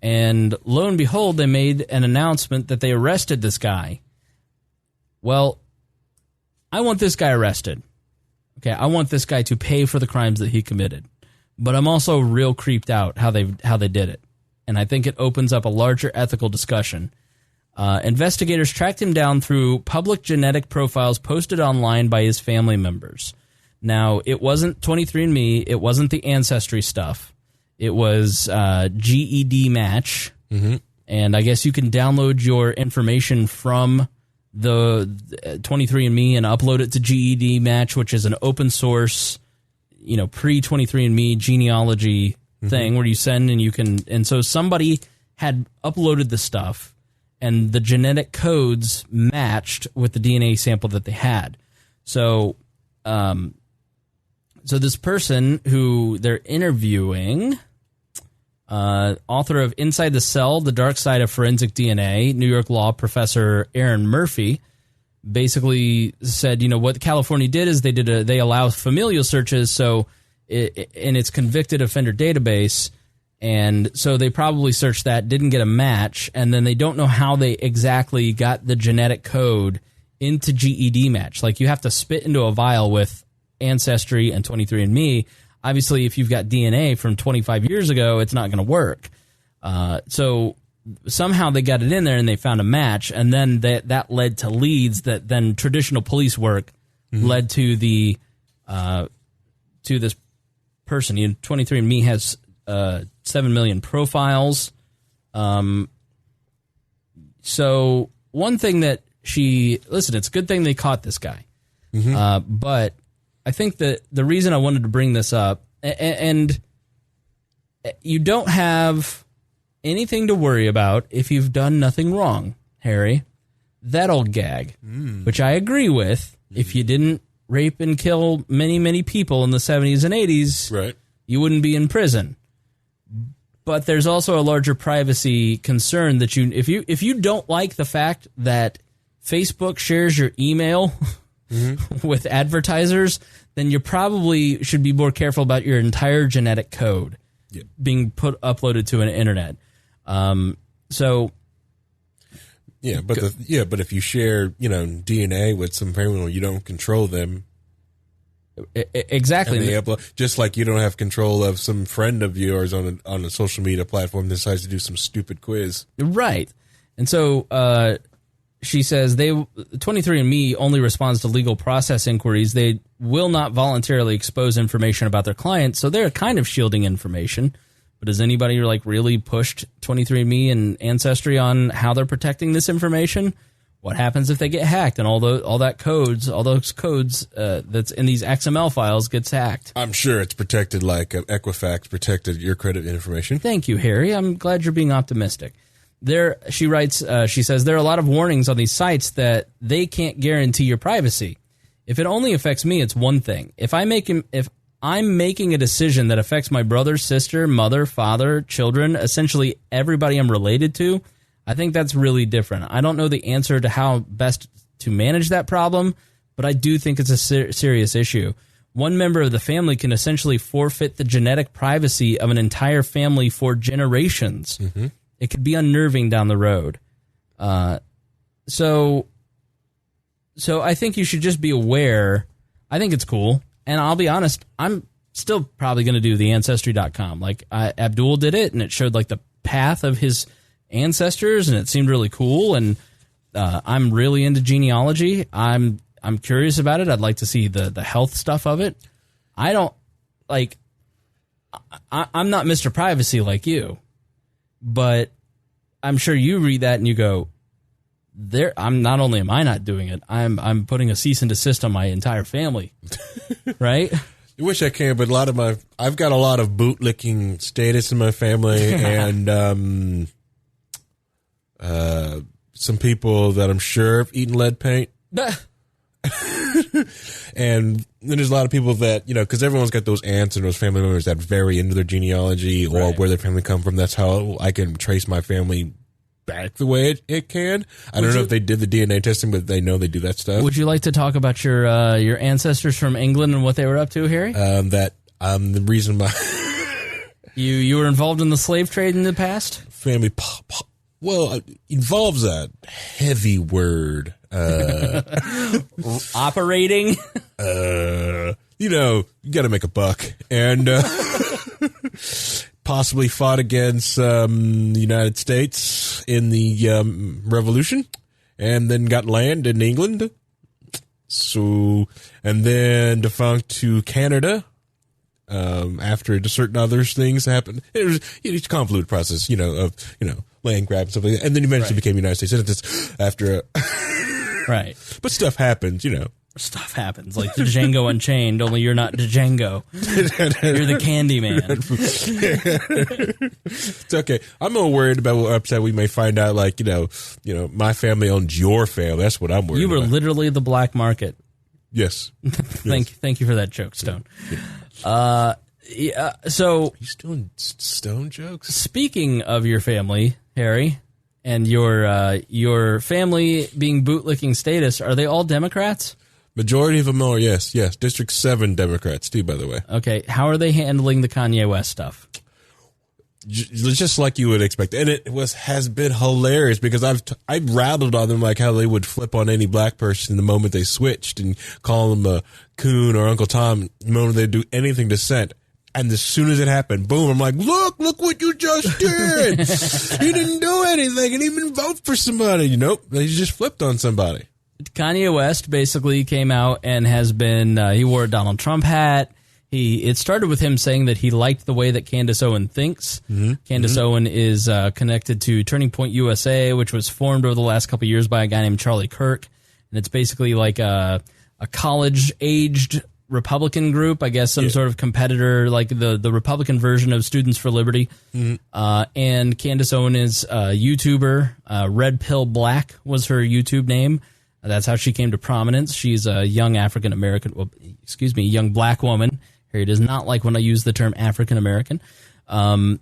And lo and behold, they made an announcement that they arrested this guy. Well, I want this guy arrested. Okay, I want this guy to pay for the crimes that he committed. But I'm also real creeped out how they did it. And I think it opens up a larger ethical discussion. Investigators tracked him down through public genetic profiles posted online by his family members. Now, it wasn't 23andMe. It wasn't the Ancestry stuff. It was GED Match. And I guess you can download your information from the 23andMe and upload it to GED Match, which is an open source, you know, pre-23andMe genealogy thing where you send and you can, and so somebody had uploaded the stuff and the genetic codes matched with the DNA sample that they had. So, so this person who they're interviewing, author of Inside the Cell, The Dark Side of Forensic DNA, New York law professor Aaron Murphy, basically said, you know, what California did is they allow familial searches, so in its convicted offender database, and so they probably searched that, didn't get a match, and then they don't know how they exactly got the genetic code into GED Match. Like, you have to spit into a vial with Ancestry and 23andMe. Obviously, if you've got DNA from 25 years ago, it's not going to work. So somehow they got it in there and they found a match, and then that led to leads that then traditional police work led to the to this person. 23andMe has 7 million profiles. So one thing that it's a good thing they caught this guy. But I think that the reason I wanted to bring this up, and you don't have anything to worry about if you've done nothing wrong, Harry. That old gag, which I agree with. If you didn't rape and kill many, many people in the 70s and 80s, right, you wouldn't be in prison. But there's also a larger privacy concern that if you don't like the fact that Facebook shares your email with advertisers, then you probably should be more careful about your entire genetic code being uploaded to an internet. But if you share, DNA with some criminal, you don't control them. Exactly. And they upload, just like you don't have control of some friend of yours on a social media platform that decides to do some stupid quiz. Right. And so she says 23andMe only responds to legal process inquiries. They will not voluntarily expose information about their clients, so they're kind of shielding information. But has anybody really pushed 23andMe and Ancestry on how they're protecting this information? What happens if they get hacked and all those codes that's in these XML files gets hacked? I'm sure it's protected like Equifax protected your credit information. Thank you, Harry. I'm glad you're being optimistic. She writes, she says, there are a lot of warnings on these sites that they can't guarantee your privacy. If it only affects me, it's one thing. If I'm making a decision that affects my brother, sister, mother, father, children, essentially everybody I'm related to, I think that's really different. I don't know the answer to how best to manage that problem, but I do think it's a serious issue. One member of the family can essentially forfeit the genetic privacy of an entire family for generations. Mm-hmm. It could be unnerving down the road. So I think you should just be aware. I think it's cool. And I'll be honest, I'm still probably going to do the Ancestry.com. Like, Abdul did it, and it showed, like, the path of his ancestors, and it seemed really cool. And I'm really into genealogy. I'm curious about it. I'd like to see the health stuff of it. I don't, like, I'm not Mr. Privacy like you, but I'm sure you read that and you go, I'm not only am I not doing it, I'm putting a cease and desist on my entire family, right? I wish I can, but I've got a lot of bootlicking status in my family, and some people that I'm sure have eaten lead paint. And then there's a lot of people that, because everyone's got those aunts and those family members that are very into their genealogy or where their family come from. That's how I can trace my family back the way it can. I don't know if they did the DNA testing, but they know they do that stuff. Would you like to talk about your ancestors from England and what they were up to, Harry? The reason why you were involved in the slave trade in the past? Family, well, involves a heavy word. Operating. You got to make a buck, and possibly fought against the United States in the Revolution, and then got land in England. So, and then defunct to Canada. After certain other things happened, it was a convoluted process, of land grab and stuff like that, and then eventually became United States citizens after. Right. But stuff happens, Stuff happens, like the Django Unchained, only you're not Django. You're the Candyman. It's okay. I'm more worried about what upset we may find out, like, my family owns your family. That's what I'm worried about. You were literally the black market. Yes. Thank you for that joke, Stone. Yeah. So... Are you doing Stone jokes? Speaking of your family, Harry, and your family being bootlicking status, are they all Democrats? Majority of them are, yes. District 7 Democrats, too, by the way. Okay, how are they handling the Kanye West stuff? Just like you would expect. And it has been hilarious because I've rattled on them like how they would flip on any black person the moment they switched and call them a coon or Uncle Tom the moment they do anything dissent. And as soon as it happened, boom, I'm like, look what you just did. You didn't do anything and even vote for somebody. Nope, they just flipped on somebody. Kanye West basically came out and has been, he wore a Donald Trump hat. It started with him saying that he liked the way that Candace Owen thinks. Mm-hmm. Candace Owen is connected to Turning Point USA, which was formed over the last couple of years by a guy named Charlie Kirk. And it's basically like a college-aged Republican group, I guess, some sort of competitor, like the Republican version of Students for Liberty. Mm-hmm. And Candace Owen is a YouTuber. Red Pill Black was her YouTube name. That's how she came to prominence. She's a young young black woman. Harry does not like when I use the term African American. And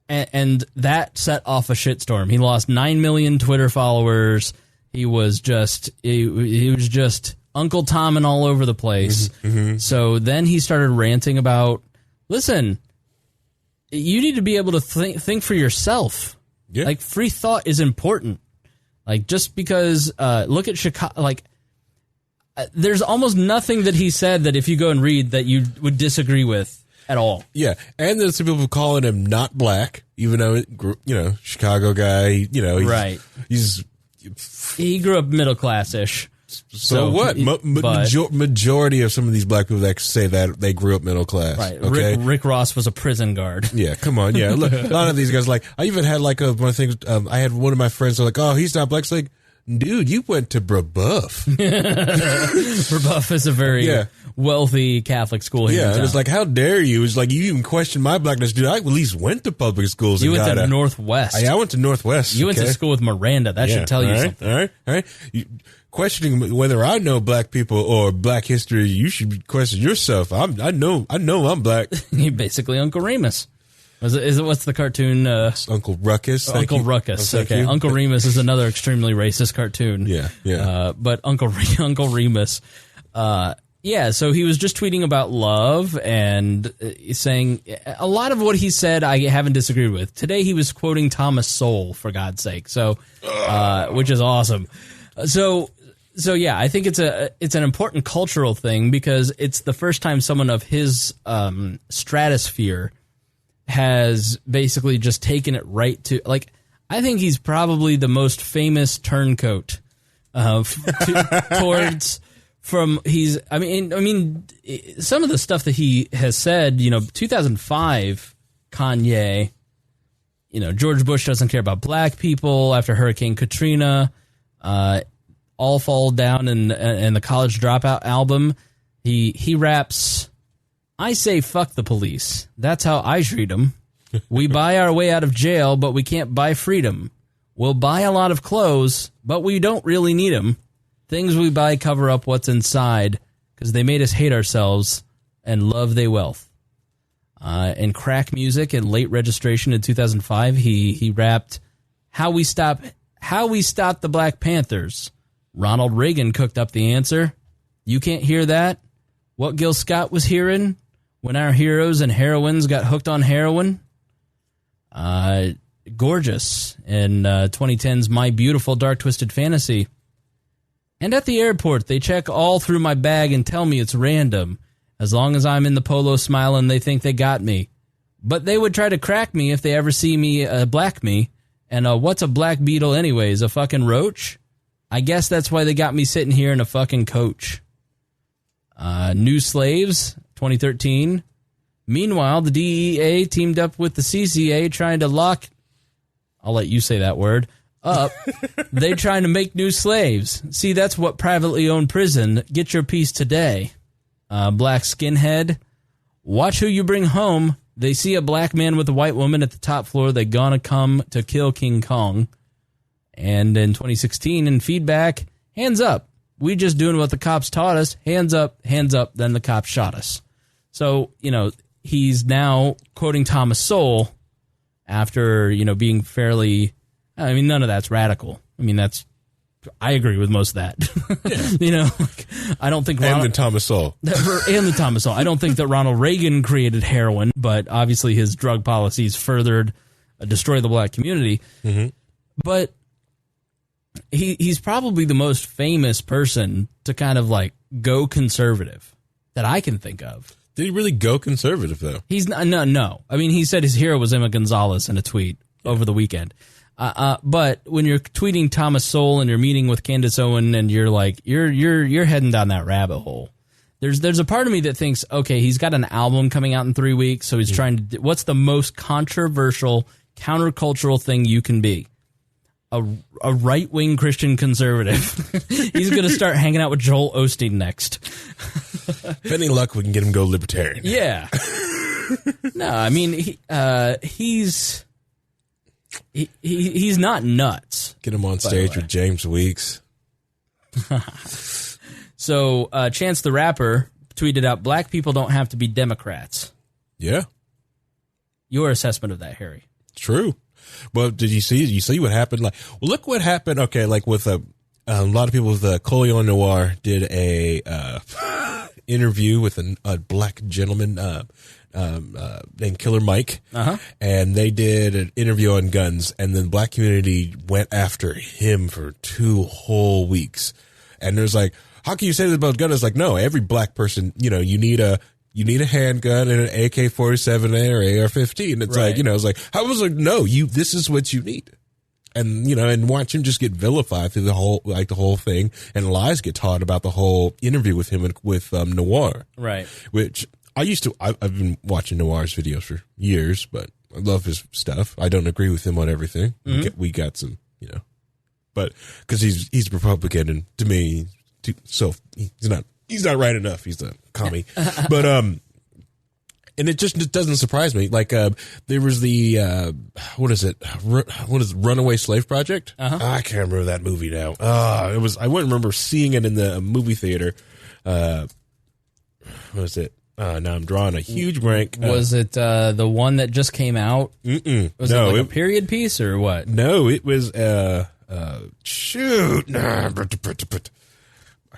that set off a shitstorm. He lost 9 million Twitter followers. He was just Uncle Tom and all over the place. Mm-hmm. So then he started ranting about, listen, you need to be able to think for yourself. Yeah. Like, free thought is important. Like, just because, look at Chicago, like, there's almost nothing that he said that if you go and read that you would disagree with at all. Yeah, and there's some people calling him not black, even though, Chicago guy, right. He grew up middle class-ish. So what? Majority of some of these black people that say that they grew up middle class. Right. Okay? Rick Ross was a prison guard. Yeah, come on. Yeah, look, a lot of these guys, like, I even had like one of the things. I had one of my friends like, oh, he's not black. It's like, dude, you went to Brebeuf. Brebeuf is a very wealthy Catholic school here. Yeah, and it's like, how dare you? It's like, you even question my blackness. Dude, I at least went to public schools. You went to Northwest. I went to Northwest. You went to school with Miranda. That should tell you something. All right. Questioning whether I know black people or black history, you should question yourself. I know I'm black. You're basically Uncle Remus. Is it what's the cartoon? Uncle Ruckus. Uncle Ruckus. Okay. Uncle Remus is another extremely racist cartoon. Yeah. But Uncle Remus. So he was just tweeting about love and saying a lot of what he said I haven't disagreed with. Today he was quoting Thomas Sowell, for God's sake. So, which is awesome. So yeah, I think it's an important cultural thing because it's the first time someone of his stratosphere has basically just taken it right to, like, I think he's probably the most famous turncoat towards from I mean some of the stuff that he has said, 2005 Kanye, George Bush doesn't care about black people after Hurricane Katrina, All Fall Down in the College Dropout album, he raps, I say fuck the police. That's how I treat them. We buy our way out of jail, but we can't buy freedom. We'll buy a lot of clothes, but we don't really need them. Things we buy cover up what's inside because they made us hate ourselves and love they wealth. In Crack Music and Late Registration in 2005, he rapped, How we stop the Black Panthers. Ronald Reagan cooked up the answer. You can't hear that? What Gil Scott was hearing when our heroes and heroines got hooked on heroin. Gorgeous in 2010's My Beautiful Dark Twisted Fantasy. And at the airport, they check all through my bag and tell me it's random. As long as I'm in the polo smiling, they think they got me. But they would try to crack me if they ever see me, black me. And what's a black beetle anyways, a fucking roach? I guess that's why they got me sitting here in a fucking coach. New Slaves, 2013. Meanwhile, the DEA teamed up with the CCA trying to lock, I'll let you say that word, up. They trying to make new slaves. See, that's what privately owned prison. Get your piece today. Black skinhead. Watch who you bring home. They see a black man with a white woman at the top floor. They gonna come to kill King Kong. And in 2016, in feedback, hands up. We just doing what the cops taught us. Hands up, then the cops shot us. So, he's now quoting Thomas Sowell after, being fairly, none of that's radical. I agree with most of that. Yeah. I don't think and the Thomas Sowell. And the Thomas Sowell. I don't think that Ronald Reagan created heroin, but obviously his drug policies furthered destroy the black community. Mm-hmm. But he's probably the most famous person to kind of like go conservative that I can think of. Did he really go conservative though? He's no. He said his hero was Emma Gonzalez in a tweet over the weekend. But when you're tweeting Thomas Sowell and you're meeting with Candace Owen and you're like you're heading down that rabbit hole. There's a part of me that thinks, okay, he's got an album coming out in 3 weeks, so he's trying to. What's the most controversial, countercultural thing you can be? A right-wing Christian conservative. He's going to start hanging out with Joel Osteen next. If any luck, we can get him to go libertarian. Yeah. No, he's not nuts. Get him on stage with James Weeks. So Chance the Rapper tweeted out, "Black people don't have to be Democrats." Yeah. Your assessment of that, Harry? True. Well, did you see what happened? Look what happened. Okay, with a lot of people with Colion Noir did a interview with a black gentleman named Killer Mike, and they did an interview on guns, and then the black community went after him for 2 whole weeks. And there's like, how can you say this about guns? It's like, no, every black person, you need a handgun and an AK-47 or AR-15. It's right. It's like, I was like, no, this is what you need. And, and watch him just get vilified through the whole thing, and lies get taught about the whole interview with him and with Noir. Right. Which I've been watching Noir's videos for years, but I love his stuff. I don't agree with him on everything. Mm-hmm. We got some, but because he's Republican, and to me, he's not right enough. He's a commie, but and it doesn't surprise me. Like there was the what is it Runaway Slave Project? I can't remember that movie now. I wouldn't remember seeing it in the movie theater. What is it? Now I'm drawing a huge blank. Was it the one that just came out? Was it like a period piece or what? No, it was shoot. I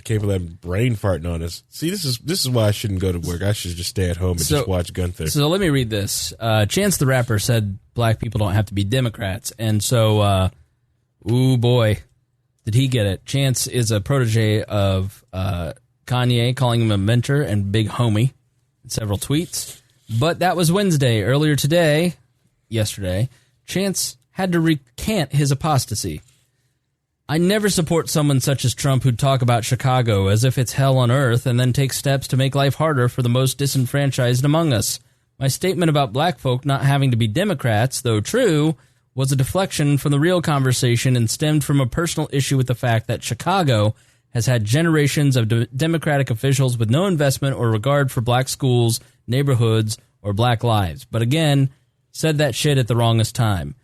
can't believe I'm brain farting on us. See, this is why I shouldn't go to work. I should just stay at home and just watch Gunther. So let me read this. Chance the Rapper said black people don't have to be Democrats, and so, ooh boy, did he get it. Chance is a protege of Kanye, calling him a mentor and big homie in several tweets. But that was Wednesday. Earlier yesterday, Chance had to recant his apostasy. I never support someone such as Trump who'd talk about Chicago as if it's hell on earth and then take steps to make life harder for the most disenfranchised among us. My statement about black folk not having to be Democrats, though true, was a deflection from the real conversation and stemmed from a personal issue with the fact that Chicago has had generations of Democratic officials with no investment or regard for black schools, neighborhoods, or black lives. But again, said that shit at the wrongest time.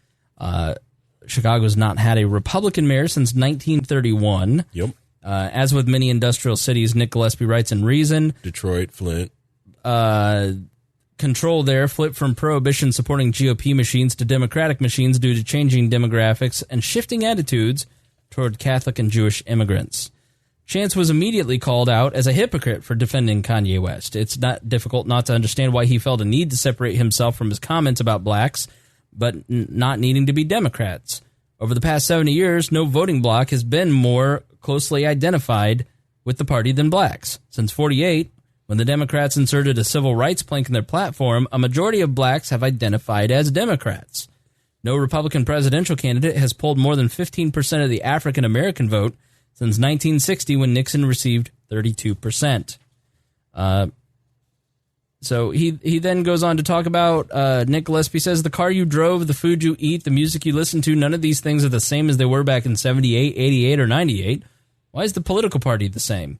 Chicago's not had a Republican mayor since 1931. Yep. As with many industrial cities, Nick Gillespie writes in Reason. Detroit, Flint. Control there flipped from prohibition supporting GOP machines to Democratic machines due to changing demographics and shifting attitudes toward Catholic and Jewish immigrants. Chance was immediately called out as a hypocrite for defending Kanye West. It's not difficult not to understand why he felt a need to separate himself from his comments about blacks, but not needing to be Democrats. Over the past 70 years, no voting bloc has been more closely identified with the party than blacks. Since 48, when the Democrats inserted a civil rights plank in their platform, a majority of blacks have identified as Democrats. No Republican presidential candidate has polled more than 15% of the African-American vote since 1960, when Nixon received 32%. So he then goes on to talk about, Nick Gillespie says, the car you drove, the food you eat, the music you listen to, none of these things are the same as they were back in 78, 88, or 98. Why is the political party the same?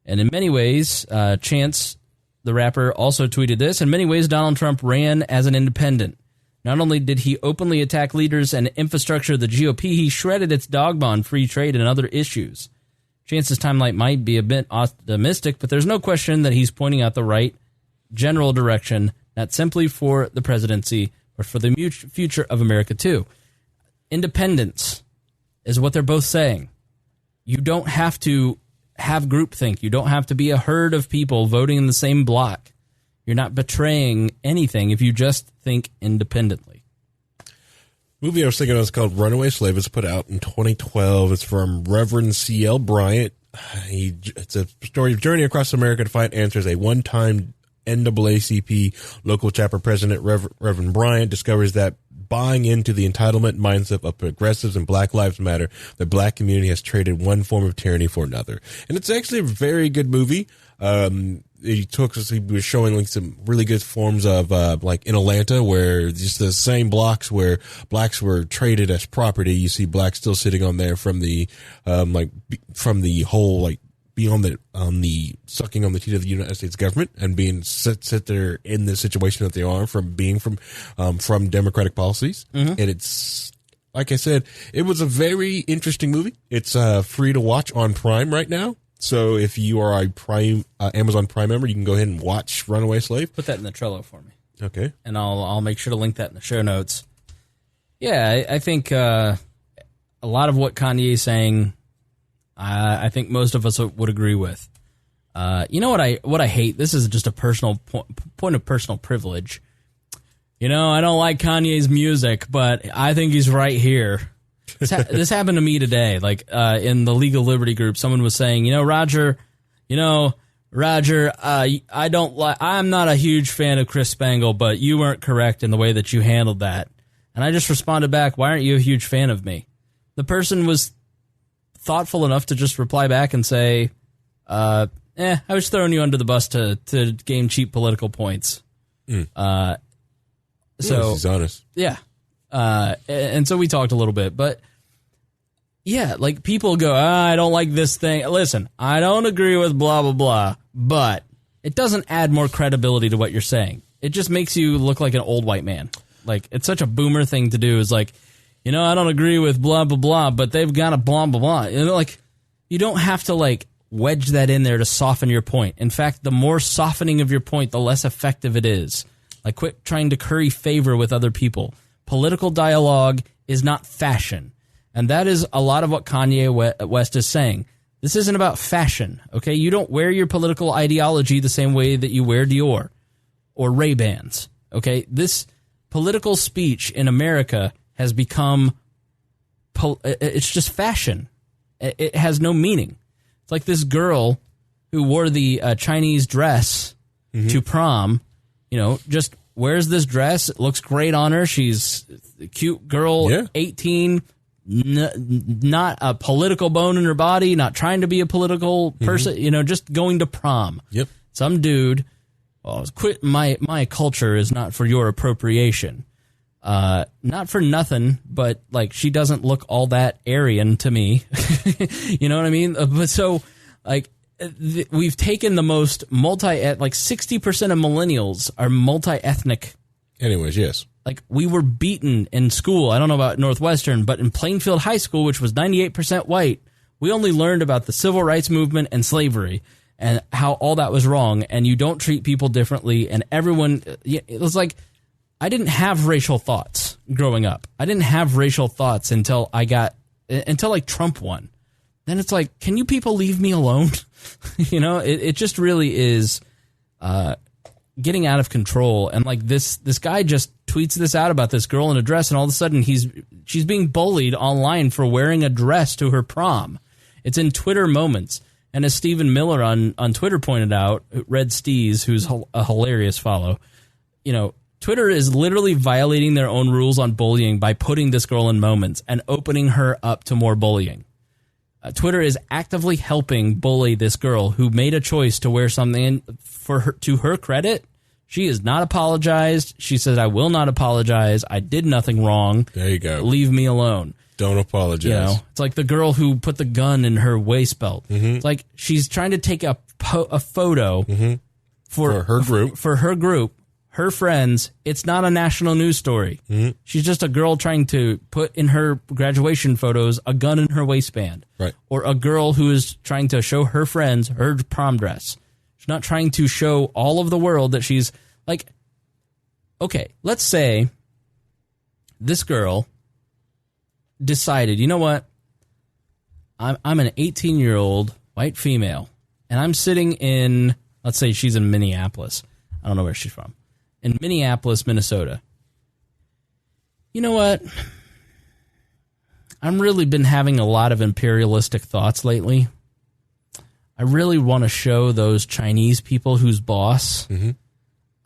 And in many ways, Chance, the rapper, also tweeted this, in many ways Donald Trump ran as an independent. Not only did he openly attack leaders and infrastructure of the GOP, he shredded its dogma on free trade and other issues. Chance's timeline might be a bit optimistic, but there's no question that he's pointing out the right general direction, not simply for the presidency, but for the future of America, too. Independence is what they're both saying. You don't have to have groupthink. You don't have to be a herd of people voting in the same block. You're not betraying anything if you just think independently. Movie I was thinking of is called Runaway Slave. It's put out in 2012. It's from Reverend C.L. Bryant. It's a story of journey across America to find answers. A one-time NAACP local chapter president, Reverend Bryant, discovers that buying into the entitlement mindset of progressives and Black Lives Matter, the black community has traded one form of tyranny for another. And it's actually a very good movie. He was showing like some really good forms of like in Atlanta, where just the same blocks where blacks were traded as property. You see blacks still sitting on there from the from the whole like being on the sucking on the teeth of the United States government and being sit there in the situation that they are from Democratic policies. Mm-hmm. And it's, like I said, it was a very interesting movie. It's free to watch on Prime right now. So if you are a Amazon Prime member, you can go ahead and watch Runaway Slave. Put that in the Trello for me. Okay. And I'll make sure to link that in the show notes. Yeah, I think a lot of what Kanye is saying, I think most of us would agree with. You know what I hate? This is just a personal point of personal privilege. You know, I don't like Kanye's music, but I think he's right here. This happened to me today. Like in the Legal Liberty group, someone was saying, Roger, I don't like. I'm not a huge fan of Chris Spangle, but you weren't correct in the way that you handled that. And I just responded back, why aren't you a huge fan of me? The person was thoughtful enough to just reply back and say, I was throwing you under the bus to gain cheap political points. So he's honest. Yeah. And so we talked a little bit, but Yeah, like people go, I don't like this thing. Listen, I don't agree with blah, blah, blah, but it doesn't add more credibility to what you're saying. It just makes you look like an old white man. Like, it's such a boomer thing to do. Is like, I don't agree with blah, blah, blah, but they've got a blah, blah, blah. Like, you don't have to, like, wedge that in there to soften your point. In fact, the more softening of your point, the less effective it is. Like, quit trying to curry favor with other people. Political dialogue is not fashion. And that is a lot of what Kanye West is saying. This isn't about fashion, okay? You don't wear your political ideology the same way that you wear Dior or Ray-Bans, okay? This political speech in America has become, it's just fashion. It has no meaning. It's like this girl who wore the Chinese dress to prom, just wears this dress. It looks great on her. She's a cute girl, 18, not a political bone in her body, not trying to be a political person, just going to prom. Yep. Some dude, quit my culture is not for your appropriation. Not for nothing, but like she doesn't look all that Aryan to me. You know what I mean? But so like we've taken the most like 60% of millennials are multi-ethnic. Anyways, yes. Like we were beaten in school. I don't know about Northwestern, but in Plainfield High School, which was 98% white, we only learned about the civil rights movement and slavery and how all that was wrong. And you don't treat people differently. And everyone, it was like, I didn't have racial thoughts growing up. I didn't have racial thoughts until like Trump won. Then it's like, can you people leave me alone? It just really is getting out of control. And like this guy just tweets this out about this girl in a dress, and all of a sudden she's being bullied online for wearing a dress to her prom. It's in Twitter moments. And as Stephen Miller on Twitter pointed out, Red Steez, who's a hilarious follow, Twitter is literally violating their own rules on bullying by putting this girl in moments and opening her up to more bullying. Twitter is actively helping bully this girl who made a choice to wear something to her credit. She has not apologized. She says, I will not apologize. I did nothing wrong. There you go. Leave me alone. Don't apologize. It's like the girl who put the gun in her waist belt. It's like she's trying to take a photo for her group. Her friends. It's not a national news story. She's just a girl trying to put in her graduation photos a gun in her waistband. Right. Or a girl who is trying to show her friends her prom dress. She's not trying to show all of the world that she's like, okay, let's say this girl decided, you know what? I'm an 18-year-old white female, and I'm sitting in, let's say she's in Minneapolis. I don't know where she's from. In Minneapolis, Minnesota. You know what? I've really been having a lot of imperialistic thoughts lately. I really want to show those Chinese people who's boss.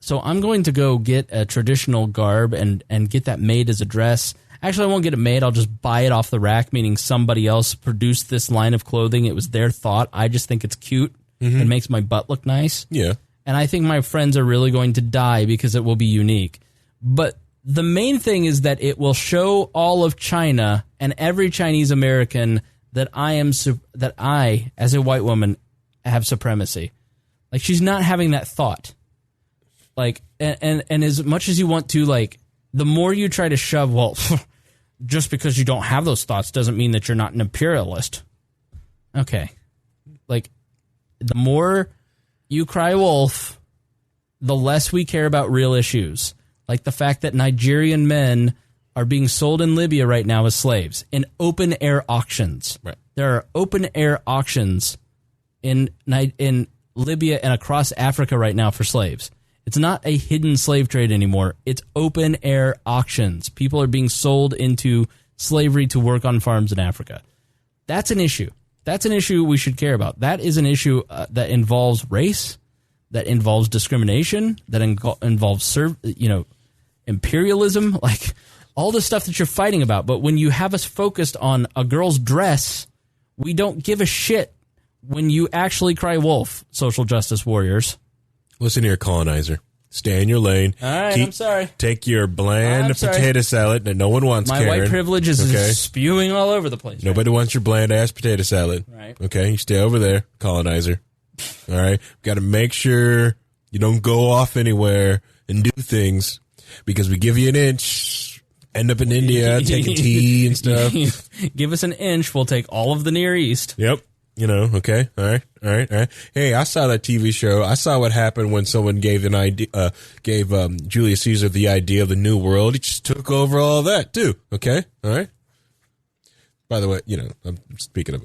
So I'm going to go get a traditional garb and get that made as a dress. Actually, I won't get it made. I'll just buy it off the rack, meaning somebody else produced this line of clothing. It was their thought. I just think it's cute. It makes my butt look nice. Yeah. And I think my friends are really going to die because it will be unique. But the main thing is that it will show all of China and every Chinese American that I, as a white woman, have supremacy. Like, she's not having that thought. Like, and as much as you want to, like, the more you try to shove, well, just because you don't have those thoughts doesn't mean that you're not an imperialist. Okay. Like, the more you cry wolf, the less we care about real issues. Like the fact that Nigerian men are being sold in Libya right now as slaves in open-air auctions. Right. There are open-air auctions in Libya and across Africa right now for slaves. It's not a hidden slave trade anymore. It's open-air auctions. People are being sold into slavery to work on farms in Africa. That's an issue. That's an issue we should care about. That is an issue that involves race, that involves discrimination, that involves imperialism, like all the stuff that you're fighting about. But when you have us focused on a girl's dress, we don't give a shit when you actually cry wolf, social justice warriors. Listen here, colonizer. Stay in your lane. All right, I'm sorry. Take your bland potato salad that no one wants, My Karen. white privilege is spewing all over the place. Nobody wants your bland-ass potato salad. Right. Okay, you stay over there, colonizer. All right? Got to make sure you don't go off anywhere and do things because we give you an inch, end up in India, taking tea and stuff. Give us an inch, we'll take all of the Near East. Yep. You know, okay, all right. Hey, I saw that TV show. I saw what happened when someone gave an idea, Julius Caesar the idea of the New World. He just took over all that too. Okay, all right. By the way, you know, I'm speaking of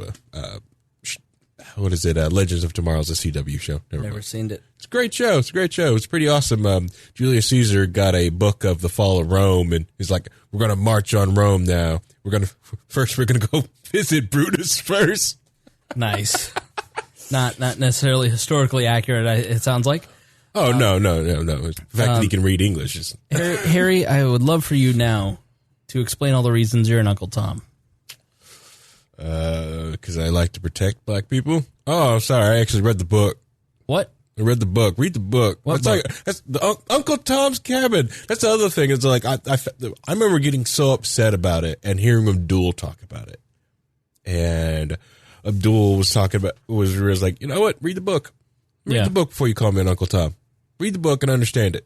what is it? Legends of Tomorrow's a CW show. Never seen it. It's a great show. It's pretty awesome. Julius Caesar got a book of the fall of Rome, and he's like, "We're gonna march on Rome now. We're gonna go visit Brutus first." Nice. Not necessarily historically accurate, it sounds like. Oh, no. The fact that he can read English is... Harry, I would love for you now to explain all the reasons you're an Uncle Tom. Because I like to protect black people. Oh, I'm sorry. I actually read the book. What? I read the book. Read the book. What book? That's the Uncle Tom's Cabin. That's the other thing. It's like, I remember getting so upset about it and hearing Abdul talk about it. And... Abdul was talking about was like, you know what? Read the book. Read the book before you call me an Uncle Tom. Read the book and understand it,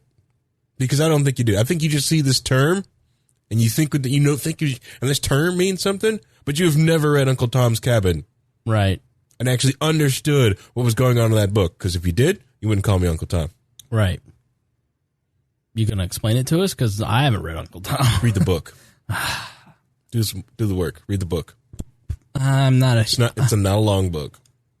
because I don't think you do. I think you just see this term, and you think and this term means something, but you've never read Uncle Tom's Cabin, right? And actually understood what was going on in that book. Because if you did, you wouldn't call me Uncle Tom, right? You gonna explain it to us? Because I haven't read Uncle Tom. Read the book. Do the work. Read the book. I'm not a. It's not a long book.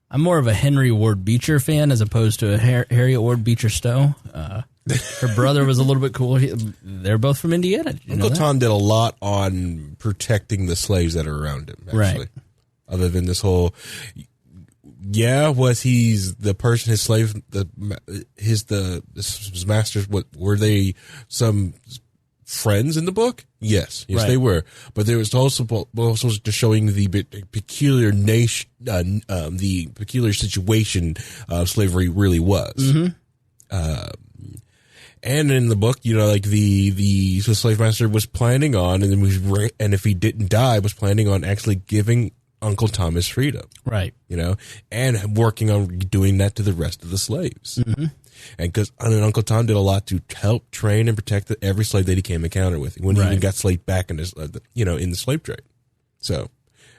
I'm more of a Henry Ward Beecher fan as opposed to a Harriet Ward Beecher Stowe. Her brother was a little bit cool. They're both from Indiana. Uncle Tom did a lot on protecting the slaves that are around him. Actually, right. Other than this whole, was he's the person his slave his masters? What were they? Some friends in the book? Yes, right. They were. But there was also showing the peculiar nation, the peculiar situation slavery really was. Mm-hmm. And in the book, you know, like the slave master was planning on, and if he didn't die, was planning on actually giving Uncle Tom his freedom. Right. You know, and working on doing that to the rest of the slaves. Mm-hmm. And because Uncle Tom did a lot to help train and protect every slave that he came encounter with, when he even got slave back in his, in the slave trade. So it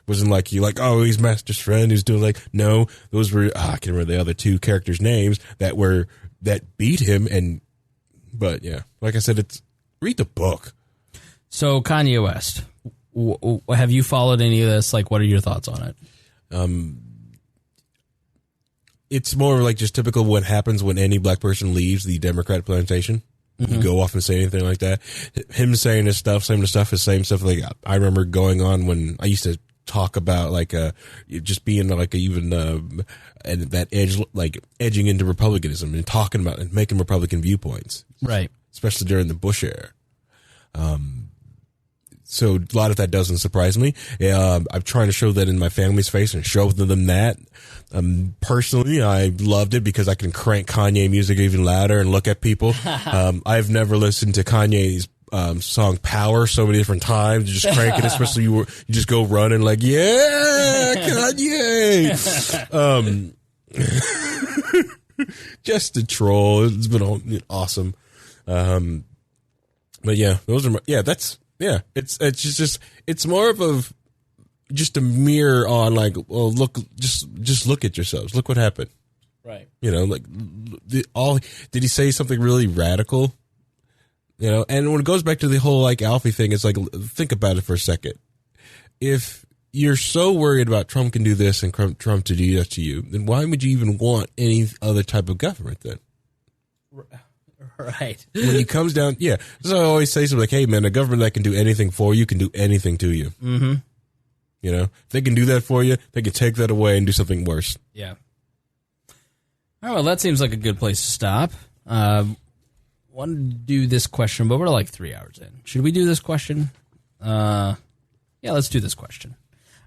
wasn't like he's master's friend who's doing no, those were I can't remember the other two characters' names that beat him. But yeah, like I said, read the book. So Kanye West, have you followed any of this? Like, what are your thoughts on it? It's more like just typical what happens when any black person leaves the Democrat plantation. Mm-hmm. You go off and say anything like that. Him saying his stuff, saying the same stuff. Like I remember going on when I used to talk about just being and that edge, edging into republicanism and talking about and making Republican viewpoints. Right. Especially during the Bush era. So a lot of that doesn't surprise me. I'm trying to show that in my family's face and show them that. Personally, I loved it because I can crank Kanye music even louder and look at people. I've never listened to Kanye's song "Power" so many different times. You just crank it, especially you just go running yeah, Kanye. Just a troll. It's been awesome. But yeah, those are it's more of just a mirror on look at yourselves. Look what happened. Right. You know, did he say something really radical? You know, and when it goes back to the whole Alfie thing, it's think about it for a second. If you're so worried about Trump can do this and Trump to do that to you, then why would you even want any other type of government then? Right. When he comes down, so I always say something hey man, a government that can do anything for you can do anything to you. Mm-hmm. You know, if they can do that for you, they can take that away and do something worse. Yeah. All right, well, that seems like a good place to stop. Want to do this question, but we're 3 hours in. Should we do this question? Yeah, let's do this question.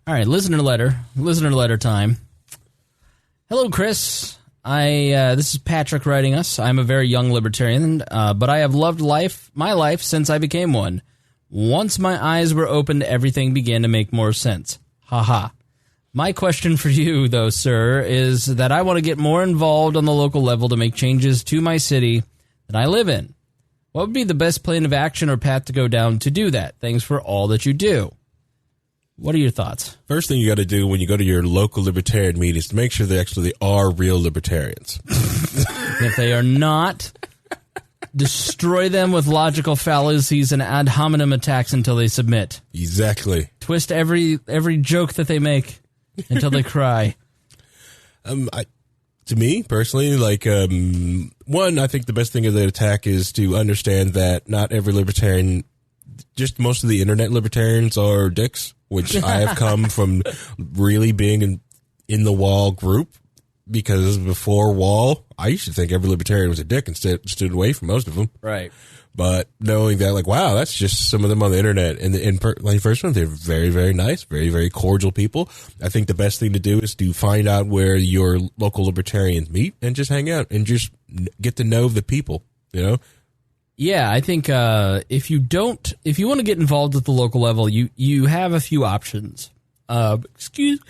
All right, listener letter time. Hello, Chris. This is Patrick writing us. I'm a very young libertarian, but I have loved my life since I became one. Once my eyes were opened, everything began to make more sense. Ha. My question for you, though, sir, is that I want to get more involved on the local level to make changes to my city that I live in. What would be the best plan of action or path to go down to do that? Thanks for all that you do. What are your thoughts? First thing you got to do when you go to your local libertarian meeting is to make sure they actually are real libertarians. If they are not, destroy them with logical fallacies and ad hominem attacks until they submit. Exactly. Twist every joke that they make until they cry. To me, personally, one, I think the best thing of the attack is to understand that not every libertarian, just most of the internet libertarians are dicks, which I have come from really being in the Wall group, because before Wall, I used to think every libertarian was a dick and stood away from most of them. Right. But knowing that, wow, that's just some of them on the internet. And the first one, they're very, very nice, very, very cordial people. I think the best thing to do is to find out where your local libertarians meet and just hang out and just get to know the people, Yeah, I think if you want to get involved at the local level, you have a few options. Excuse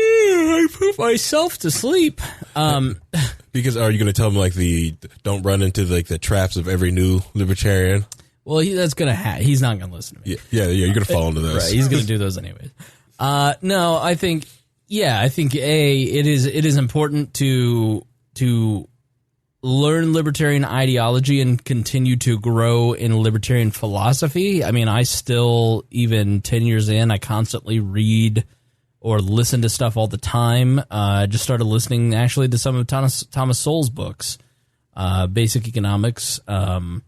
I put myself to sleep. Because are you going to tell them don't run into the traps of every new libertarian? Well, he's not going to listen to me. Yeah, you're going to fall into those. Right, he's going to do those anyways. No, I think it is important to learn libertarian ideology and continue to grow in libertarian philosophy. I mean, I still, even 10 years in, I constantly read or listen to stuff all the time. I just started listening actually to some of Thomas Sowell's books, Basic Economics. I'm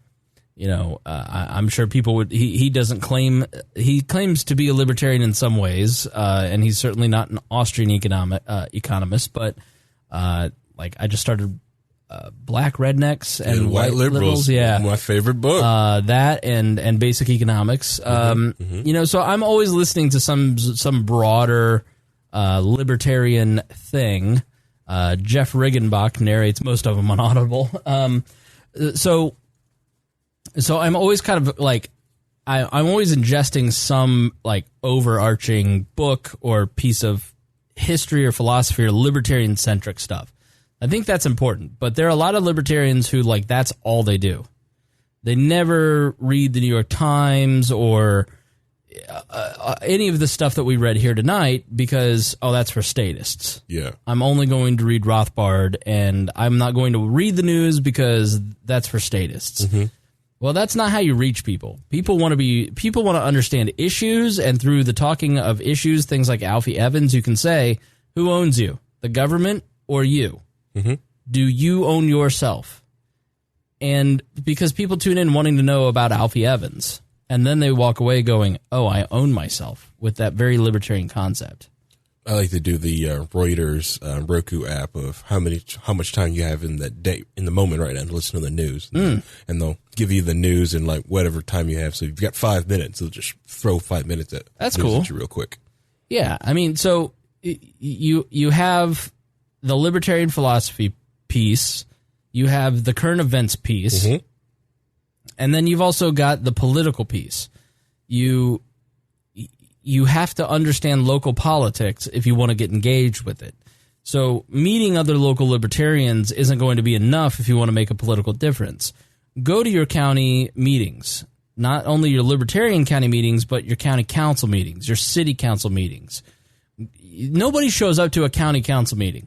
sure people would. He doesn't claim. He claims to be a libertarian in some ways, and he's certainly not an Austrian economist. But I just started Black Rednecks and White Liberals. Yeah, my favorite book. That and Basic Economics. So I'm always listening to some broader libertarian thing. Jeff Riggenbach narrates most of them on Audible. So I'm always kind of I'm always ingesting some overarching book or piece of history or philosophy or libertarian centric stuff. I think that's important, but there are a lot of libertarians who that's all they do. They never read the New York Times or any of the stuff that we read here tonight because, that's for statists. Yeah. I'm only going to read Rothbard, and I'm not going to read the news because that's for statists. Mm-hmm. Well, that's not how you reach people. People want to understand issues, and through the talking of issues, things like Alfie Evans, you can say, who owns you, the government or you? Mm-hmm. Do you own yourself? And because people tune in wanting to know about Alfie Evans, and then they walk away going, oh, I own myself, with that very libertarian concept. I like to do the Reuters Roku app of how much time you have in that day, in the moment right now, to listen to the news. And they'll give you the news in whatever time you have. So if you've got 5 minutes, they'll just throw 5 minutes at That's news cool. at you real quick. Yeah, I mean, so you have the libertarian philosophy piece, you have the current events piece, mm-hmm. and then you've also got the political piece. You have to understand local politics if you want to get engaged with it. So meeting other local libertarians isn't going to be enough if you want to make a political difference. Go to your county meetings, not only your libertarian county meetings, but your county council meetings, your city council meetings. Nobody shows up to a county council meeting.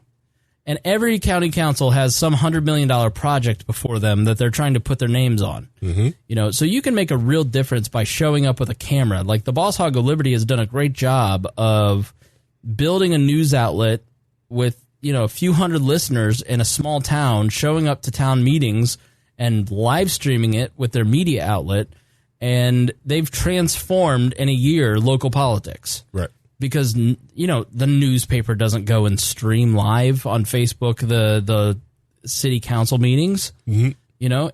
And every county council has some $100 million project before them that they're trying to put their names on. Mm-hmm. So you can make a real difference by showing up with a camera. Like the Boss Hog of Liberty has done a great job of building a news outlet with, a few hundred listeners in a small town, showing up to town meetings and live streaming it with their media outlet. And they've transformed in a year local politics. Right. Because, the newspaper doesn't go and stream live on Facebook the city council meetings, mm-hmm.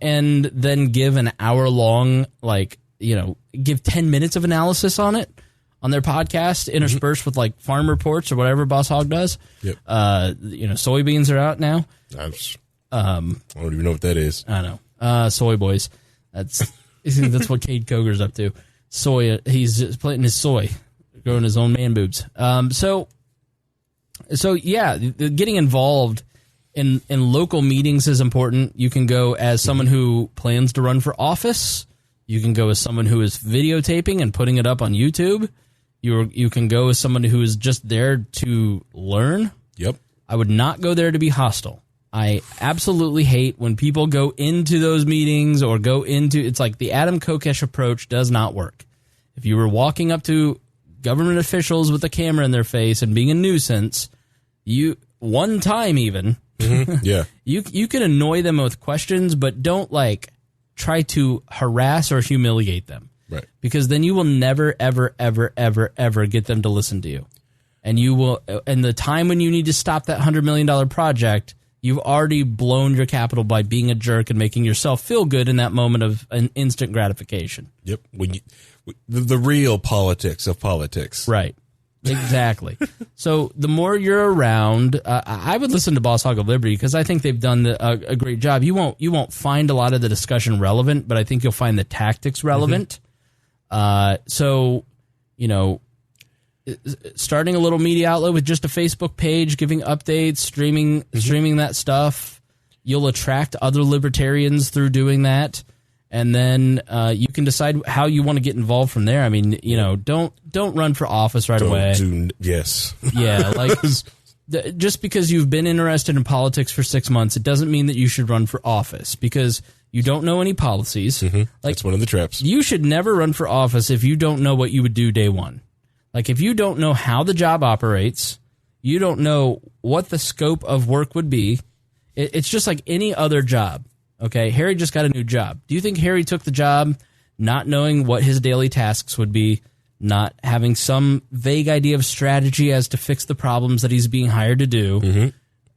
And then give an hour-long, give 10 minutes of analysis on it on their podcast, interspersed with like farm reports or whatever Boss Hog does. Yep. Soybeans are out now. I don't even know what that is. I know. Soy boys. That's what Cade Coger's up to. Soy. He's just planting his soy, growing his own man boobs. So yeah, getting involved in local meetings is important. You can go as someone who plans to run for office. You can go as someone who is videotaping and putting it up on YouTube. You can go as someone who is just there to learn. Yep. I would not go there to be hostile. I absolutely hate when people go into those meetings or go into, it's like the Adam Kokesh approach does not work. If you were walking up to government officials with a camera in their face and being a nuisance, one time even, yeah, you can annoy them with questions, but don't like try to harass or humiliate them. Right. Because then you will never, ever, ever, ever, ever get them to listen to you. And you will, and the time when you need to stop that $100 million project, you've already blown your capital by being a jerk and making yourself feel good in that moment of an instant gratification. Yep. The real politics of politics. Right. Exactly. So the more you're around, I would listen to Boss Hog of Liberty because I think they've done a great job. You won't find a lot of the discussion relevant, but I think you'll find the tactics relevant. So, starting a little media outlet with just a Facebook page, giving updates, streaming that stuff, you'll attract other libertarians through doing that. And then you can decide how you want to get involved from there. I mean, don't run for office right away. Yes. Yeah, like just because you've been interested in politics for 6 months, it doesn't mean that you should run for office because you don't know any policies. Like, that's one of the traps. You should never run for office if you don't know what you would do day one. Like if you don't know how the job operates, you don't know what the scope of work would be. It's just like any other job. Okay, Harry just got a new job. Do you think Harry took the job not knowing what his daily tasks would be, not having some vague idea of strategy as to fix the problems that he's being hired to do?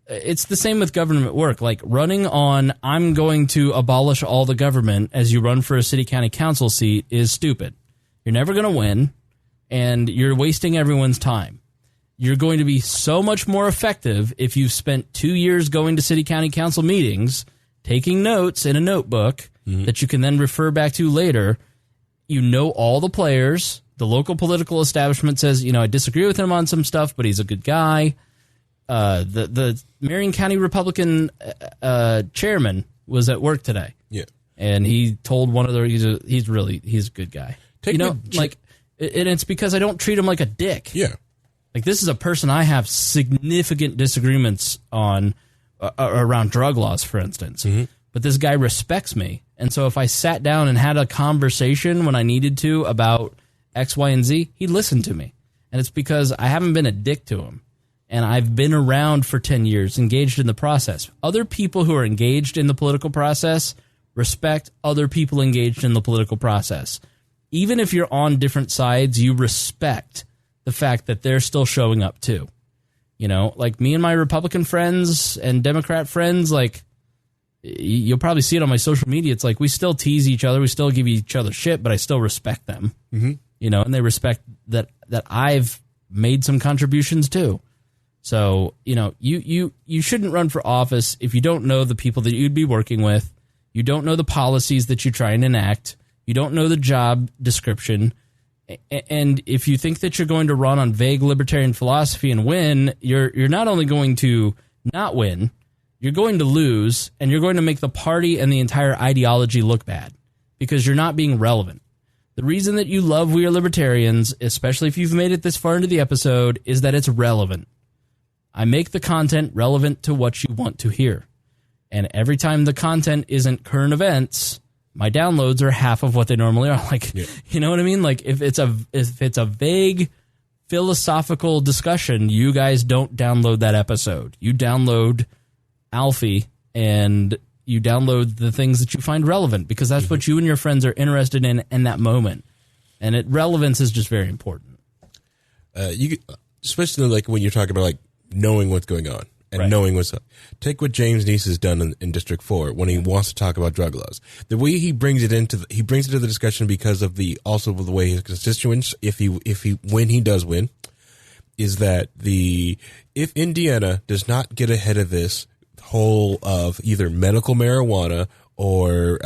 It's the same with government work. Like running on, I'm going to abolish all the government as you run for a city county council seat is stupid. You're never going to win, and you're wasting everyone's time. You're going to be so much more effective if you've spent 2 years going to city county council meetings, taking notes in a notebook that you can then refer back to later. You know all the players. The local political establishment says, I disagree with him on some stuff, but he's a good guy. The Marion County Republican chairman was at work today. Yeah. And he told one of the, he's a good guy. And it's because I don't treat him like a dick. Yeah. Like this is a person I have significant disagreements on around drug laws, for instance. But this guy respects me. And so if I sat down and had a conversation when I needed to about X, Y, and Z, he listened to me. And it's because I haven't been a dick to him. And I've been around for 10 years, engaged in the process. Other people who are engaged in the political process respect other people engaged in the political process. Even if you're on different sides, you respect the fact that they're still showing up too. Like me and my Republican friends and Democrat friends, like you'll probably see it on my social media. It's like we still tease each other. We still give each other shit, but I still respect them, and they respect that I've made some contributions too. So, you shouldn't run for office if you don't know the people that you'd be working with. You don't know the policies that you try and enact. You don't know the job description. And if you think that you're going to run on vague libertarian philosophy and win, you're not only going to not win, you're going to lose, and you're going to make the party and the entire ideology look bad because you're not being relevant. The reason that you love We Are Libertarians, especially if you've made it this far into the episode, is that it's relevant. I make the content relevant to what you want to hear. And every time the content isn't current events, my downloads are half of what they normally are. Like, You know what I mean? Like if it's a vague philosophical discussion, you guys don't download that episode. You download Alfie and you download the things that you find relevant because that's what you and your friends are interested in that moment. And relevance is just very important. Especially like when you're talking about like knowing what's going on. and knowing what's up. Take what James Neese has done in District 4 when he wants to talk about drug laws. The way he brings it into the discussion because of the way his constituents, when he does win, is that if Indiana does not get ahead of this whole of either medical marijuana or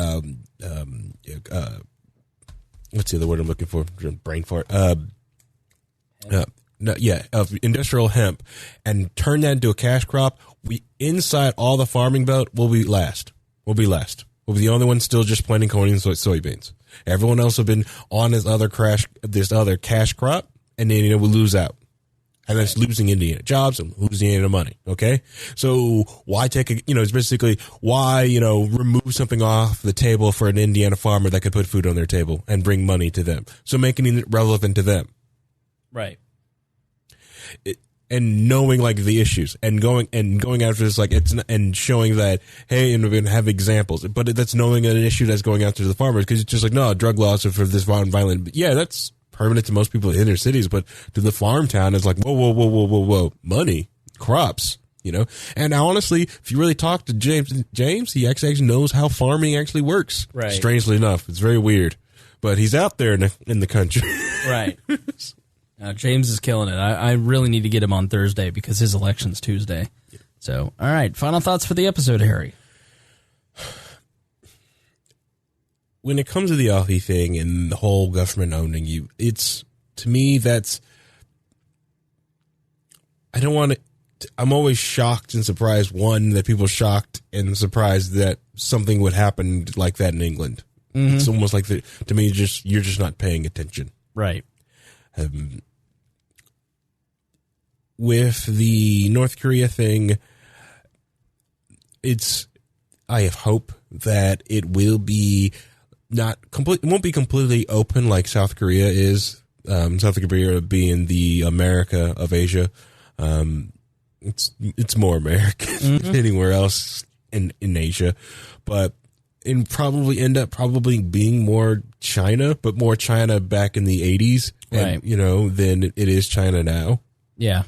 what's the other word I'm looking for? Brain fart. Of industrial hemp, and turn that into a cash crop, we inside all the farming belt will be last. We'll be the only one still just planting corn and soybeans. Everyone else have been on this other cash crop, and then we lose out, and that's losing Indiana jobs and losing Indiana money. Okay, so why it's basically why remove something off the table for an Indiana farmer that could put food on their table and bring money to them, so making it relevant to them. Right. And knowing the issues and going after this and showing that, hey, and we're going to have examples, but that's knowing an issue that's going after the farmers, because it's just no, drug laws are for this violent. But yeah, that's permanent to most people in inner cities, but to the farm town, it's whoa, money, crops, And honestly, if you really talk to James, he actually knows how farming actually works. Right. Strangely enough, it's very weird, but he's out there in the country. Right. James is killing it. I really need to get him on Thursday because his election's Tuesday. So, all right. Final thoughts for the episode, Harry. When it comes to the Alfie thing and the whole government owning you, to me, I don't want to, I'm always shocked and surprised, one, that people are shocked and surprised that something would happen like that in England. Mm-hmm. It's almost like, to me, you're just not paying attention. Right. With the North Korea thing, I have hope that it will be it won't be completely open like South Korea is. South Korea being the America of Asia. It's more American than anywhere else in Asia, but it probably end up being more China, but more China back in the 80s, right? Than it is China now. Yeah.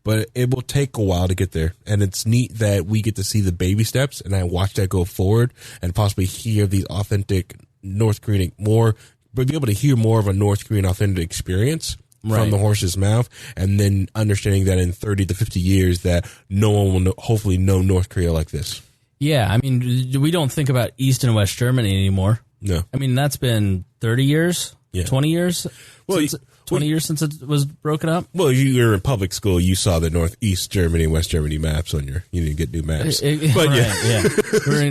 But it will take a while to get there. And it's neat that we get to see the baby steps, and I watch that go forward and possibly hear these authentic North Korean but be able to hear more of a North Korean authentic experience from the horse's mouth, and then understanding that in 30 to 50 years that no one will hopefully know North Korea like this. Yeah, I mean, we don't think about East and West Germany anymore. No. I mean, that's been 30 years, 20 years? Well, 20 years since it was broken up? Well, you were in public school. You saw the Northeast Germany and West Germany maps on you need to get new maps. But yeah.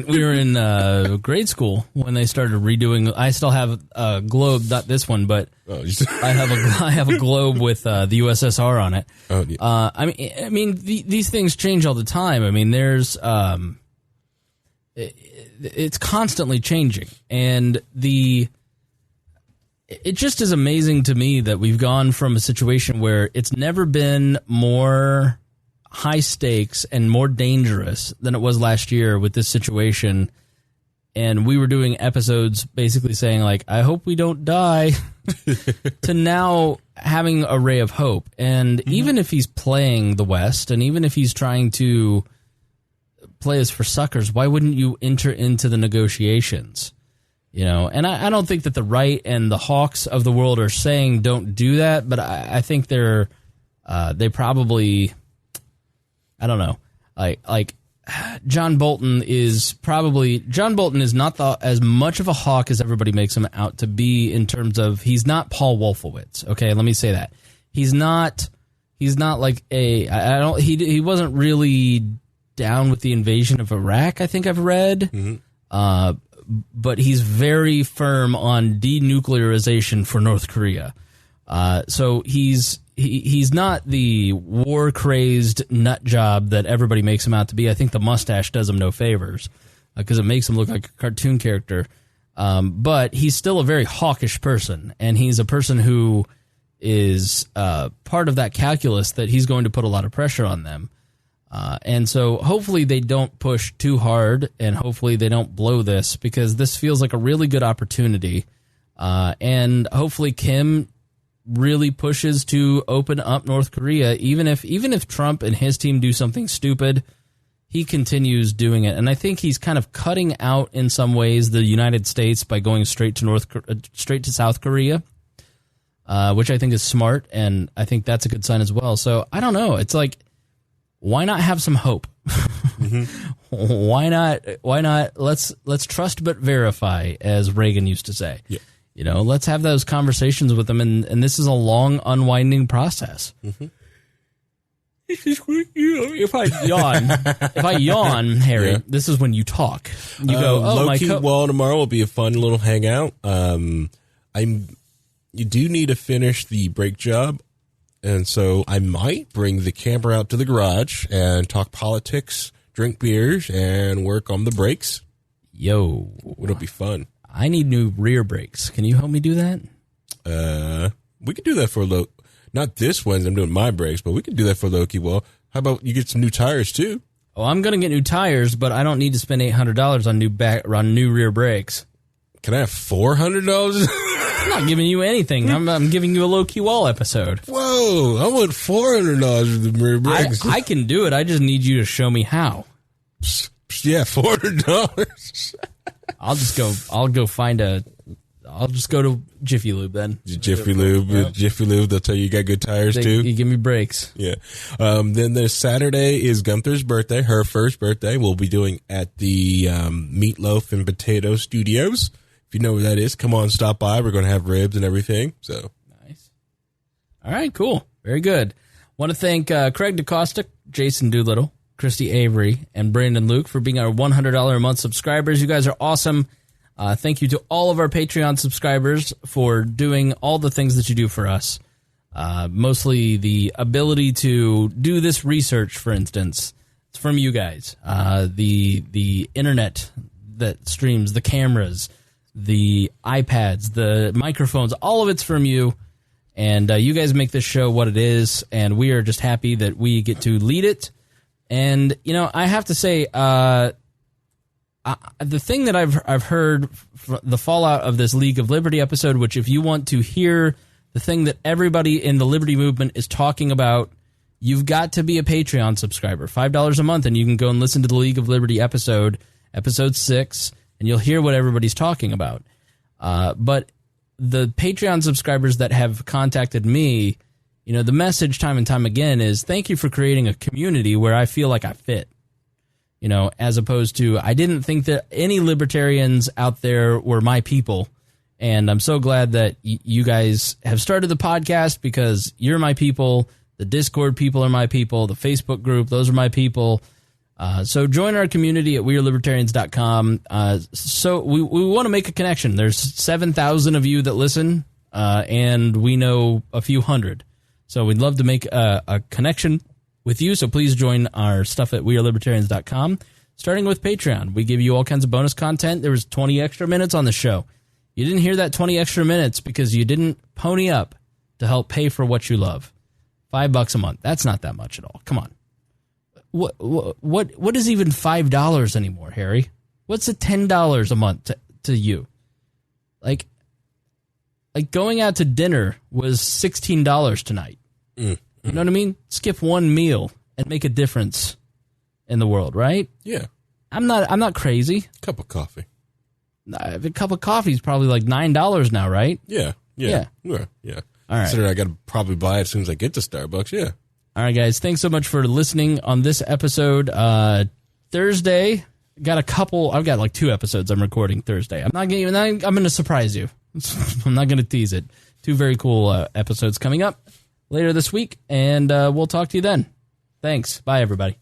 We were in grade school when they started redoing. I still have a globe, not this one, but I have a globe with the USSR on it. Oh, yeah. I mean, these things change all the time. I mean, there's it's constantly changing, and it just is amazing to me that we've gone from a situation where it's never been more high stakes and more dangerous than it was last year with this situation. And we were doing episodes basically saying, I hope we don't die, to now having a ray of hope. And even if he's playing the West, and even if he's trying to play us for suckers, why wouldn't you enter into the negotiations? And I don't think that the right and the hawks of the world are saying don't do that, but I think they probably, I don't know, like John Bolton is not as much of a hawk as everybody makes him out to be, in terms of he's not Paul Wolfowitz. Okay, let me say that he's not like he wasn't really down with the invasion of Iraq. I think I've read. Mm-hmm. But he's very firm on denuclearization for North Korea. So he's not the war-crazed nut job that everybody makes him out to be. I think the mustache does him no favors because it makes him look like a cartoon character. But he's still a very hawkish person, and he's a person who is part of that calculus that he's going to put a lot of pressure on them. And so hopefully they don't push too hard, and hopefully they don't blow this, because this feels like a really good opportunity. And hopefully Kim really pushes to open up North Korea, even if Trump and his team do something stupid, he continues doing it. And I think he's kind of cutting out in some ways the United States by going straight to South Korea, which I think is smart, and I think that's a good sign as well. So I don't know. It's like, why not have some hope? Why not? Let's trust but verify, as Reagan used to say. Yeah. You know, let's have those conversations with them, and this is a long, unwinding process. If I yawn, Harry, this is when you talk. You go, low-key wall tomorrow will be a fun little hangout. You do need to finish the brake job, and so I might bring the camper out to the garage and talk politics, drink beers, and work on the brakes. Yo. It'll be fun. I need new rear brakes. Can you help me do that? We could do that for not this Wednesday. I'm doing my brakes, but we could do that for Loki. Well, how about you get some new tires too? Oh, I'm going to get new tires, but I don't need to spend $800 on new rear brakes. Can I have $400? I'm not giving you anything. I'm giving you a low-key wall episode. Whoa, I want $400 for the rear brakes. I can do it. I just need you to show me how. Yeah, $400. I'll just go to Jiffy Lube then. Jiffy Lube. They'll tell you got good tires too. You give me brakes. Yeah. Then there's Saturday is Gunther's birthday, her first birthday. We'll be doing at the Meatloaf and Potato Studios. If you know where that is, come on, stop by. We're going to have ribs and everything. So nice. All right, cool. Very good. Want to thank Craig DeCosta, Jason Doolittle, Christy Avery, and Brandon Luke for being our $100 a month subscribers. You guys are awesome. Thank you to all of our Patreon subscribers for doing all the things that you do for us. Mostly the ability to do this research, for instance, it's from you guys. The internet that streams, the cameras, the iPads, the microphones, all of it's from you. And you guys make this show what it is, and we are just happy that we get to lead it. And, you know, I have to say, the thing that I've heard, the fallout of this League of Liberty episode, which if you want to hear the thing that everybody in the Liberty movement is talking about, you've got to be a Patreon subscriber, $5 a month, and you can go and listen to the League of Liberty episode 6, and you'll hear what everybody's talking about. But the Patreon subscribers that have contacted me, you know, the message time and time again is thank you for creating a community where I feel like I fit. You know, as opposed to, I didn't think that any libertarians out there were my people. And I'm so glad that you guys have started the podcast because you're my people. The Discord people are my people. The Facebook group, those are my people. So join our community at wearelibertarians.com. So we want to make a connection. There's 7,000 of you that listen, and we know a few hundred. So we'd love to make a connection with you, so please join our stuff at wearelibertarians.com, starting with Patreon. We give you all kinds of bonus content. There was 20 extra minutes on the show. You didn't hear that 20 extra minutes because you didn't pony up to help pay for what you love. $5 a month. That's not that much at all. Come on. What is even $5 anymore, Harry? What's $10 a month to you? Like going out to dinner was $16 tonight. You know what I mean? Skip one meal and make a difference in the world, right? Yeah. I'm not crazy. Cup of coffee. A cup of coffee is probably like $9 now, right? Yeah. All right. Considering I got to probably buy it as soon as I get to Starbucks. Yeah. All right, guys. Thanks so much for listening on this episode. Thursday, I've got like 2 episodes I'm recording Thursday. I'm going to surprise you. I'm not going to tease it. 2 very cool episodes coming up later this week, and we'll talk to you then. Thanks. Bye, everybody.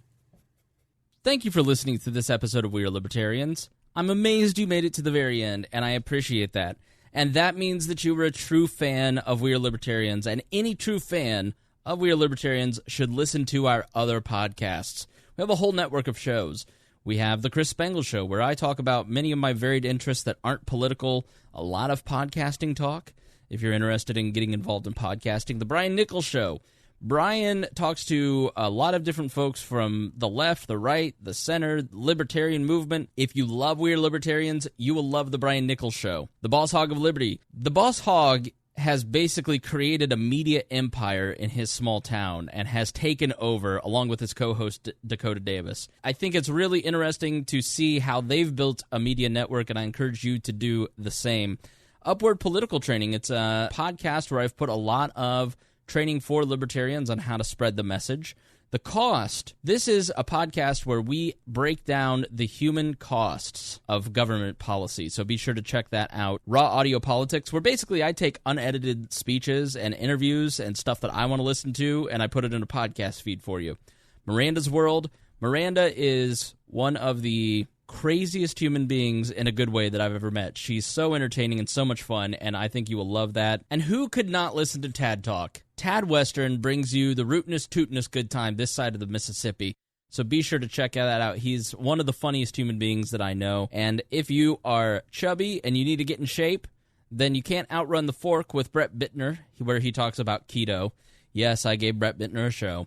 Thank you for listening to this episode of We Are Libertarians. I'm amazed you made it to the very end, and I appreciate that. And that means that you were a true fan of We Are Libertarians, and any true fan of We Are Libertarians should listen to our other podcasts. We have a whole network of shows. We have The Chris Spangle Show, where I talk about many of my varied interests that aren't political, a lot of podcasting talk. If you're interested in getting involved in podcasting, The Brian Nichols Show. Brian talks to a lot of different folks from the left, the right, the center, the libertarian movement. If you love Weird Libertarians, you will love The Brian Nichols Show. The Boss Hog of Liberty. The Boss Hog has basically created a media empire in his small town and has taken over, along with his co-host Dakota Davis. I think it's really interesting to see how they've built a media network, and I encourage you to do the same. Upward Political Training, it's a podcast where I've put a lot of training for libertarians on how to spread the message. The Cost, this is a podcast where we break down the human costs of government policy, so be sure to check that out. Raw Audio Politics, where basically I take unedited speeches and interviews and stuff that I want to listen to, and I put it in a podcast feed for you. Miranda's World, Miranda is one of the craziest human beings in a good way that I've ever met. She's so entertaining and so much fun, and I think you will love that. And who could not listen to Tad Talk? Tad Western brings you the rootinest, tootinest good time this side of the Mississippi. So be sure to check that out. He's one of the funniest human beings that I know. And if you are chubby and you need to get in shape, then you can't outrun the fork with Brett Bittner, where he talks about keto. Yes, I gave Brett Bittner a show.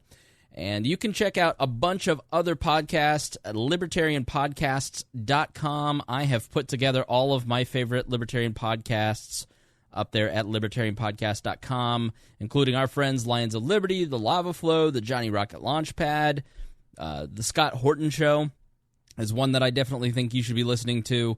And you can check out a bunch of other podcasts at libertarianpodcasts.com. I have put together all of my favorite libertarian podcasts up there at libertarianpodcast.com, including our friends Lions of Liberty, The Lava Flow, the Johnny Rocket Launchpad, the Scott Horton Show is one that I definitely think you should be listening to.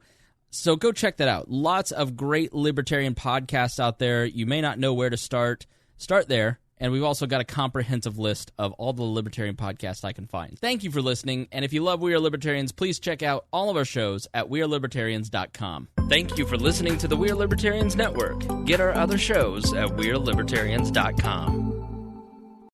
So go check that out. Lots of great libertarian podcasts out there. You may not know where to start. Start there. And we've also got a comprehensive list of all the libertarian podcasts I can find. Thank you for listening, and if you love We Are Libertarians, please check out all of our shows at WeareLibertarians.com. Thank you for listening to the We Are Libertarians Network. Get our other shows at WeareLibertarians.com.